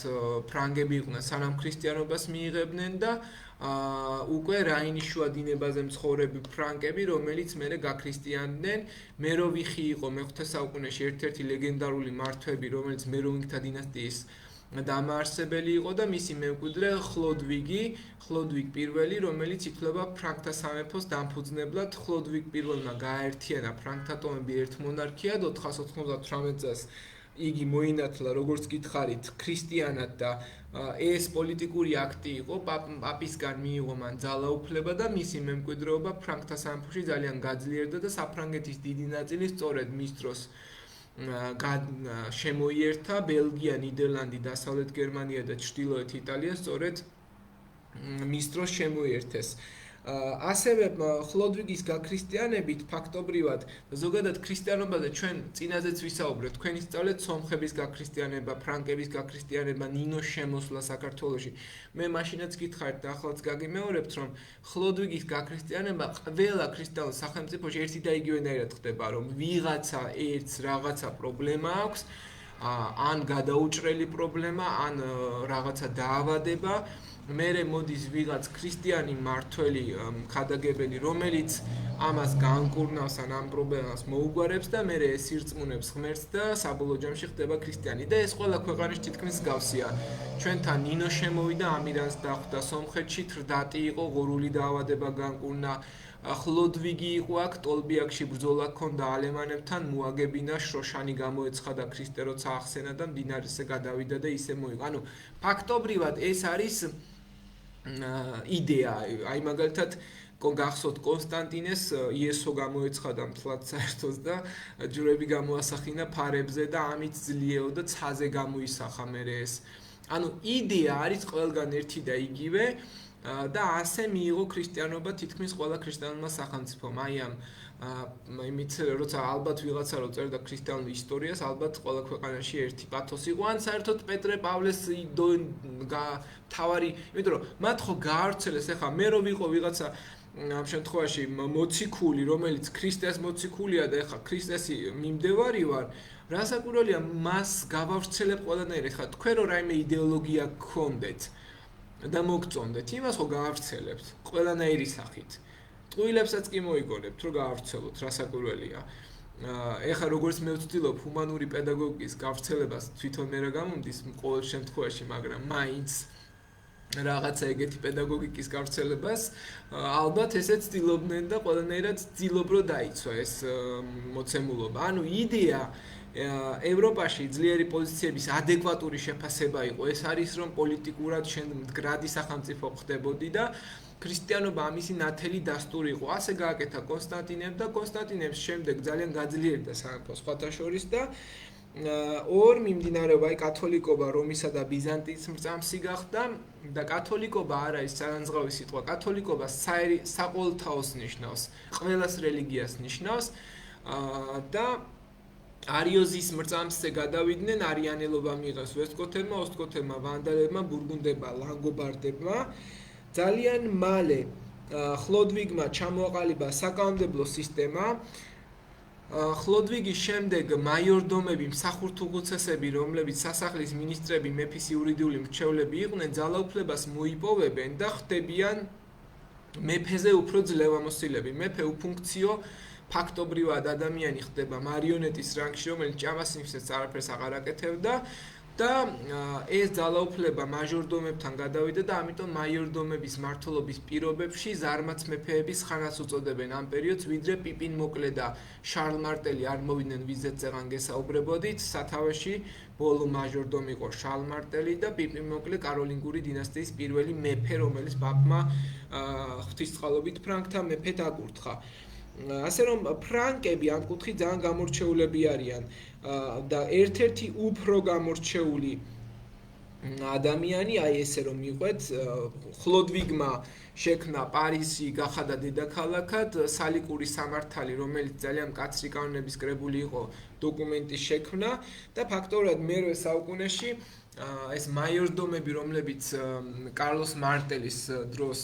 Speaker 2: ფრანგები იყვნენ, სანამ ქრისტიანობას მიიღებდნენ და უკვე რაინის შუა დინებაზე მცხოვრები ფრანკები, რომელიც მერე გაქრისტიანდნენ. მეროვიხი იყო მე-5 საუკუნეში ერთ-ერთი ლეგენდარული მმართველი, რომელიც მეროვინგთა დინასტიის დამაარსებელი იყო და მისი მემკვიდრე ხლოდვიგი პირველი, რომელიც ითვლება ფრანკთა სამეფოს დამფუძნებლად. ხლოდვიგ პირველმა გააერთიანა ფრანკთა ტომები ერთ მონარქიად 498 წელს. იგი მოინათლა, როგორც გითხარით, ქრისტიანად და ეს პოლიტიკური აქტი იყო, პაპისგან მიიღო მან ძალაუფლება და მისი მემკვიდრეობა ფრანკთა სამეფოში ძალიან გაძლიერდა და საფრანგეთის დიდი ნაწილი სწორედ მის დროს შემოიერთა. ბელგია, ნიდერლანდი, დასავლეთ გერმანია და ჩრდილოეთ იტალია სწორედ მის დროს შემოიერთეს. ასევე ხლოდვიგის გაქრისტიანებით ფაქტობრივად ზოგადად ქრისტიანობაზე ჩვენ წინაზეც ვისაუბრეთ, თქვენ ისწავლეთ სომხების გაქრისტიანება, ფრანკების გაქრისტიანება, ნინოს შემოსვლა საქართველოში. მე მაშინაც გითხარით და ახლაც გაგიმეორებთ, რომ ხლოდვიგის გაქრისტიანება ყველა ქრისტიანულ სახელმწიფოში ერთი და იგივენაირად ხდება, რომ ვიღაცა ერთს რაღაცა პრობლემა აქვს, ან გადაუჭრელი პრობლემა, ან რაღაცა დაავადება. მერე მოდის ვიღაც ქრისტიანი მმართველი ხადაგებელი, რომელიც ამას განკურნავს ან ამ პრობლემას მოუგვარებს და მერე ეს ირწმუნებს ღმერთს და საბოლოო ჯამში ხდება ქრისტიანი. და ეს ყველა ქვეყანაში თითქმის მსგავსია. ჩვენთან ნინო შემოვიდა, ამირანს დახვდა სომხეთში, თრდატი იყო, ღორული დაავადება განკურნა. ხლოდვიგი იყო აქ, ტოლბიაკში ბრძოლა ჰქონდა ალემანებთან, მოაგებინა, შროშანი გამოეცხადა ქრისტე, როცა ახსენა და მდინარეზე გადავიდა და ისე მოიგო. ანუ ფაქტობრივად ეს არის იდეა, აი მაგალითად გახსოვთ კონსტანტინეს იესო გამოეცხადა მთლად საერთოს და ჯვრები გამოასახინა ფარებზე და ამით ძლიეროდა ცაზე გამოისახა მერე ეს. ანუ იდეა არის ყველგან ერთი და იგივე და ასე მიიღო ქრისტიანობა თითქმის ყველა ქრისტიანულმა სახელმწიფომ. აი ამ იმით როცა ალბათ ვიღაცა რო წერდა ქრისტიანულ ისტორიას, ალბათ ყველა ქვეყანაში ერთი პათოსი იყო, ან საერთოდ პეტრე პავლეს თავარი, იმიტომ რომ მათ ხო გაავრცელეს, ეხლა მე რო ვიყო ვიღაცა ამ შემთხვევაში მოციქული, რომელიც ქრისტეს მოციქულია და ეხლა ქრისტესი მიმდევარი ვარ, რასაკვირველია მას გავავრცელებ ყველანაირად. ეხლა თქვენ რო რაიმე იდეოლოგია გქონდეთ და მოგწონდეთ, იმას ხო გაავრცელებთ ყველანაირი სახით. ტყუილებსაც კი მოიგონებთ, რომ გაავრცელოთ, რასაკვირველია. ეხლა როგორც მე ვცდილობ ჰუმანური პედაგოგიკის გავრცელებას, თვითონ მე რა გამომდის ყოველ შემთხვევაში, მაგრამ მაინც რაღაცა ეგეთი პედაგოგიკის გავრცელებას, ალბათ ესეც ცდილობდნენ და ყველანაირად ცდილობრო დაიცვა ეს მოცემულობა. ანუ იდეა ევროპაში ძლიერი პოზიციების ადეკვატური შეფასება იყო. ეს არის რომ პოლიტიკურად მდგრადი სახელმწიფო ხდებოდი და ქრისტიანობა ამისი ნათელი დასტური იყო. ასე გააკეთა კონსტანტინემ და კონსტანტინემს შემდეგ ძალიან გაძლიერდა სამეფო სხვათა შორის და ორ მიმდინარეობა, აი კათოლიკობა რომისა და ბიზანტიის მრწამსი გახდა და კათოლიკობა არ არის საგანძღავი სიტყვა. კათოლიკობა საყოველთაოს ნიშნავს, ყველას რელიგიას ნიშნავს და არიოზის მრწამსზე გადავიდნენ, არიანელობა მიიღეს ვესტგოთებმა, ოსტგოთებმა, ვანდალებმა, ბურგუნდებმა, ლანგობარდებმა. ძალიან მალე ხლოდვიგმა ჩამოაყალიბა საკანონმდებლო სისტემა. ხლოდვიგის შემდეგ მაიორდომები, მსახურთუხუცესები, რომლებიც სასახლის მინისტრები, მეფის იურიდიული მრჩევლები იყვნენ, ძალაუფლებას მოიპოვებენ და ხდებიან მეფეზე უფრო ძლევამოსილები. მეფე უფუნქციო ფაქტობრივად ადამიანი ხდება მარიონეტის რანგში, რომელიც ჭამასინსებს არაფერს აღარ აკეთებდა და ეს ძალაუფლება მაჟორდომებთან გადავიდა და ამიტომ მაიორდომების მმართველობის პირობებში ზარმაც მეფეების ხანას უწოდებენ ამ პერიოდს, ვიდრე პიპინ მოკლე და შარლ მარტელი არ მოვიდნენ ვიზეთ წეღან გესაუბრებოდით. სათავეში ბოლო მაჟორდომი იყო შარლ მარტელი და პიპინ მოკლე კაროლინგური დინასტიის პირველი მეფე, რომელიც პაპმა ღვთისწყალობით ფრანკთა მეფედ აკურთხა. ასე რომ ფრანკები ამ კუთხით ძალიან გამორჩეულები არიან და ერთ-ერთი უფრო გამორჩეული ადამიანი, აი ესე რომ მიყვეთ, ხლოდვიგმა შექმნა პარიზი გახადა დედაქალაქად, სალიკური სამართალი, რომელიც ძალიან მკაცრი კანონების კრებული იყო, დოკუმენტის შექმნა და ფაქტობრივად მერვე საუკუნეში ეს მაიორდომები, რომლებიც კარლოს მარტელის დროს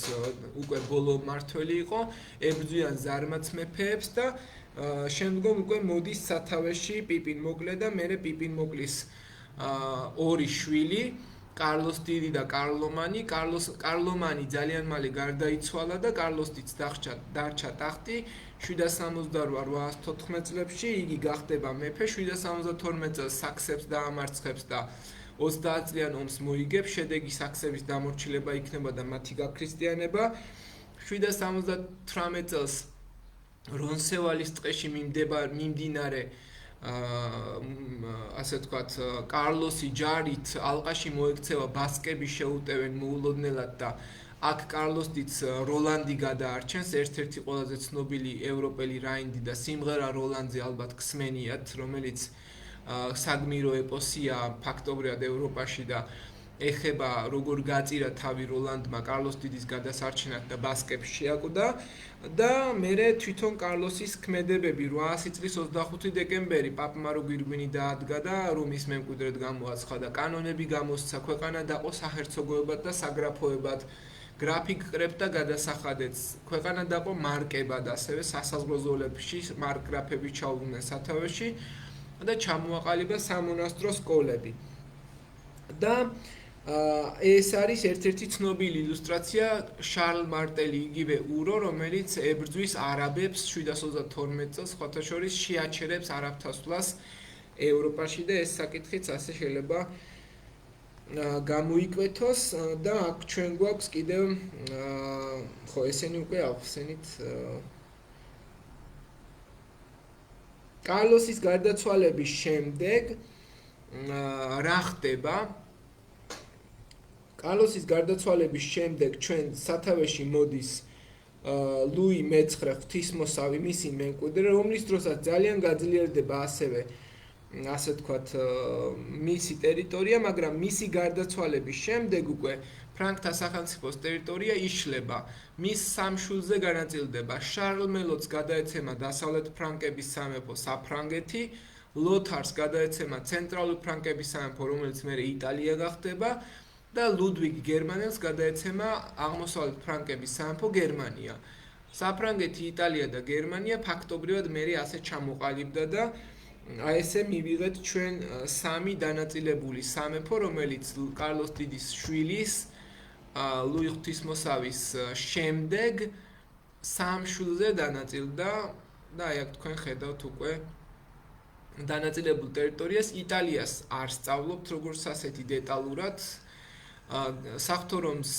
Speaker 2: უკვე ბოლო მმართველი იყო, ებრძვიან ზარმაც მეფეებს და შემდგომ უკვე მოდის სათავეში პიპინ მოკლე და მერე პიპინ მოკლის ორი შვილი, კარლოს დიდი და კარლომანი. კარლომანი ძალიან მალე გარდაიცვალა და კარლოსიც დარჩა ტახტი 768-814 წლებში. იგი გახდება მეფე, 772 წელს საქსებს დაამარცხებს და 30 წლიან ომს მოიგებს, შედეგი საქსების დამორჩილება იქნება და მათი გაქრისტიანება. 778 წელს რონსევალის ტყეში მიმდინარე ასე ვთქვათ, კარლოსი ჯარით ალყაში მოექცევა, ბასკები შეუტევენ მოულოდნელად და აქ კარლოსიც როლანდი გადაარჩენს, ერთ-ერთი ყველაზე ცნობილი ევროპელი რაინდი და სიმღერა როლანდზე ალბათ ქსმენიათ, რომელიც საგმირო ეპოსია ფაქტობრივად ევროპაში და ეხება როგორ გაწირა თავი როლანდმა კარლოს დიდის გადასარჩენად და ბასკებს შეაკვდა და მერე თვითონ კარლოსის ქმედებები 800 წლის 25 დეკემბერი პაპმა რო გვირგვინი დაადგა და რომის მემკვიდრედ გამოაცხადა და კანონები გამოსცა, ქვეყანა დაყო საჰერცოგოებად და საგრაფოებად, გრაფი კრებდა გადასახადებს, ქვეყანა დაყო მარკებად, ასევე სასაზღვრო ზოლებში მარკგრაფები ჩაუდგნენ სათავეში და ჩამოაყალიბა სამონასტრო სკოლები. და ეს არის ერთ-ერთი ცნობილი ილუსტრაცია შარლ მარტელი, იგივე ურო, რომელიც ებრძვის არაბებს 732 წელს, სხვათა შორის შეაჩერებს არაბთასვლას ევროპაში და ეს საკითხიც ასე შეიძლება გამოიკვეთოს და აქ ჩვენ გვაქვს კიდევ ხო ესენი უკვე ახსენით კარლოსის გარდაცვალების შემდეგ რა ხდება? კარლოსის გარდაცვალების შემდეგ ჩვენ სათავეში მოდის ლუი მე-9 ღვთისმოსავი, მისი მემკვიდრე, რომლის დროსაც ძალიან გაძლიერდება ასევე ასე ვთქვათ მისი ტერიტორია, მაგრამ მისი გარდაცვალების შემდეგ უკვე ფრანკთა სახელმწიფოს ტერიტორია იშლება. მის სამშვილზე განაწილდება შარლ მელოც გადაეცემა დასავლეთ ფრანკების სამეფო საფრანგეთი, ლოთარს გადაეცემა ცენტრალური ფრანკების სამეფო, რომელიც მერე იტალია გახდება და ლუდვიგ გერმანელს გადაეცემა აღმოსავლეთ ფრანკების სამეფო გერმანია. საფრანგეთი, იტალია და გერმანია ფაქტობრივად მერე ასე ჩამოყალიბდა და აი ესე მივიღეთ ჩვენ სამი დანაწილებული სამეფო, რომელიც კარლოს დიდის შვილის ლუი ღვთისმოსავის შემდეგ სამშვილზე დანაწილდა და აი აქ თქვენ ხედავთ უკვე დანაწილებულ ტერიტორიას. იტალიას არ სწავლობთ როგორც ასეთი დეტალურად, საღვთო რომს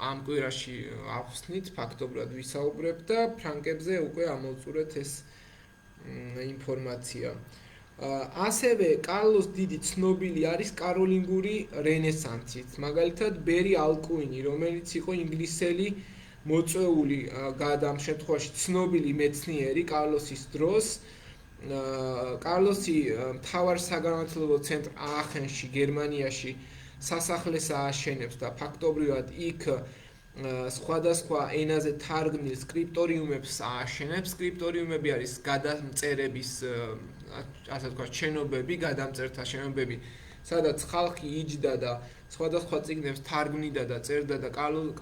Speaker 2: ამ კვირაში ახსნით, ფაქტობრივად ვისაუბრებ და ფრანკებზე უკვე ამოვწურეთ ეს ინფორმაცია. ასევე კარლოს დიდი ცნობილი არის კაროლინგური რენესანსით. მაგალითად, ბერი ალკუინი, რომელიც იყო ინგლისელი მოწვეული ამ შემთხვევაში ცნობილი მეცნიერი კარლოსის დროს. კარლოსი მთავარ საგანმანათლებლო ცენტრ აახენში, გერმანიაში სასახლეს ააშენებს და ფაქტობრივად იქ სხვადასხვა ენაზე თარგმნილ სკრიპტორიუმებს ააშენებს. სკრიპტორიუმები არის გადამწერების, ასე ვთქვათ, შენობები, გადამწერთა შენობები, სადაც ხალხი იჯდა და სხვადასხვა წიგნებს თარგმნიდა და წერდა და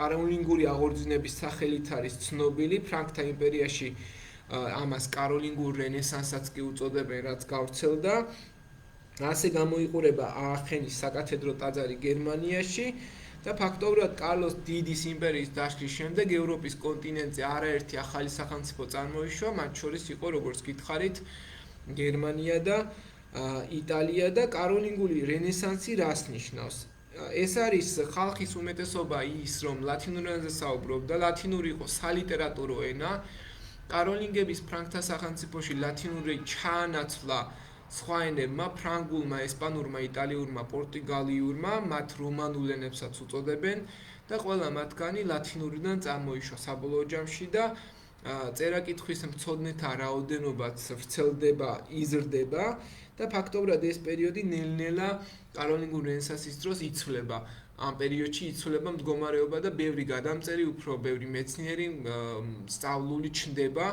Speaker 2: კაროლინგური აღორძინების სახელით არის ცნობილი. ფრანკთა იმპერიაში ამას კაროლინგურ რენესანსაც კი უწოდებენ, რაც გავრცელდა. ასე გამოიყურება აახენის საკათედრო ტაძარი გერმანიაში და ფაქტობრივად კარლოს დიდის იმპერიის დაშლის შემდეგ ევროპის კონტინენტზე არაერთი ახალი სახელმწიფო წარმოიშვა, მათ შორის იყო, როგორც გითხარით, გერმანია და იტალია და კაროლინგული რენესანსი რას ნიშნავს? ეს არის ხალხის უმეტესობა ის, რომ ლათინურ ენაზე საუბრობდა, ლათინური იყო სალიტერატურო ენა. კაროლინგების ფრანკთა სახელმწიფოში ლათინური ჩაანაცვლა სხვა ენებმა, ფრანგულმა, ესპანურმა, იტალიურმა, პორტუგალიურმა, მათ რომანულ ენებსაც უწოდებენ და ყველა მათგანი ლათინურიდან წარმოიშვა საბოლოო ჯამში და წერა-კითხვის მცოდნეთა რაოდენობაც ვრცელდება, იზრდება და ფაქტობრივად ეს პერიოდი ნელ-ნელა კაროლინგურ რენესანსის დროს იცვლება. ამ პერიოდში იცვლება მდგომარეობა და ბევრი გადამწერი, უფრო ბევრი მეცნიერი სწავლული ჩნდება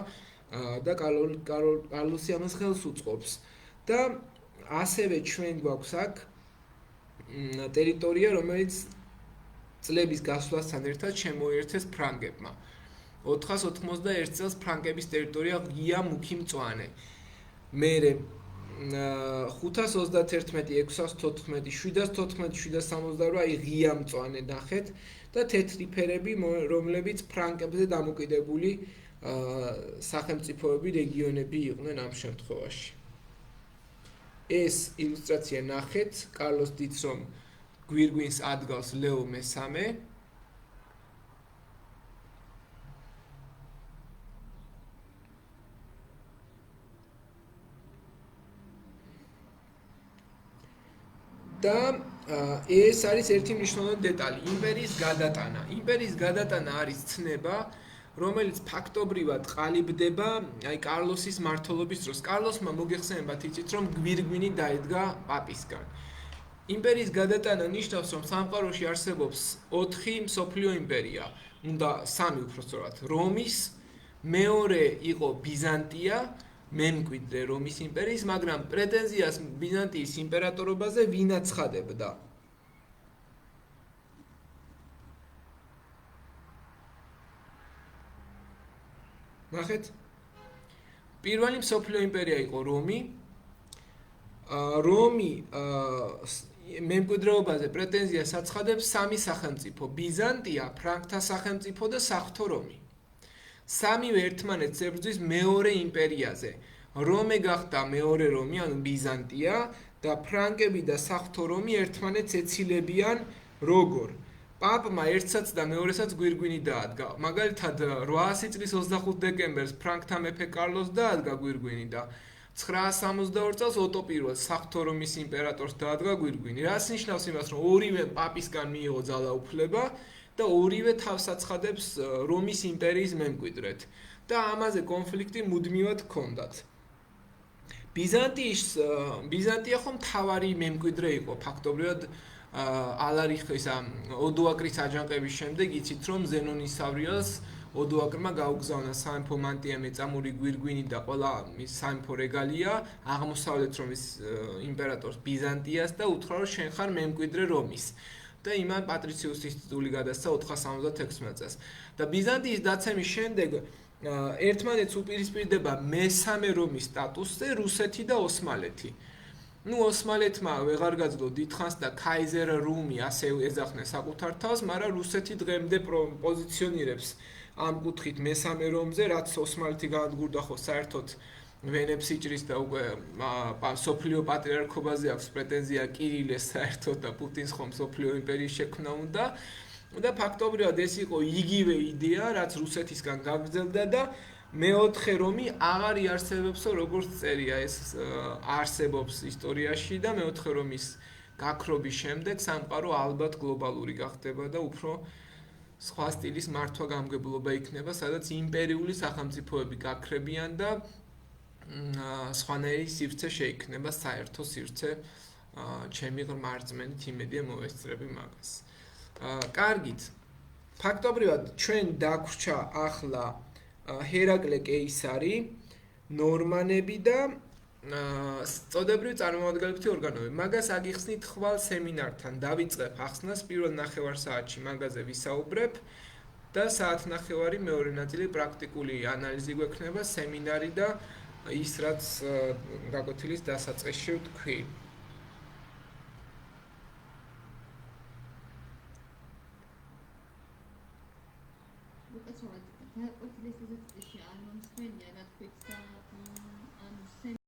Speaker 2: და კარლოსი ამას ხელს უწყობს. და ასევე ჩვენ გვაქვს აქ ტერიტორია, რომელიც წლების გასვლასთან ერთად შემოიერთეს ფრანგებმა. 491 წელს ფრანგების ტერიტორია ღია მუქი მწვანე. მერე 531, 614, 714, 768 აი ღია მწვანე ნახეთ და თეთრი ფერები, რომლებიც ფრანგებზე დამოკიდებული სახელმწიფოები, რეგიონები იყვნენ ამ შემთხვევაში. ეს ილუსტრაცია ნახეთ, კარლოს დიდს რომ გვირგვინს ადგავს ლეო მესამე. და ეს არის ერთი მნიშვნელოვანი დეტალი, იმპერიის გადატანა. იმპერიის გადატანა არის ცნება, რომელიც ფაქტობრივად ყალიბდება აი კარლოსის მმართველობის დროს. კარლოსმა მოგეხსენებათ იცით, რომ გვირგვინი დაედგა პაპისგან. იმპერიის გადატანა ნიშნავს, რომ სამყაროში არსებობს 4 მსოფლიო იმპერია, უნდა 3 უпростоრად. რომის, მეორე იყო ბიზანტია, მემკვიდრე რომის იმპერიის, მაგრამ პრეტენზიას ბიზანტიის იმპერატორობაზე ვინ აცხადებდა? ნახეთ. პირველი მსოფლიო იმპერია იყო რომი. რომი მემკვიდრეობაზე პრეტენზიას აცხადებს 3 სახელმწიფო: ბიზანტია, ფრანკთა სახელმწიფო და საღვთო რომი. 3-ვე ერთმანეთს ებრძვის მეორე იმპერიაზე. რომე გახდა მეორე რომი, ანუ ბიზანტია და ფრანკები და საღვთო რომი ერთმანეთს ეცილებიან როგორ? პაპმა ერთსაც და მეორესაც გვირგვინი დაადგა. მაგალითად 800 წლის 25 დეკემბერს ფრანკთა მეფე კარლოს დაადგა გვირგვინი და 962 წელს ოტო პირველს საღვთო რომის იმპერატორს დაადგა გვირგვინი. რას ნიშნავს იმას, რომ ორივე პაპისგან მიიღო ძალაუფლება და ორივე თავს აცხადებს რომის იმპერიის მემკვიდრედ და ამაზე კონფლიქტი მუდმივად ჰქონდათ. ბიზანტია ხომ მთავარი მემკვიდრე იყო ფაქტობრივად ალარიხის ოდოაკრის აჯანყების შემდეგ იცით რომ ზენონისავრიელს ოდოაკრმა გაუგზავნა სამეფო მანტია, მეწამული გვირგვინი და ყველა მის სამეფო რეგალია აღმოსავლეთ რომის იმპერატორს ბიზანტიას და უთხრა რომ შენ ხარ მემკვიდრე რომის. და იმან პატრიციუსის ტიტული გადასცა 476 წელს. და ბიზანტიის დაცემის შემდეგ ერთმანეთს უპირისპირდება მესამე რომის სტატუსზე რუსეთი და ოსმალეთი. ოსმალეთმა ვეღარ გაძლო დიდხანს და კაიზერ რუმი ასე ეძახდნენ საკუთარ თავს, მაგრამ რუსეთი დღემდე პოზიციონირებს ამ კუთხით მესამე რომზე, რაც ოსმალეთი განადგურდა ხო საერთოდ ვენებს იჭრის და უკვე სოფლიო პატრიარქობაზე აქვს პრეტენზია კირილეს საერთოდ და პუტინს ხომ სოფლიო იმპერიის შექმნა უნდა და ფაქტობრივად ეს იყო იგივე იდეა, რაც რუსეთისგან გაგრძელდა და მეოთხე რომი აღარ იარსებებსო როგორც წერია ეს არსებობს ისტორიაში და მეოთხე რომის გაქრობის შემდეგ სამყარო ალბათ გლობალური გახდება და უფრო სხვა სტილის მართვა გამგებლობა იქნება, სადაც იმპერიული სახელმწიფოები გაქრებიან და სხვანაირი სივრცე შეიქმნება, საერთო სივრცე, ჩემი ღრმა რწმენით იმედია მოვესწრები მაგას. კარგით. ფაქტობრივად ჩვენ დაგვრჩა ახლა ჰერაკლე კეისარი, ნორმანები და წოდებრივი წარმომადგენლობითი ორგანოები. მაგას აგიხსნით ხვალ სემინართან. დავიწყებ ახსნას პირველ ნახევარსაათში მაგაზე ვისაუბრებ და საათნახევარი მეორე ნაწილი პრაქტიკული ანალიზი გვექნება, სემინარი და ის რაც გაკვეთილის დასაწყისში ვთქვი.
Speaker 4: უკაცრავად გაკვეთილის დასაწყისში არ მომსმენია, რა თქვით,